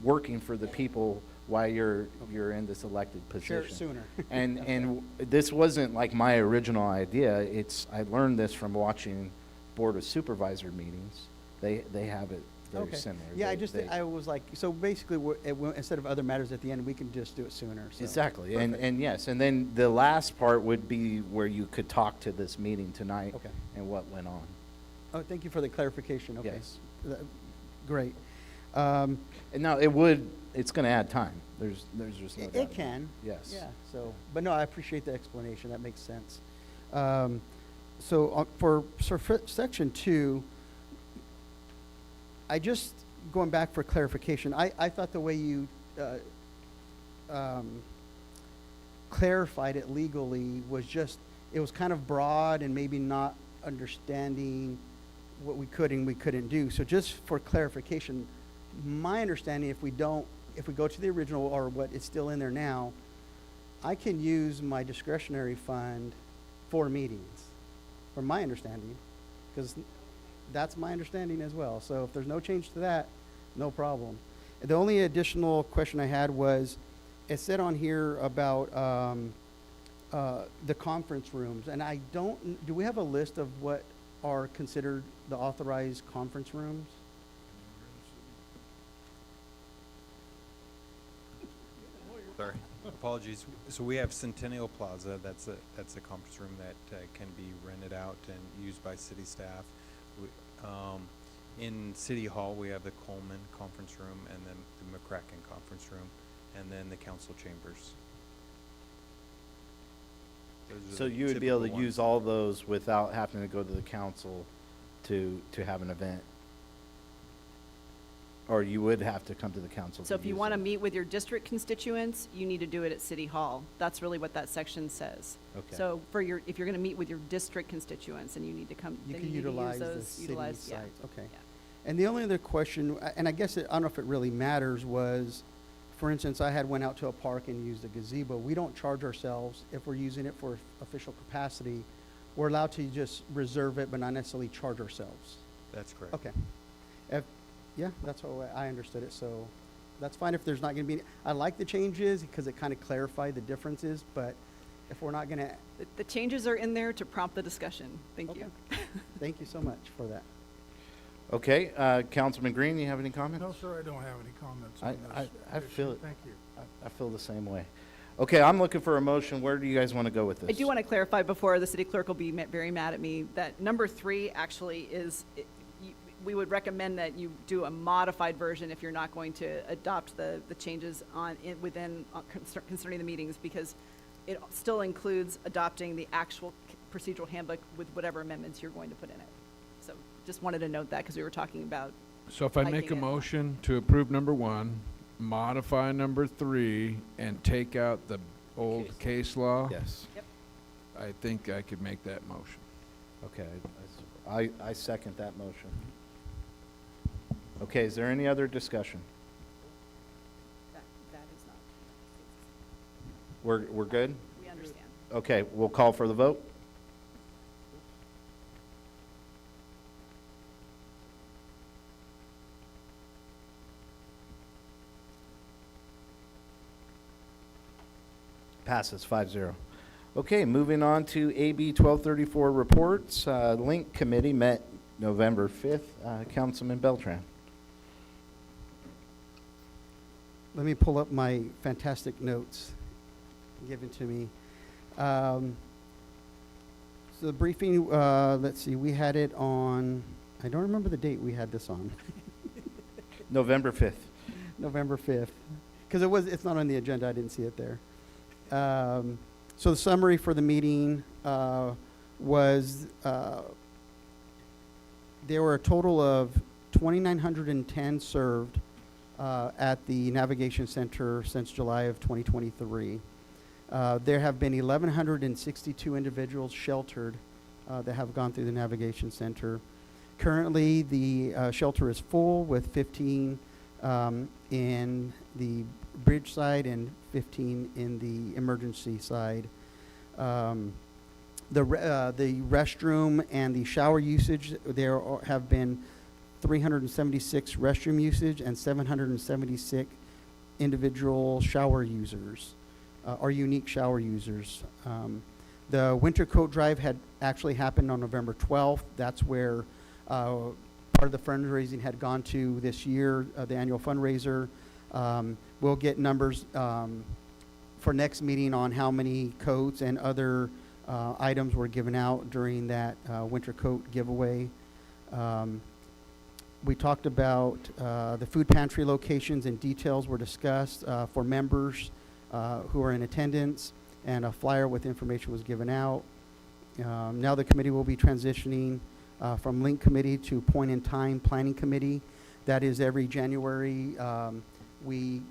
working for the people while you're in this elected position. Share it sooner. and this wasn't like my original idea. I learned this from watching Board of Supervisor meetings. They have it very similar. Yeah, I was like, so basically, instead of other matters at the end, we can just do it sooner. So. Exactly, and yes, and then the last part would be where you could talk to this meeting tonight and what went on. Oh, thank you for the clarification. Okay. Yes. Great. And now it's going to add time. There's just no doubt. It can. Yes. Yeah. So, but no, I appreciate the explanation. That makes sense. For section 2, I just going back for clarification. I thought the way you clarified it legally was just, it was kind of broad and maybe not understanding what we could and we couldn't do. So just for clarification, my understanding, if we go to the original or what is still in there now, I can use my discretionary fund for meetings, from my understanding, because that's my understanding as well. So if there's no change to that, no problem. The only additional question I had was, it said on here about the conference rooms, and do we have a list of what are considered the authorized conference rooms? Sorry, apologies. So we have Centennial Plaza. That's a conference room that can be rented out and used by city staff. In City Hall, we have the Coleman Conference Room, and then the McCracken Conference Room, and then the council chambers. So you would be able to use all those without having to go to the council to have an event? Or you would have to come to the council? So if you want to meet with your district constituents, you need to do it at City Hall. That's really what that section says. Okay. So if you're going to meet with your district constituents and you need to come, You then can you need to utilize use the those, city utilize, yeah. sites. Okay. Yeah. And the only other question, and I guess I don't know if it really matters, was, for instance, I went out to a park and used a gazebo. We don't charge ourselves if we're using it for official capacity. We're allowed to just reserve it, but not necessarily charge ourselves. That's correct. Okay. Yeah, that's how I understood it. So that's fine if there's not going to be. I like the changes because it kind of clarified the differences. But if we're not going to, The changes are in there to prompt the discussion. Thank you. Thank you so much for that. Okay, Councilman Green, you have any comments? No, sir, I don't have any comments on this I feel issue. it. Thank you. I feel the same way. Okay, I'm looking for a motion. Where do you guys want to go with this? I do want to clarify before the city clerk will be very mad at me that number 3 actually is, we would recommend that you do a modified version if you're not going to adopt the changes concerning the meetings, because it still includes adopting the actual procedural handbook with whatever amendments you're going to put in it. So just wanted to note that because we were talking about. So if I make a motion to approve number 1, modify number 3, and take out the old case law, Yes. Yep. I think I could make that motion. Okay, I second that motion. Okay, is there any other discussion? That is not. We're good? We understand. Okay, we'll call for the vote. Passes 5-0. Okay, moving on to AB 1234 reports. Link Committee met November 5th. Councilman Beltran. Let me pull up my fantastic notes given to me. So the briefing, let's see, we had it on, I don't remember the date we had this on. November 5th. November 5th. Because it's not on the agenda, I didn't see it there. So the summary for the meeting was there were a total of 2,910 served at the Navigation Center since July of 2023. There have been 1,162 individuals sheltered that have gone through the Navigation Center. Currently, the shelter is full with 15 in the bridge side and 15 in the emergency side. The restroom and the shower usage, there have been 376 restroom usage and 776 individual shower users, or unique shower users. The winter coat drive had actually happened on November 12th. That's where part of the fundraising had gone to this year, the annual fundraiser. We'll get numbers for next meeting on how many coats and other items were given out during that winter coat giveaway. We talked about the food pantry locations, and details were discussed for members who are in attendance, and a flyer with information was given out. Now the committee will be transitioning from Link Committee to Point in Time Planning Committee. That is every January.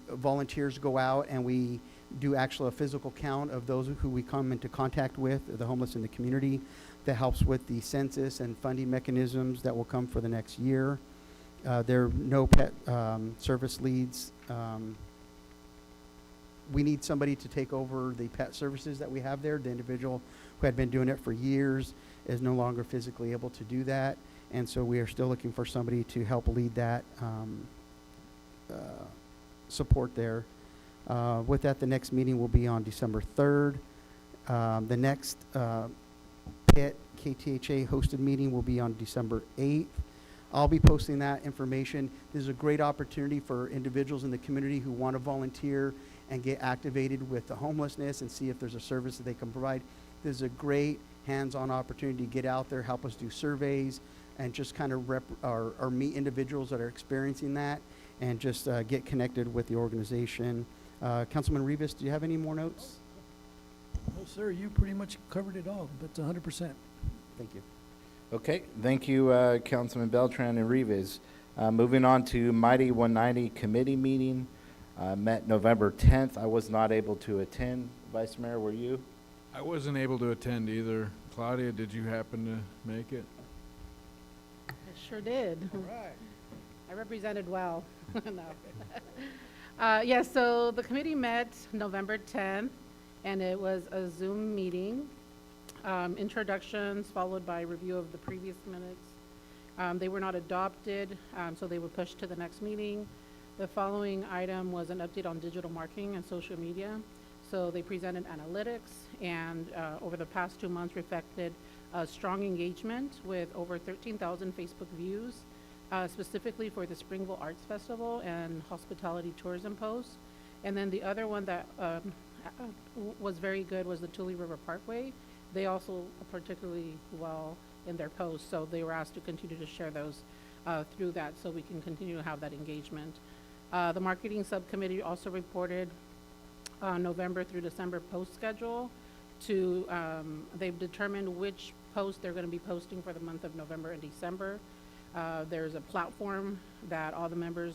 Volunteers go out and we do actually a physical count of those who we come into contact with, the homeless in the community. That helps with the census and funding mechanisms that will come for the next year. There are no pet service leads. We need somebody to take over the pet services that we have there. The individual who had been doing it for years is no longer physically able to do that. And so we are still looking for somebody to help lead that support there. With that, the next meeting will be on December 3rd. The next PIT KTHA hosted meeting will be on December 8th. I'll be posting that information. This is a great opportunity for individuals in the community who want to volunteer and get activated with the homelessness and see if there's a service that they can provide. This is a great hands-on opportunity to get out there, help us do surveys, and just kind of or meet individuals that are experiencing that, and just get connected with the organization. Councilman Rivas, do you have any more notes? No, sir, you pretty much covered it all. That's 100%. Thank you. Okay, thank you, Councilman Beltran and Rivas. Moving on to Mighty 190 committee meeting, met November 10th. I was not able to attend. Vice Mayor, were you? I wasn't able to attend either. Claudia, did you happen to make it? I sure did. All right. I represented well. No. Yes, so the committee met November 10th, and it was a Zoom meeting. Introductions followed by review of the previous minutes. They were not adopted, so they were pushed to the next meeting. The following item was an update on digital marketing and social media. So they presented analytics, and over the past 2 months reflected strong engagement with over 13,000 Facebook views, specifically for the Springville Arts Festival and hospitality tourism posts. And then the other one that was very good was the Tule River Parkway. They also particularly well in their posts, so they were asked to continue to share those through that so we can continue to have that engagement. The marketing subcommittee also reported November through December post schedule to, they've determined which posts they're going to be posting for the month of November and December. There's a platform that all the members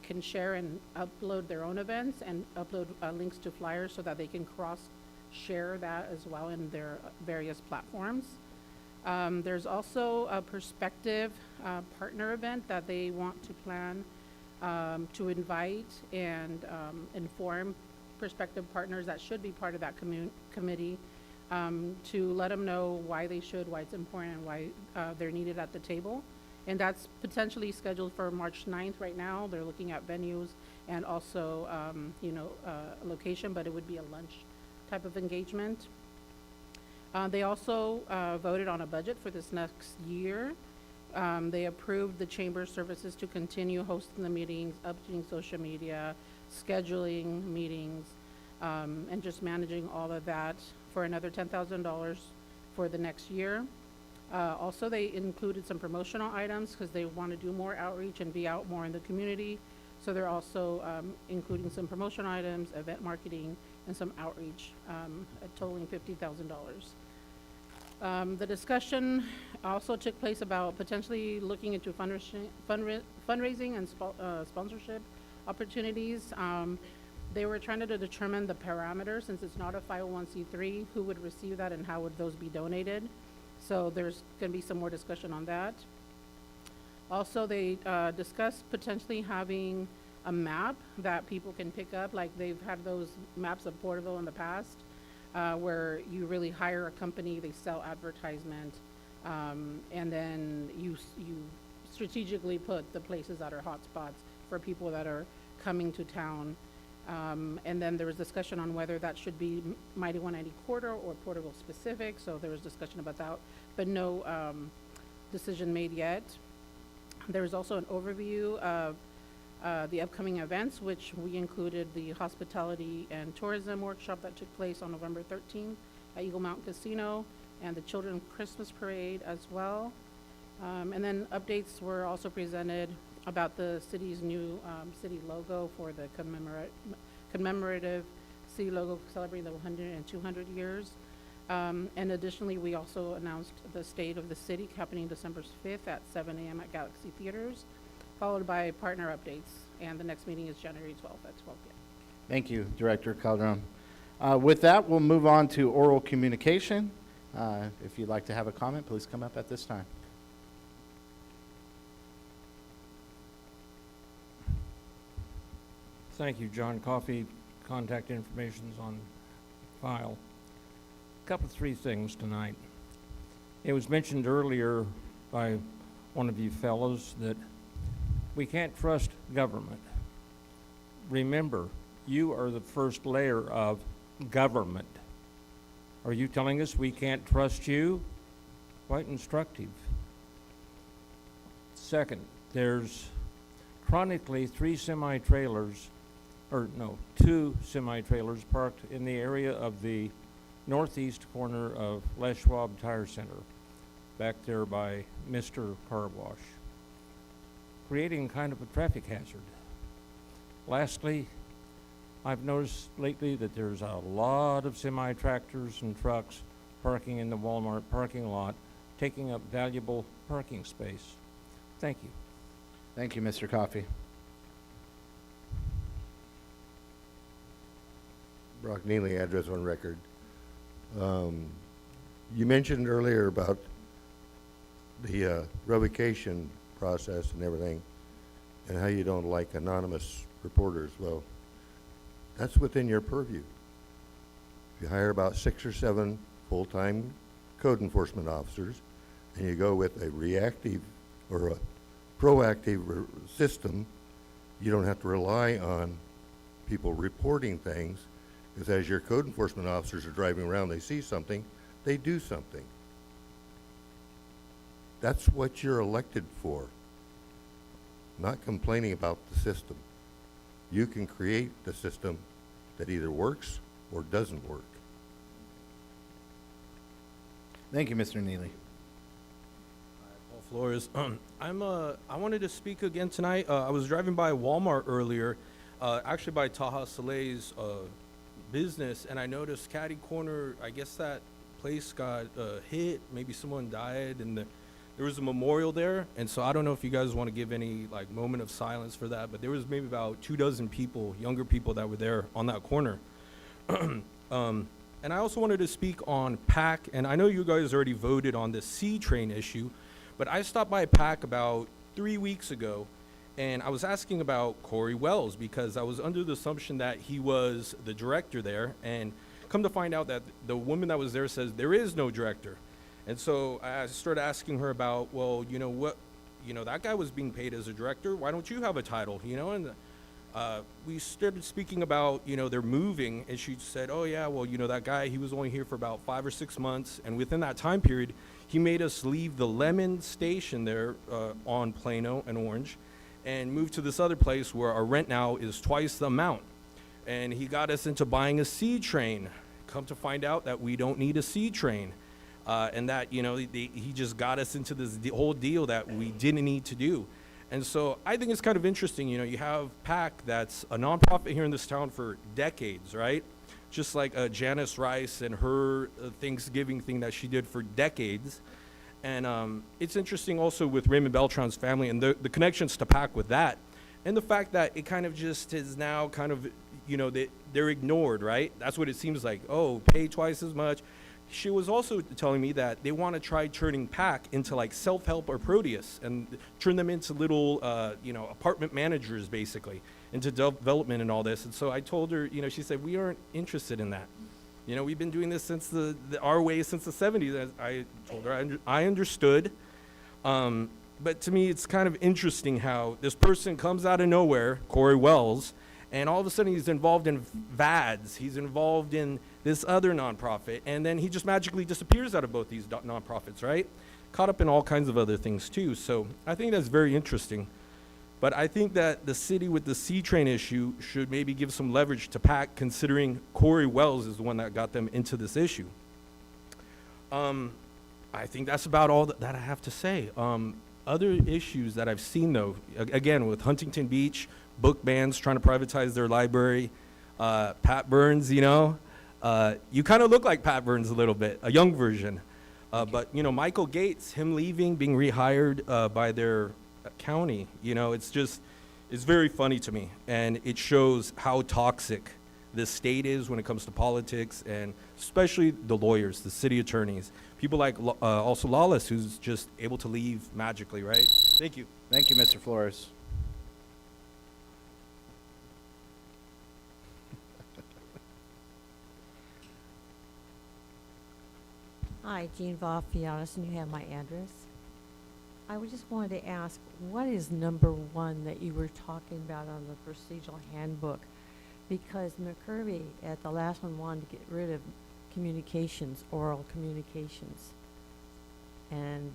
can share and upload their own events and upload links to flyers so that they can share that as well in their various platforms. There's also a prospective partner event that they want to plan to invite and inform prospective partners that should be part of that committee to let them know why they should, why it's important, and why they're needed at the table. And that's potentially scheduled for March 9th right now. They're looking at venues and also, a location, but it would be a lunch type of engagement. They also voted on a budget for this next year. They approved the chamber services to continue hosting the meetings, updating social media, scheduling meetings, and just managing all of that for another $10,000 for the next year. Also, they included some promotional items because they want to do more outreach and be out more in the community. So they're also including some promotional items, event marketing, and some outreach, totaling $50,000. The discussion also took place about potentially looking into fundraising and sponsorship opportunities. They were trying to determine the parameters, since it's not a 501c3, who would receive that and how would those be donated. So there's going to be some more discussion on that. Also, they discussed potentially having a map that people can pick up, like they've had those maps of Porterville in the past, where you really hire a company, they sell advertisement, and then you strategically put the places that are hotspots for people that are coming to town. And then there was discussion on whether that should be Mighty 190 corridor or Porterville specific, so there was discussion about that, but no decision made yet. There was also an overview of the upcoming events, which we included the hospitality and tourism workshop that took place on November 13th at Eagle Mountain Casino, and the Children's Christmas Parade as well. And then updates were also presented about the city's new city logo for the commemorative city logo celebrating the 100 and 200 years. And additionally, we also announced the State of the City happening December 5th at 7 a.m. at Galaxy Theaters, followed by partner updates. And the next meeting is January 12th at 12 p.m. Thank you, Director Calderon. With that, we'll move on to oral communication. If you'd like to have a comment, please come up at this time. Thank you, John Coffey. Contact information's on file. Three things tonight. It was mentioned earlier by one of you fellows that we can't trust government. Remember, you are the first layer of government. Are you telling us we can't trust you? Quite instructive. Second, there's chronically two semi-trailers parked in the area of the northeast corner of Les Schwab Tire Center, back there by Mr. Car Wash, creating kind of a traffic hazard. Lastly, I've noticed lately that there's a lot of semi-tractors and trucks parking in the Walmart parking lot, taking up valuable parking space. Thank you. Thank you, Mr. Coffey. Brock Neely, address on record. You mentioned earlier about the revocation process and everything, and how you don't like anonymous reporters. Well, that's within your purview. If you hire about 6 or 7 full-time code enforcement officers, and you go with a reactive or a proactive system, you don't have to rely on people reporting things, because as your code enforcement officers are driving around, they see something, they do something. That's what you're elected for, not complaining about the system. You can create the system that either works or doesn't work. Thank you, Mr. Neely. Paul Flores. I wanted to speak again tonight. I was driving by Walmart earlier, actually by Taha Saleh's business, and I noticed catty corner, I guess that place got hit, maybe someone died, and there was a memorial there. And so I don't know if you guys want to give any like moment of silence for that, but there was maybe about 24 people, younger people, that were there on that corner. And I also wanted to speak on PAC, and I know you guys already voted on the C train issue, but I stopped by PAC about 3 weeks ago, and I was asking about Corey Wells, because I was under the assumption that he was the director there, and come to find out that the woman that was there says there is no director. And so I started asking her about, well, you know what, that guy was being paid as a director, why don't you have a title, And we started speaking about, they're moving, and she said, oh yeah, well, that guy, he was only here for about 5 or 6 months, and within that time period, he made us leave the Lemon station there on Plano and Orange and move to this other place where our rent now is twice the amount. And he got us into buying a C train. Come to find out that we don't need a C train. And that, he just got us into this whole deal that we didn't need to do. And so I think it's kind of interesting, you have PAC that's a nonprofit here in this town for decades, right? Just like Janice Rice and her Thanksgiving thing that she did for decades. And it's interesting also with Raymond Beltran's family and the connections to PAC with that. And the fact that it kind of just is now kind of, they're ignored, right? That's what it seems like. Oh, pay twice as much. She was also telling me that they want to try turning PAC into like self-help or Proteus and turn them into little, apartment managers basically, into development and all this. And so I told her, she said, we aren't interested in that. We've been doing this since our way since the 70s. I told her I understood. But to me, it's kind of interesting how this person comes out of nowhere, Corey Wells, and all of a sudden he's involved in VADS. He's involved in this other nonprofit, and then he just magically disappears out of both these nonprofits, right? Caught up in all kinds of other things too. So I think that's very interesting. But I think that the city with the C-Train issue should maybe give some leverage to PAC, considering Corey Wells is the one that got them into this issue. I think that's about all that I have to say. Other issues that I've seen, though, again, with Huntington Beach, book bans trying to privatize their library, Pat Burns, you kind of look like Pat Burns a little bit, a young version. But, Michael Gates, him leaving, being rehired by their county, it's very funny to me. And it shows how toxic this state is when it comes to politics, and especially the lawyers, the city attorneys, people like also Lawless, who's just able to leave magically, right? Thank you. Thank you, Mr. Flores. Hi, Jean Vafianis, and you have my address. I just wanted to ask, what is number 1 that you were talking about on the procedural handbook? Because McCurvey at the last one wanted to get rid of communications, oral communications, and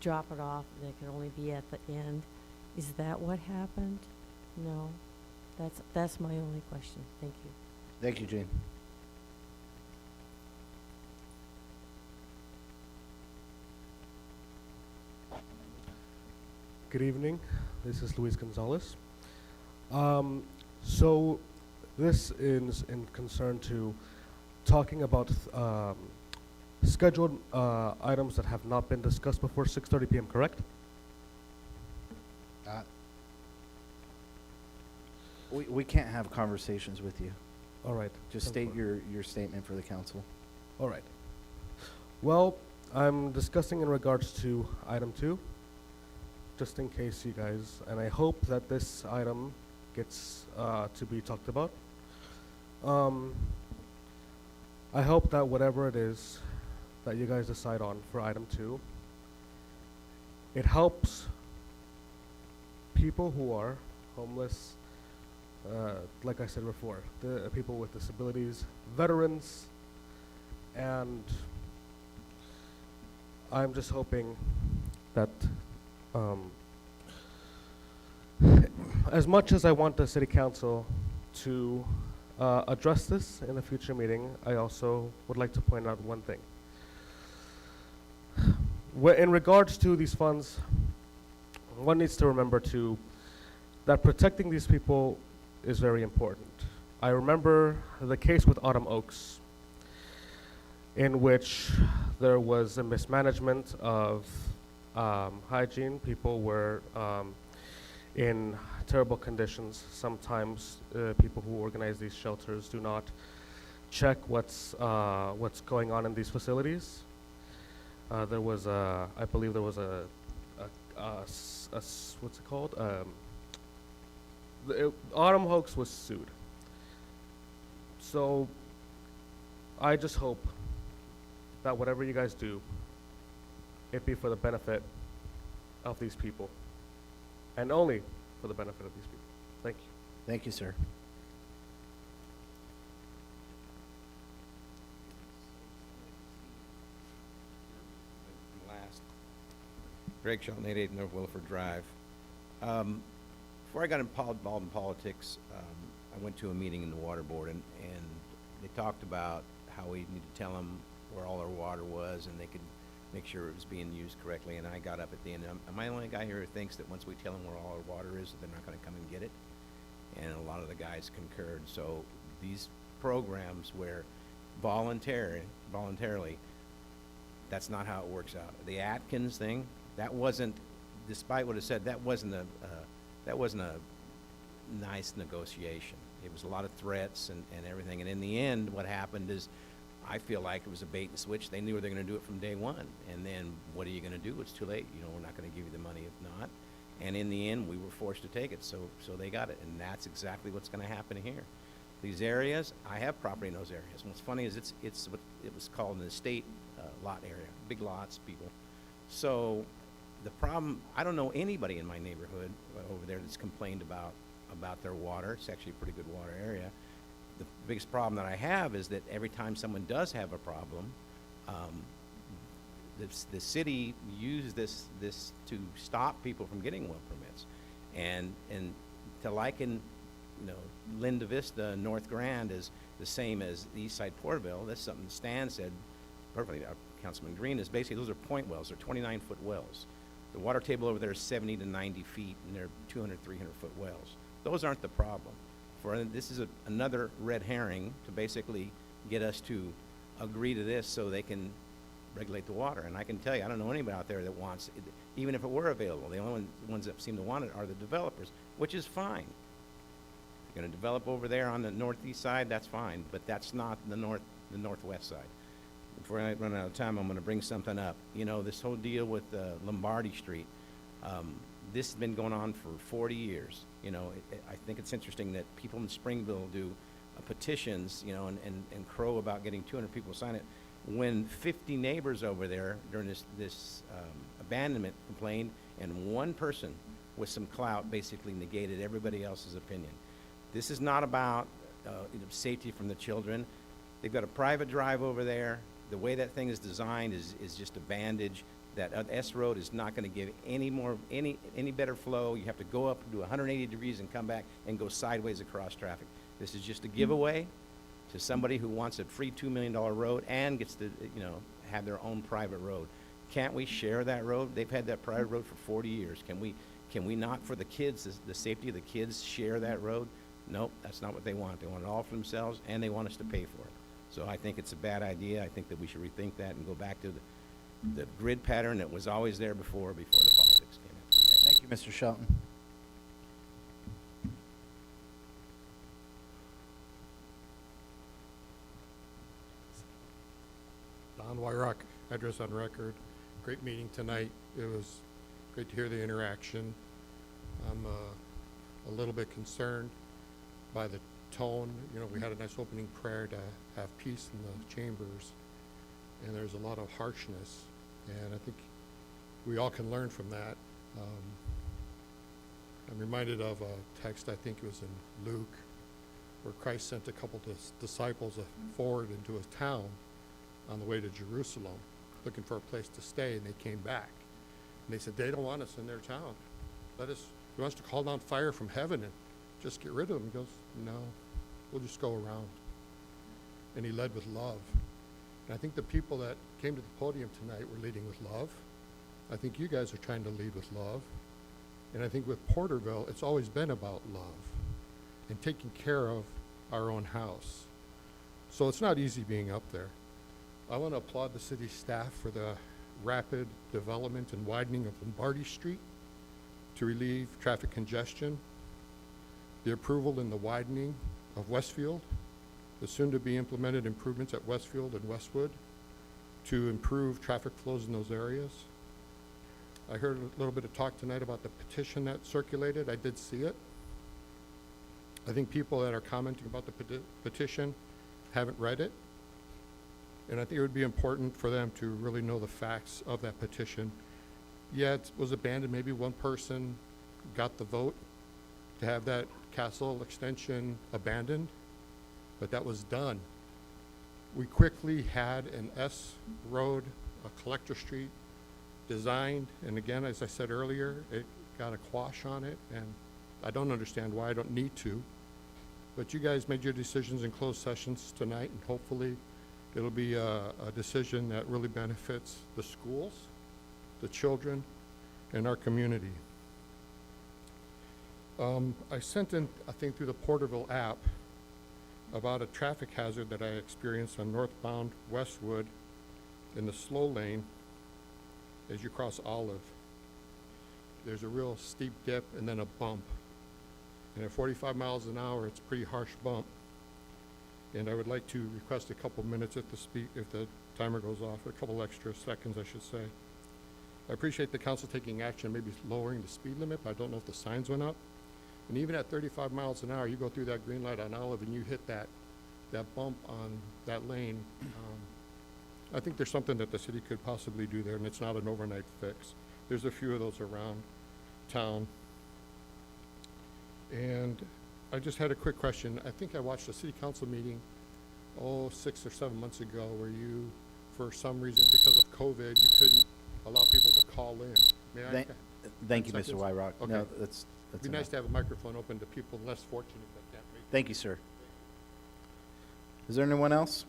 drop it off. They could only be at the end. Is that what happened? No. That's my only question. Thank you. Thank you, Jean. Good evening. This is Luis Gonzalez. So this is in concern to talking about scheduled items that have not been discussed before 6:30 p.m., correct? We can't have conversations with you. All right. Just state your statement for the council. All right. Well, I'm discussing in regards to item 2, just in case you guys, and I hope that this item gets to be talked about. I hope that whatever it is that you guys decide on for item 2, it helps people who are homeless, like I said before, the people with disabilities, veterans, and I'm just hoping that as much as I want the city council to address this in a future meeting, I also would like to point out one thing. In regards to these funds, one needs to remember too that protecting these people is very important. I remember the case with Autumn Oaks, in which there was a mismanagement of hygiene. People were in terrible conditions. Sometimes people who organize these shelters do not check what's going on in these facilities. There was I believe there was what's it called? Autumn Oaks was sued. So I just hope that whatever you guys do, it be for the benefit of these people, and only for the benefit of these people. Thank you. Thank you, sir. Last. Greg Shelton, 88 North Williford Drive. Before I got involved in politics, I went to a meeting in the water board, and they talked about how we need to tell them where all our water was, and they could make sure it was being used correctly. And I got up at the end. Am I the only guy here who thinks that once we tell them where all our water is, they're not going to come and get it? And a lot of the guys concurred. So these programs where voluntarily, that's not how it works out. The Atkins thing, that wasn't, despite what it said, that wasn't a nice negotiation. It was a lot of threats and everything. And in the end, what happened is, I feel like it was a bait and switch. They knew they were going to do it from day one. And then what are you going to do? It's too late. You know, we're not going to give you the money if not. And in the end, we were forced to take it. So they got it. And that's exactly what's going to happen here. These areas, I have property in those areas. And what's funny is it's what it was called an estate lot area, big lots, people. So the problem, I don't know anybody in my neighborhood over there that's complained about their water. It's actually a pretty good water area. The biggest problem that I have is that every time someone does have a problem, the city used this to stop people from getting well permits, and to liken, you know, Linda Vista, North Grand is the same as the East Side Porterville. That's something Stan said perfectly. Councilman Green is basically, those are point wells. They're 29-foot wells. The water table over there is 70 to 90 feet, and they're 200, 300-foot wells. Those aren't the problem. This is another red herring to basically get us to agree to this so they can regulate the water. And I can tell you, I don't know anybody out there that wants it, even if it were available. The only ones that seem to want it are the developers, which is fine. If you're going to develop over there on the northeast side, that's fine, but that's not the northwest side. Before I run out of time, I'm going to bring something up. You know, this whole deal with Lombardi Street, this has been going on for 40 years. You know, I think it's interesting that people in Springville do petitions, you know, and crow about getting 200 people to sign it, when 50 neighbors over there during this abandonment complained, and one person with some clout basically negated everybody else's opinion. This is not about you know, safety from the children. They've got a private drive over there. The way that thing is designed is just a bandage. That S road is not going to give any better flow. You have to go up and do 180 degrees and come back and go sideways across traffic. This is just a giveaway to somebody who wants a free $2 million road and gets to, you know, have their own private road. Can't we share that road? They've had that private road for 40 years. Can we not, for the kids, the safety of the kids, share that road? Nope, that's not what they want. They want it all for themselves, and they want us to pay for it. So I think it's a bad idea. I think that we should rethink that and go back to the grid pattern that was always there before the politics came in. Thank you, Mr. Shelton. Don Wyrock, address on record. Great meeting tonight. It was great to hear the interaction. I'm a little bit concerned by the tone. You know, we had a nice opening prayer to have peace in the chambers, and there's a lot of harshness, and I think we all can learn from that. I'm reminded of a text, I think it was in Luke, where Christ sent a couple disciples forward into a town on the way to Jerusalem, looking for a place to stay, and they came back. And they said, they don't want us in their town. He wants to call down fire from heaven and just get rid of them. He goes, no, we'll just go around. And he led with love. And I think the people that came to the podium tonight were leading with love. I think you guys are trying to lead with love. And I think with Porterville, it's always been about love and taking care of our own house. So it's not easy being up there. I want to applaud the city staff for the rapid development and widening of Lombardi Street to relieve traffic congestion, the approval in the widening of Westfield, the soon-to-be implemented improvements at Westfield and Westwood to improve traffic flows in those areas. I heard a little bit of talk tonight about the petition that circulated. I did see it. I think people that are commenting about the petition haven't read it. And I think it would be important for them to really know the facts of that petition. Yeah, it was abandoned. Maybe one person got the vote to have that Castle extension abandoned, but that was done. We quickly had an S road, a collector street designed, and again, as I said earlier, it got a quash on it, and I don't understand why. I don't need to. But you guys made your decisions in closed sessions tonight, and hopefully it'll be a decision that really benefits the schools, the children, and our community. I sent in, I think through the Porterville app, about a traffic hazard that I experienced on northbound Westwood in the slow lane as you cross Olive. There's a real steep dip and then a bump. And at 45 miles an hour, it's a pretty harsh bump. And I would like to request a couple minutes if the timer goes off, a couple extra seconds, I should say. I appreciate the council taking action, maybe lowering the speed limit, but I don't know if the signs went up. And even at 35 miles an hour, you go through that green light on Olive and you hit that bump on that lane. I think there's something that the city could possibly do there, and it's not an overnight fix. There's a few of those around town. And I just had a quick question. I think I watched a city council meeting, 6 or 7 months ago, where you, for some reason, because of COVID, you couldn't allow people to call in. May I? Thank you, Mr. Seconds? Wyrock. Okay. No, that's It'd be nice to have a microphone open to people less fortunate that can't make it. Thank you, sir. Is there anyone else?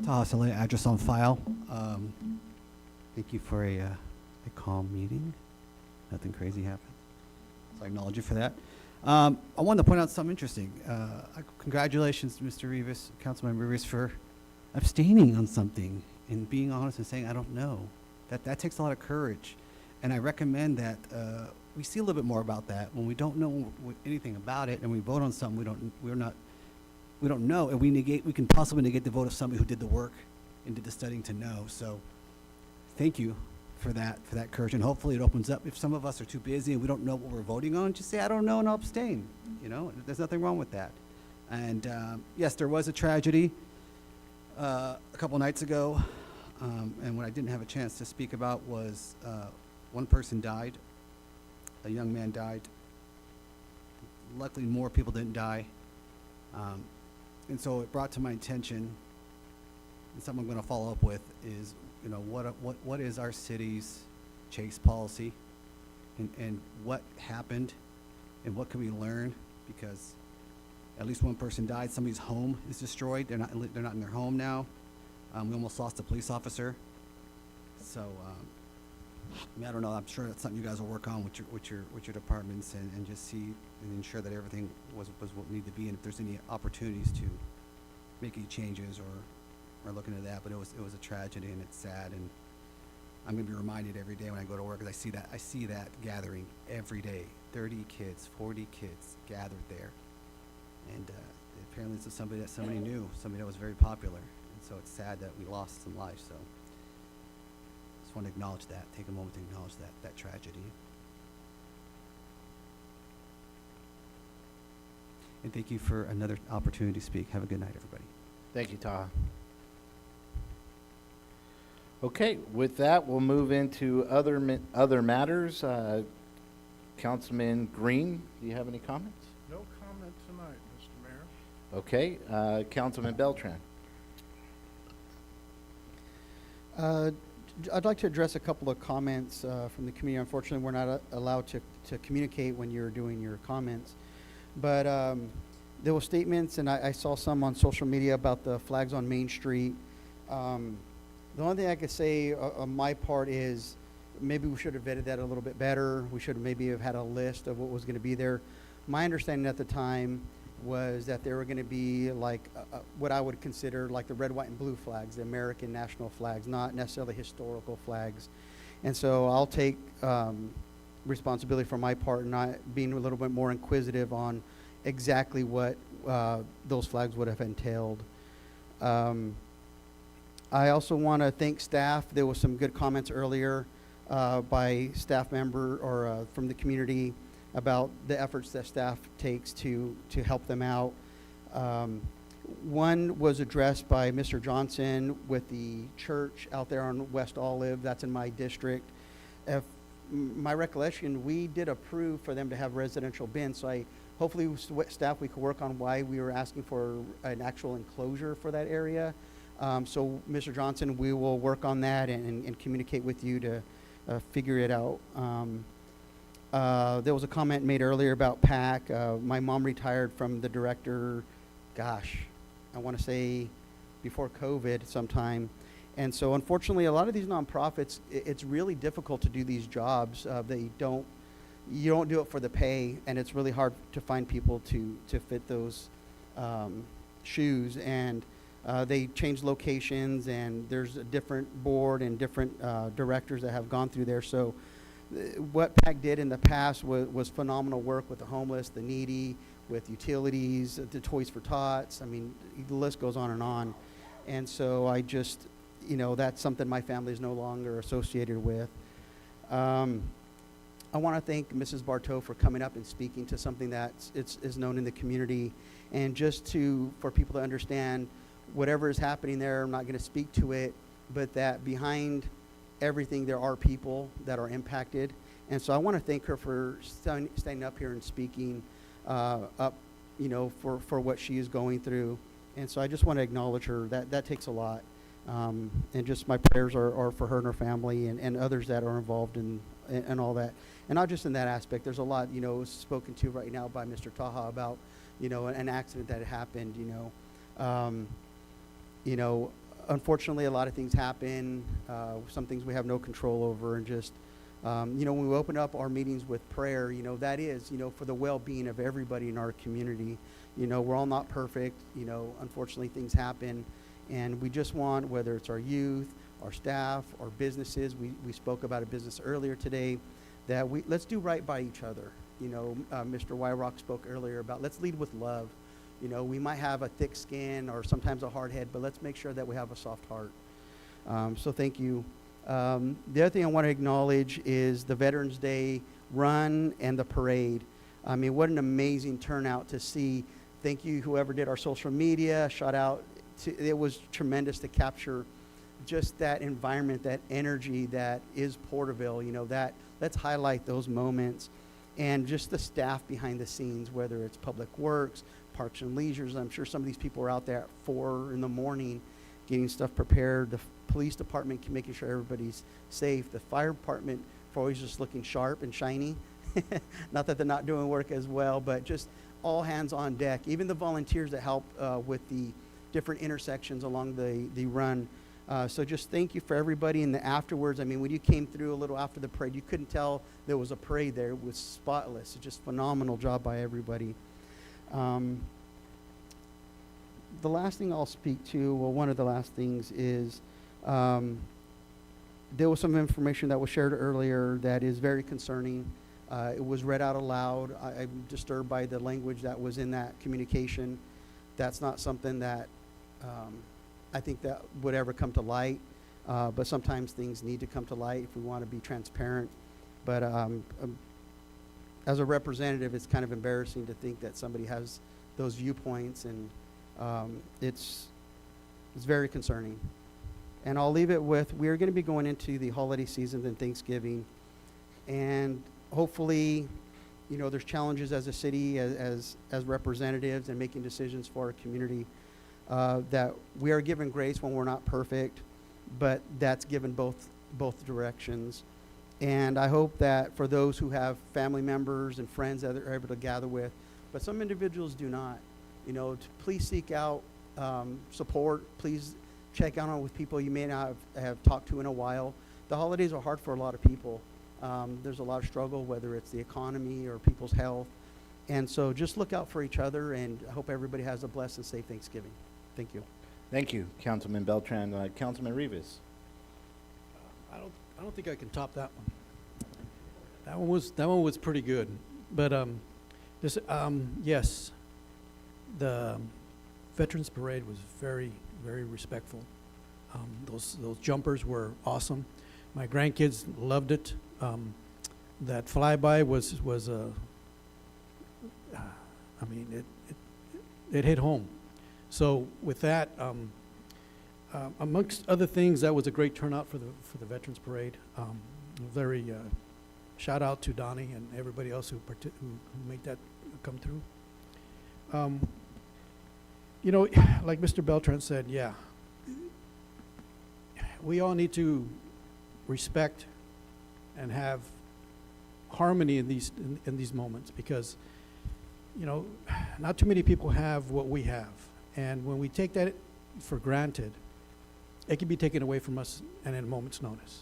Tahasale, address on file. Thank you for a calm meeting. Nothing crazy happened. So I acknowledge you for that. I wanted to point out something interesting. Congratulations, Mr. Rivas, Councilmember Rivas, for abstaining on something and being honest and saying, I don't know. That takes a lot of courage. And I recommend that we see a little bit more about that. When we don't know anything about it and we vote on something we don't know, and we can possibly negate the vote of somebody who did the work and did the studying to know. So thank you for that courage, and hopefully it opens up. If some of us are too busy and we don't know what we're voting on, just say, I don't know, and I'll abstain. You know, there's nothing wrong with that. And yes, there was a tragedy a couple nights ago, and what I didn't have a chance to speak about was one person died, a young man died. Luckily, more people didn't die. And so it brought to my attention, and something I'm going to follow up with, is, you know, what is our city's chase policy, and what happened, and what can we learn? Because at least one person died. Somebody's home is destroyed. They're not in their home now. We almost lost a police officer. So I mean, I don't know. I'm sure that's something you guys will work on with your departments, and just see and ensure that everything was what needed to be, and if there's any opportunities to make any changes or looking at that. But it was a tragedy, and it's sad, and I'm gonna be reminded every day when I go to work, because I see that gathering every day. 30 kids, 40 kids gathered there, and apparently it's somebody knew, somebody that was very popular, and so it's sad that we lost some lives. So just want to acknowledge that, take a moment to acknowledge that tragedy. And thank you for another opportunity to speak. Have a good night, everybody. Thank you, Taha. Okay, with that, we'll move into other matters. Councilman Green, do you have any comments? No comment tonight, Mr. Mayor. Okay, Councilman Beltran. I'd like to address a couple of comments from the community. Unfortunately, we're not allowed to communicate when you're doing your comments. But there were statements, and I saw some on social media about the flags on Main Street. The only thing I could say on my part is maybe we should have vetted that a little bit better. We should maybe have had a list of what was going to be there. My understanding at the time was that there were going to be like what I would consider like the red, white, and blue flags, the American national flags, not necessarily historical flags. And so I'll take responsibility for my part, not being a little bit more inquisitive on exactly what those flags would have entailed. I also want to thank staff. There was some good comments earlier by staff member or from the community about the efforts that staff takes to help them out. One was addressed by Mr. Johnson with the church out there on West Olive. That's in my district. If my recollection, we did approve for them to have residential bins. So hopefully staff, we could work on why we were asking for an actual enclosure for that area. So Mr. Johnson, we will work on that and communicate with you to figure it out. There was a comment made earlier about PAC. My mom retired from the director, gosh, I want to say before COVID sometime. And so unfortunately, a lot of these nonprofits, it's really difficult to do these jobs. You don't do it for the pay, and it's really hard to find people to fit those shoes. And they change locations, and there's a different board and different directors that have gone through there. So what PAC did in the past was phenomenal work with the homeless, the needy, with utilities, the Toys for Tots. I mean, the list goes on and on. And so I just, that's something my family is no longer associated with. I want to thank Mrs. Bartow for coming up and speaking to something that is known in the community. And just for people to understand whatever is happening there, I'm not going to speak to it, but that behind everything, there are people that are impacted. And so I want to thank her for standing up here and speaking up, for what she is going through. And so I just want to acknowledge her. That takes a lot. And just my prayers are for her and her family and others that are involved in all that. And not just in that aspect. There's a lot, spoken to right now by Mr. Taha about, an accident that happened, unfortunately, a lot of things happen. Some things we have no control over, and just, when we open up our meetings with prayer, that is, for the well-being of everybody in our community. We're all not perfect. Unfortunately, things happen, and we just want, whether it's our youth, our staff, our businesses. We spoke about a business earlier today, that let's do right by each other. Mr. Wyrock spoke earlier about let's lead with love. We might have a thick skin or sometimes a hard head, but let's make sure that we have a soft heart. So thank you. The other thing I want to acknowledge is the Veterans Day run and the parade. I mean, what an amazing turnout to see. Thank you, whoever did our social media. Shout out. It was tremendous to capture just that environment, that energy that is Porterville. Let's highlight those moments. And just the staff behind the scenes, whether it's Public Works, Parks and Leisures. I'm sure some of these people are out there at 4 in the morning getting stuff prepared. The police department making sure everybody's safe. The fire department for always just looking sharp and shiny. Not that they're not doing work as well, but just all hands on deck. Even the volunteers that help with the different intersections along the run. So just thank you for everybody. And afterwards, I mean, when you came through a little after the parade, you couldn't tell there was a parade there. It was spotless. It's just phenomenal job by everybody. The last thing I'll speak to, well, one of the last things is there was some information that was shared earlier that is very concerning. It was read out aloud. I'm disturbed by the language that was in that communication. That's not something that I think that would ever come to light, but sometimes things need to come to light if we want to be transparent. But as a representative, it's kind of embarrassing to think that somebody has those viewpoints, and it's very concerning. And I'll leave it with, we're going to be going into the holiday season and Thanksgiving, and hopefully, there's challenges as a city, as representatives, and making decisions for our community. That we are given grace when we're not perfect, but that's given both directions. And I hope that for those who have family members and friends that they're able to gather with, but some individuals do not, please seek out support. Please check out with people you may not have talked to in a while. The holidays are hard for a lot of people. There's a lot of struggle, whether it's the economy or people's health. And so just look out for each other, and I hope everybody has a blessed and safe Thanksgiving. Thank you. Thank you, Councilman Beltran. Councilman Rivas. I don't think I can top that one. That one was pretty good. But yes, the Veterans Parade was very, very respectful. Those jumpers were awesome. My grandkids loved it. That flyby was it hit home. So with that, amongst other things, that was a great turnout for the Veterans Parade. Very shout out to Donnie and everybody else who made that come through. You know, like Mr. Beltran said, yeah, we all need to respect and have harmony in these moments, because, you know, not too many people have what we have, and when we take that for granted, it can be taken away from us and in a moment's notice.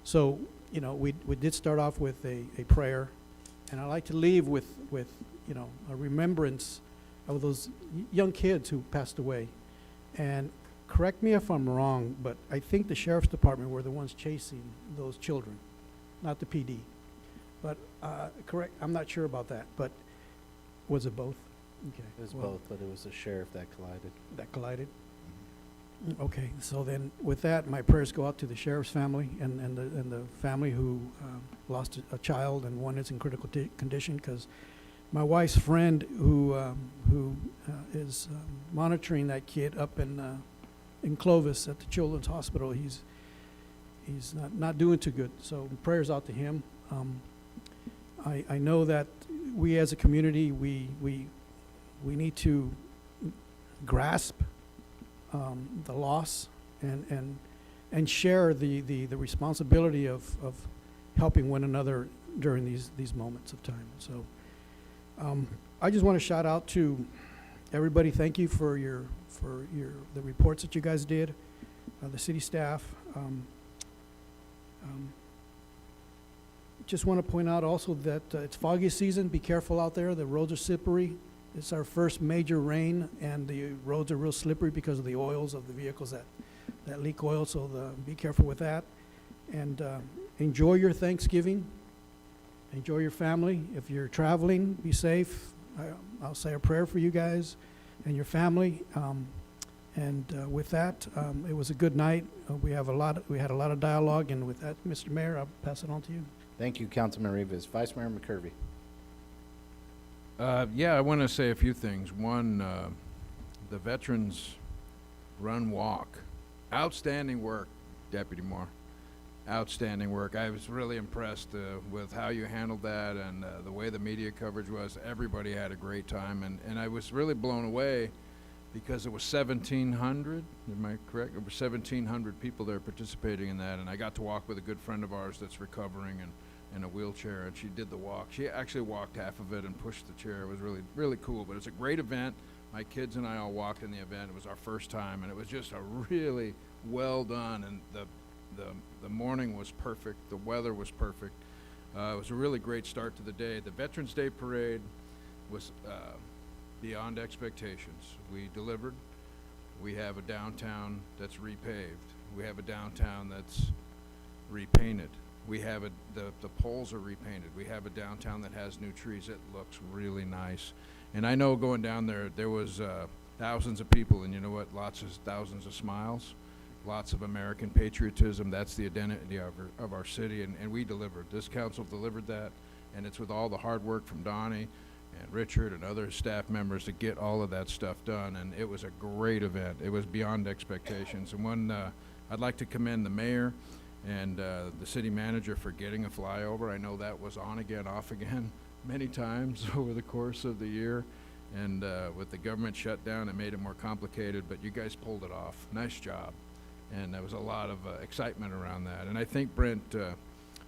So, you know, we did start off with a prayer, and I like to leave with you know, a remembrance of those young kids who passed away. And correct me if I'm wrong, but I think the sheriff's department were the ones chasing those children, not the PD. But correct, I'm not sure about that, but was it both? Okay. It was well, both, but it was the sheriff that collided. That collided? Okay, so then with that, my prayers go out to the sheriff's family and the family who lost a child, and one is in critical condition, because my wife's friend who is monitoring that kid up in Clovis at the Children's Hospital, he's not doing too good. So prayers out to him. I know that we as a community, we need to grasp the loss and share the responsibility of helping one another during these moments of time. So I just want to shout out to everybody. Thank you for the reports that you guys did, the city staff. Just want to point out also that it's foggy season. Be careful out there. The roads are slippery. It's our first major rain, and the roads are real slippery because of the oils of the vehicles that leak oil, so be careful with that. And enjoy your Thanksgiving. Enjoy your family. If you're traveling, be safe. I'll say a prayer for you guys and your family. With that, it was a good night. We had a lot of dialogue, and with that, Mr. Mayor, I'll pass it on to you. Thank you, Councilman Rivas. Vice Mayor McCurvey. Yeah, I want to say a few things. One, the Veterans Run Walk. Outstanding work, Deputy Moore. Outstanding work. I was really impressed with how you handled that, and the way the media coverage was. Everybody had a great time, and I was really blown away because it was 1,700, am I correct? There were 1,700 people there participating in that, and I got to walk with a good friend of ours that's recovering and in a wheelchair, and she did the walk. She actually walked half of it and pushed the chair. It was really, really cool, but it's a great event. My kids and I all walked in the event. It was our first time, and it was just a really well done, and the morning was perfect. The weather was perfect. It was a really great start to the day. The Veterans Day Parade was beyond expectations. We delivered. We have a downtown that's repaved. We have a downtown that's repainted. We have the poles are repainted. We have a downtown that has new trees. It looks really nice. And I know going down there was thousands of people, and you know what? Thousands of smiles, lots of American patriotism. That's the identity of our city, and we delivered. This council delivered that, and it's with all the hard work from Donnie and Richard and other staff members to get all of that stuff done, and it was a great event. It was beyond expectations. And one, I'd like to commend the mayor and the city manager for getting a flyover. I know that was on again, off again many times over the course of the year, and with the government shutdown, it made it more complicated, but you guys pulled it off. Nice job. And there was a lot of excitement around that. And I think Brent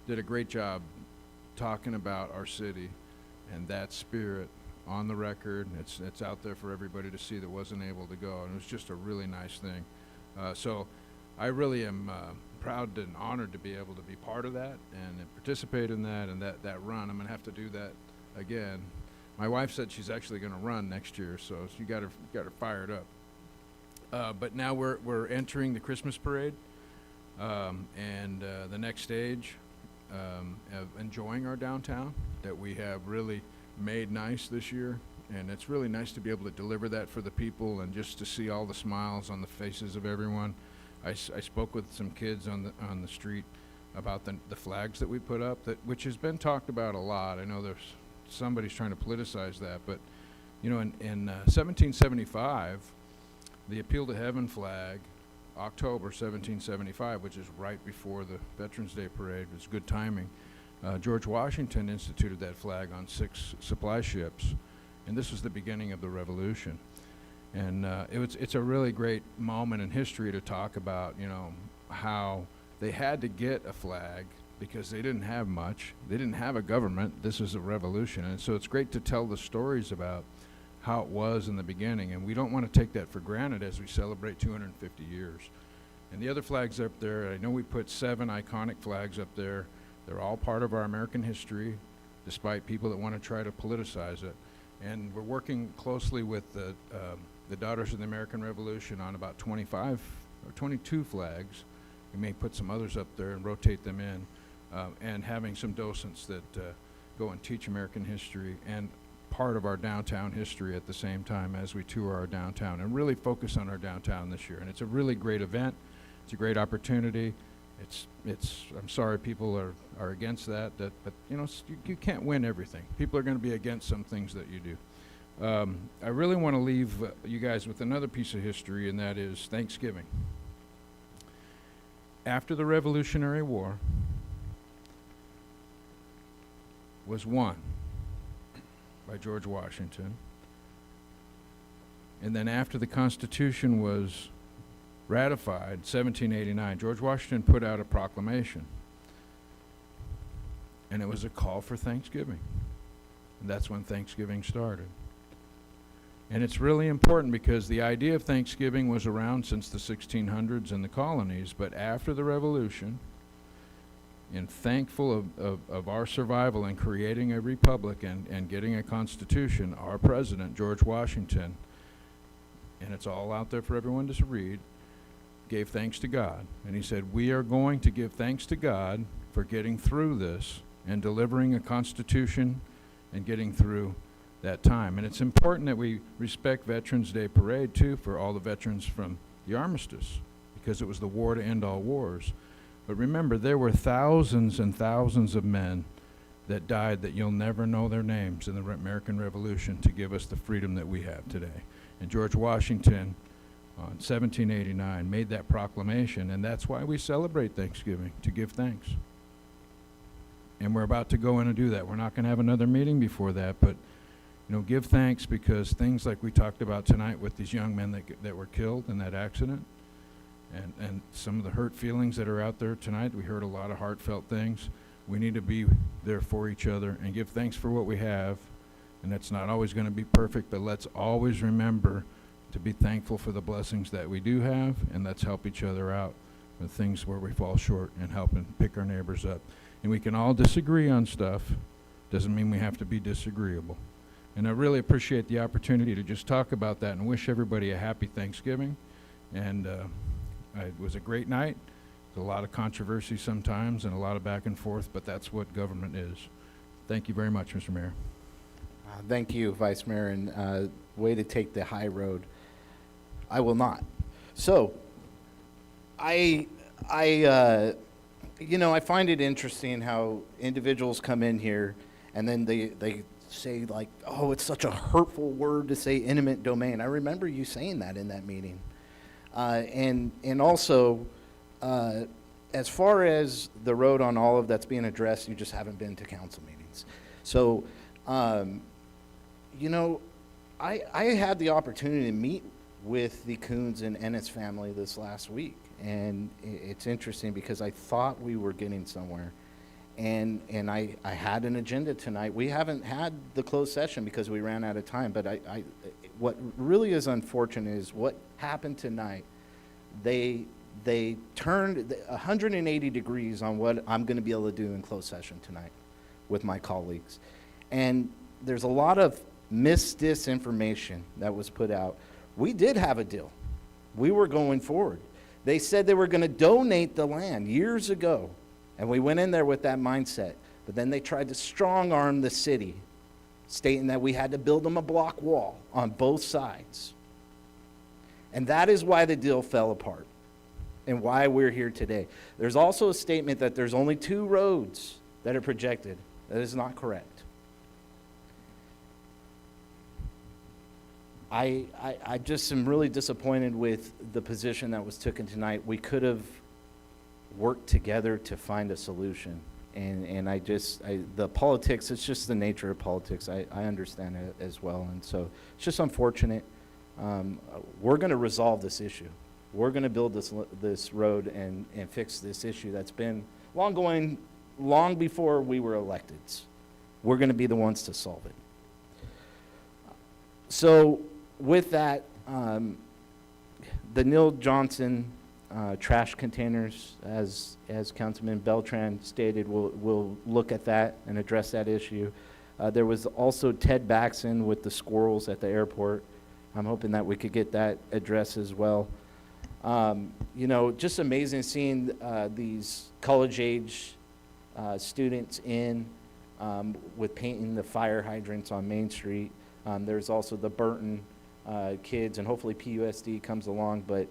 did a great job talking about our city and that spirit on the record. It's out there for everybody to see that wasn't able to go, and it was just a really nice thing. So I really am proud and honored to be able to be part of that and participate in that and that run. I'm gonna have to do that again. My wife said she's actually gonna run next year, so you got her fired up. But now we're entering the Christmas parade, and the next stage of enjoying our downtown that we have really made nice this year. And it's really nice to be able to deliver that for the people and just to see all the smiles on the faces of everyone. I spoke with some kids on the street about the flags that we put up, which has been talked about a lot. I know there's somebody's trying to politicize that, but You know, in 1775, the Appeal to Heaven flag, October 1775, which is right before the Veterans Day Parade, was good timing. George Washington instituted that flag on 6 supply ships, and this was the beginning of the Revolution. And it's a really great moment in history to talk about, you know, how they had to get a flag because they didn't have much. They didn't have a government. This is a revolution. And so it's great to tell the stories about how it was in the beginning. And we don't want to take that for granted as we celebrate 250 years. And the other flags up there, I know we put 7 iconic flags up there. They're all part of our American history, despite people that want to try to politicize it. And we're working closely with the Daughters of the American Revolution on about 25 or 22 flags. We may put some others up there and rotate them in, and having some docents that go and teach American history and part of our downtown history at the same time as we tour our downtown and really focus on our downtown this year. And it's a really great event. It's a great opportunity. I'm sorry people are against that, but you know, you can't win everything. People are going to be against some things that you do. I really want to leave you guys with another piece of history, and that is Thanksgiving. After the Revolutionary War was won by George Washington, and then after the Constitution was ratified, 1789, George Washington put out a proclamation, and it was a call for Thanksgiving, and that's when Thanksgiving started. And it's really important because the idea of Thanksgiving was around since the 1600s in the colonies, but after the Revolution, and thankful of our survival in creating a republic and getting a constitution, our president, George Washington, and it's all out there for everyone to read, gave thanks to God. And he said, we are going to give thanks to God for getting through this and delivering a constitution and getting through that time. And it's important that we respect Veterans Day Parade, too, for all the veterans from the armistice, because it was the war to end all wars. But remember, there were thousands and thousands of men that died that you'll never know their names in the American Revolution to give us the freedom that we have today. And George Washington, on 1789, made that proclamation, and that's why we celebrate Thanksgiving, to give thanks. And we're about to go in and do that. We're not going to have another meeting before that, but you know, give thanks, because things like we talked about tonight with these young men that were killed in that accident, and some of the hurt feelings that are out there tonight, we heard a lot of heartfelt things. We need to be there for each other and give thanks for what we have, and that's not always going to be perfect, but let's always remember to be thankful for the blessings that we do have, and let's help each other out with things where we fall short and help and pick our neighbors up. And we can all disagree on stuff. Doesn't mean we have to be disagreeable. And I really appreciate the opportunity to just talk about that and wish everybody a happy Thanksgiving. And it was a great night. There's a lot of controversy sometimes and a lot of back and forth, but that's what government is. Thank you very much, Mr. Mayor. Thank you, Vice Mayor, and way to take the high road. I will not. So, I find it interesting how individuals come in here and then they say, like, oh, it's such a hurtful word to say eminent domain. I remember you saying that in that meeting. And also, as far as the road on Olive that's being addressed, you just haven't been to council meetings. So, I had the opportunity to meet with the Coons and Ennis family this last week. And it's interesting because I thought we were getting somewhere. And I had an agenda tonight. We haven't had the closed session because we ran out of time. But what really is unfortunate is what happened tonight. They turned 180 degrees on what I'm going to be able to do in closed session tonight with my colleagues. And there's a lot of disinformation that was put out. We did have a deal. We were going forward. They said they were going to donate the land years ago, and we went in there with that mindset. But then they tried to strong-arm the city, stating that we had to build them a block wall on both sides. And that is why the deal fell apart and why we're here today. There's also a statement that there's only 2 roads that are projected. That is not correct. I just am really disappointed with the position that was taken tonight. We could have worked together to find a solution. And the politics, it's just the nature of politics. I understand it as well. And so it's just unfortunate. We're going to resolve this issue. We're going to build this road and fix this issue that's been long before we were elected. We're going to be the ones to solve it. So with that, the Neil Johnson trash containers, as Councilman Beltran stated, we'll look at that and address that issue. There was also Ted Baxon with the squirrels at the airport. I'm hoping that we could get that addressed as well. You know, just amazing seeing these college-age students with painting the fire hydrants on Main Street. There's also the Burton kids, and hopefully PUSD comes along. But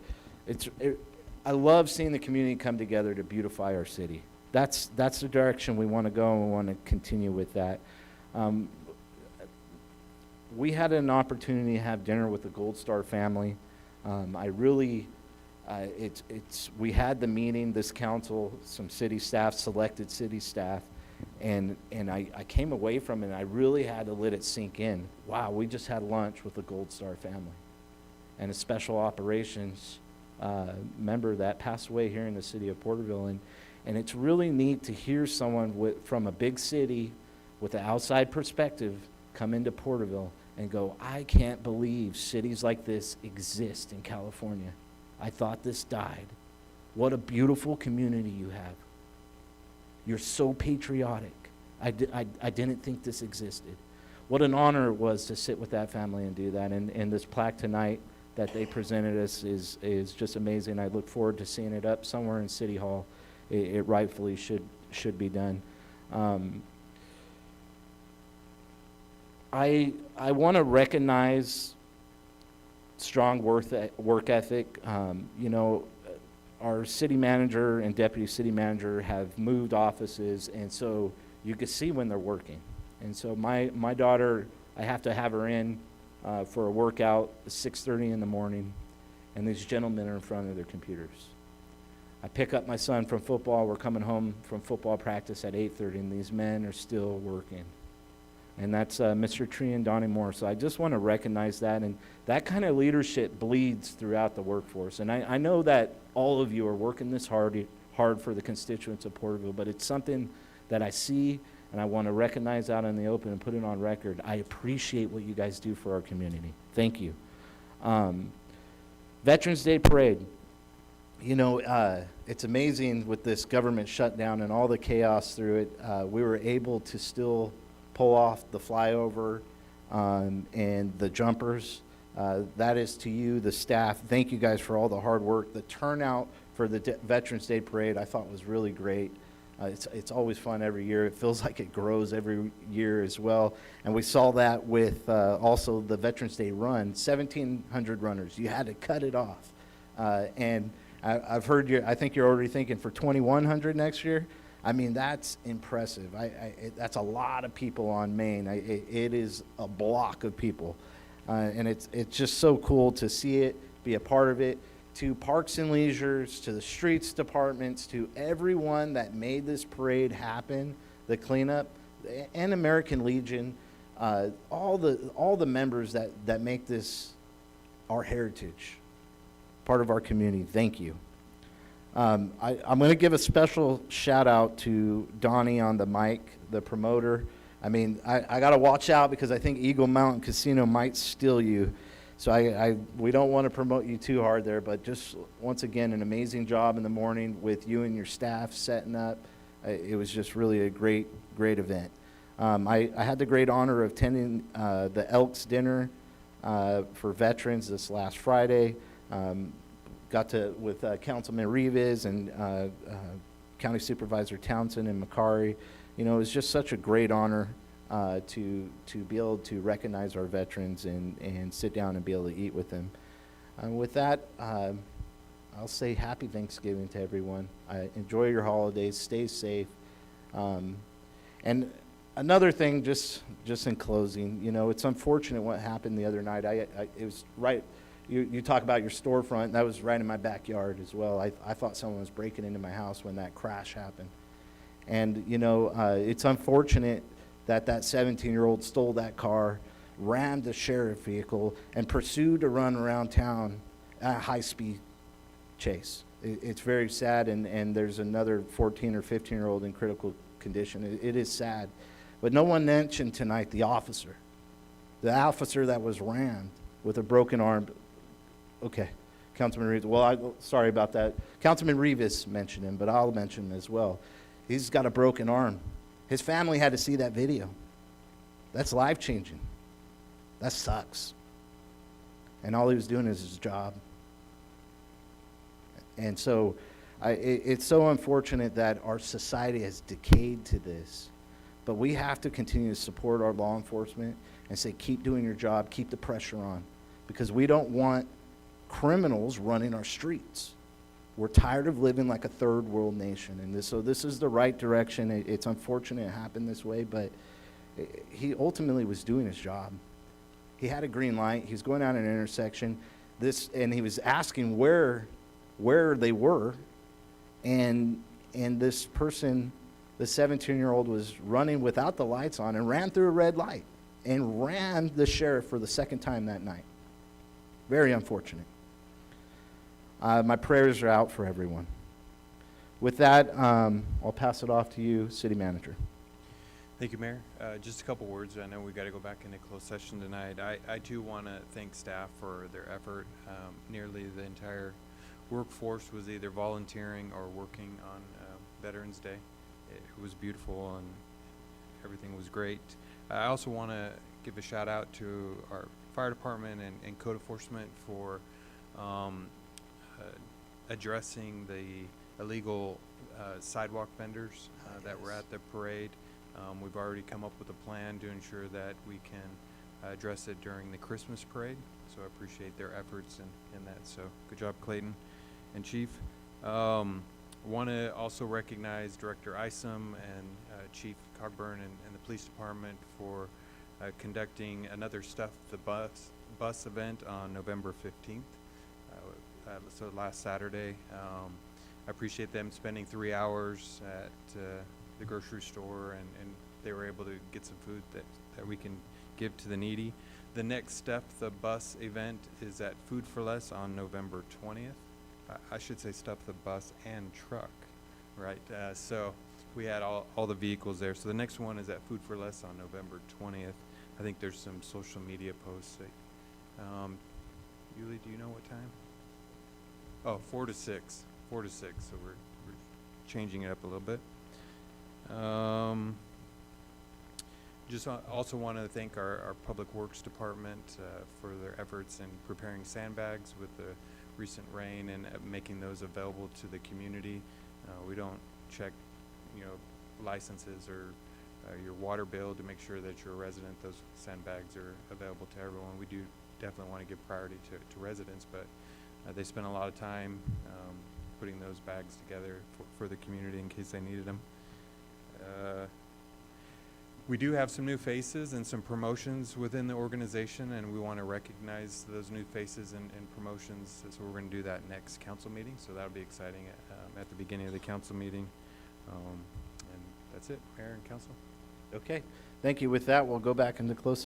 I love seeing the community come together to beautify our city. That's the direction we want to go, and we want to continue with that. We had an opportunity to have dinner with the Gold Star family. We had the meeting, this council, some city staff, selected city staff, and I came away from it and I really had to let it sink in. Wow, we just had lunch with the Gold Star family and a special operations member that passed away here in the city of Porterville. And it's really neat to hear someone from a big city with an outside perspective come into Porterville and go, I can't believe cities like this exist in California. I thought this died. What a beautiful community you have. You're so patriotic. I didn't think this existed. What an honor it was to sit with that family and do that. And this plaque tonight that they presented us is just amazing. I look forward to seeing it up somewhere in City Hall. It rightfully should be done. I want to recognize strong work ethic. You know, our city manager and deputy city manager have moved offices, and so you can see when they're working. And so my daughter, I have to have her in for a workout at 6:30 in the morning, and these gentlemen are in front of their computers. I pick up my son from football. We're coming home from football practice at 8:30, and these men are still working. And that's Mr. Tree and Donnie Moore. So I just want to recognize that. And that kind of leadership bleeds throughout the workforce. And I know that all of you are working this hard for the constituents of Porterville, but it's something that I see, and I want to recognize out in the open and put it on record. I appreciate what you guys do for our community. Thank you. Veterans Day Parade. You know, it's amazing with this government shutdown and all the chaos through it. We were able to still pull off the flyover and the jumpers. That is to you, the staff. Thank you guys for all the hard work. The turnout for the Veterans Day Parade I thought was really great. It's always fun every year. It feels like it grows every year as well. And we saw that with also the Veterans Day Run, 1,700 runners. You had to cut it off. And I've heard I think you're already thinking for 2,100 next year. I mean, that's impressive. That's a lot of people on Main. It is a block of people. And it's just so cool to see it, be a part of it. To Parks and Leisures, to the Streets Departments, to everyone that made this parade happen, the cleanup, and American Legion, all the members that make this our heritage, part of our community. Thank you. I'm going to give a special shout out to Donnie on the mic, the promoter. I mean, I got to watch out because I think Eagle Mountain Casino might steal you. So we don't want to promote you too hard there, but just once again, an amazing job in the morning with you and your staff setting up. It was just really a great event. I had the great honor of attending the Elks Dinner for veterans this last Friday. Got to with Councilman Rivas and County Supervisor Townsend and Macari. You know, it was just such a great honor to be able to recognize our veterans and sit down and be able to eat with them. With that, I'll say happy Thanksgiving to everyone. Enjoy your holidays. Stay safe. And Another thing, just in closing, you know, it's unfortunate what happened the other night. It was right, you talk about your storefront, that was right in my backyard as well. I thought someone was breaking into my house when that crash happened. And, you know, it's unfortunate that 17-year-old stole that car, rammed the sheriff vehicle, and pursued to run around town at a high-speed chase. It's very sad, and there's another 14 or 15-year-old in critical condition. It is sad. But no one mentioned tonight the officer that was rammed with a broken arm. Okay, Councilman Rivas. Well, sorry about that. Councilman Rivas mentioned him, but I'll mention him as well. He's got a broken arm. His family had to see that video. That's life-changing. That sucks. And all he was doing is his job. And so it's so unfortunate that our society has decayed to this. But we have to continue to support our law enforcement and say, keep doing your job, keep the pressure on. Because we don't want criminals running our streets. We're tired of living like a third world nation. And so this is the right direction. It's unfortunate it happened this way, but he ultimately was doing his job. He had a green light. He was going down an intersection. And he was asking where they were. And this person, the 17-year-old, was running without the lights on and ran through a red light and ran the sheriff for the second time that night. Very unfortunate. My prayers are out for everyone. With that, I'll pass it off to you, City Manager. Thank you, Mayor. Just a couple words. I know we got to go back into closed session tonight. I too want to thank staff for their effort. Nearly the entire workforce was either volunteering or working on Veterans Day. It was beautiful and everything was great. I also want to give a shout out to our fire department and code enforcement for addressing the illegal sidewalk vendors that were at the parade. We've already come up with a plan to ensure that we can address it during the Christmas parade. So I appreciate their efforts in that. So good job, Clayton and Chief. Want to also recognize Director Isom and Chief Cogburn and the police department for conducting another Stuff the Bus event on November 15th. So last Saturday. I appreciate them spending 3 hours at the grocery store, and they were able to get some food that we can give to the needy. The next Stuff the Bus event is at Food for Less on November 20th. I should say Stuff the Bus and Truck, right? So we had all the vehicles there. So the next one is at Food for Less on November 20th. I think there's some social media posts. Yuli, do you know what time? Oh, 4 to 6. 4 to 6. So we're changing it up a little bit. Just also want to thank our Public Works Department for their efforts in preparing sandbags with the recent rain and making those available to the community. We don't check, licenses or your water bill to make sure that you're a resident. Those sandbags are available to everyone. We do definitely want to give priority to residents, but they spend a lot of time putting those bags together for the community in case they needed them. We do have some new faces and some promotions within the organization, and we want to recognize those new faces and promotions. So we're going to do that next council meeting. So that'll be exciting at the beginning of the council meeting. And that's it, Mayor and Council. Okay. Thank you. With that, we'll go back into closed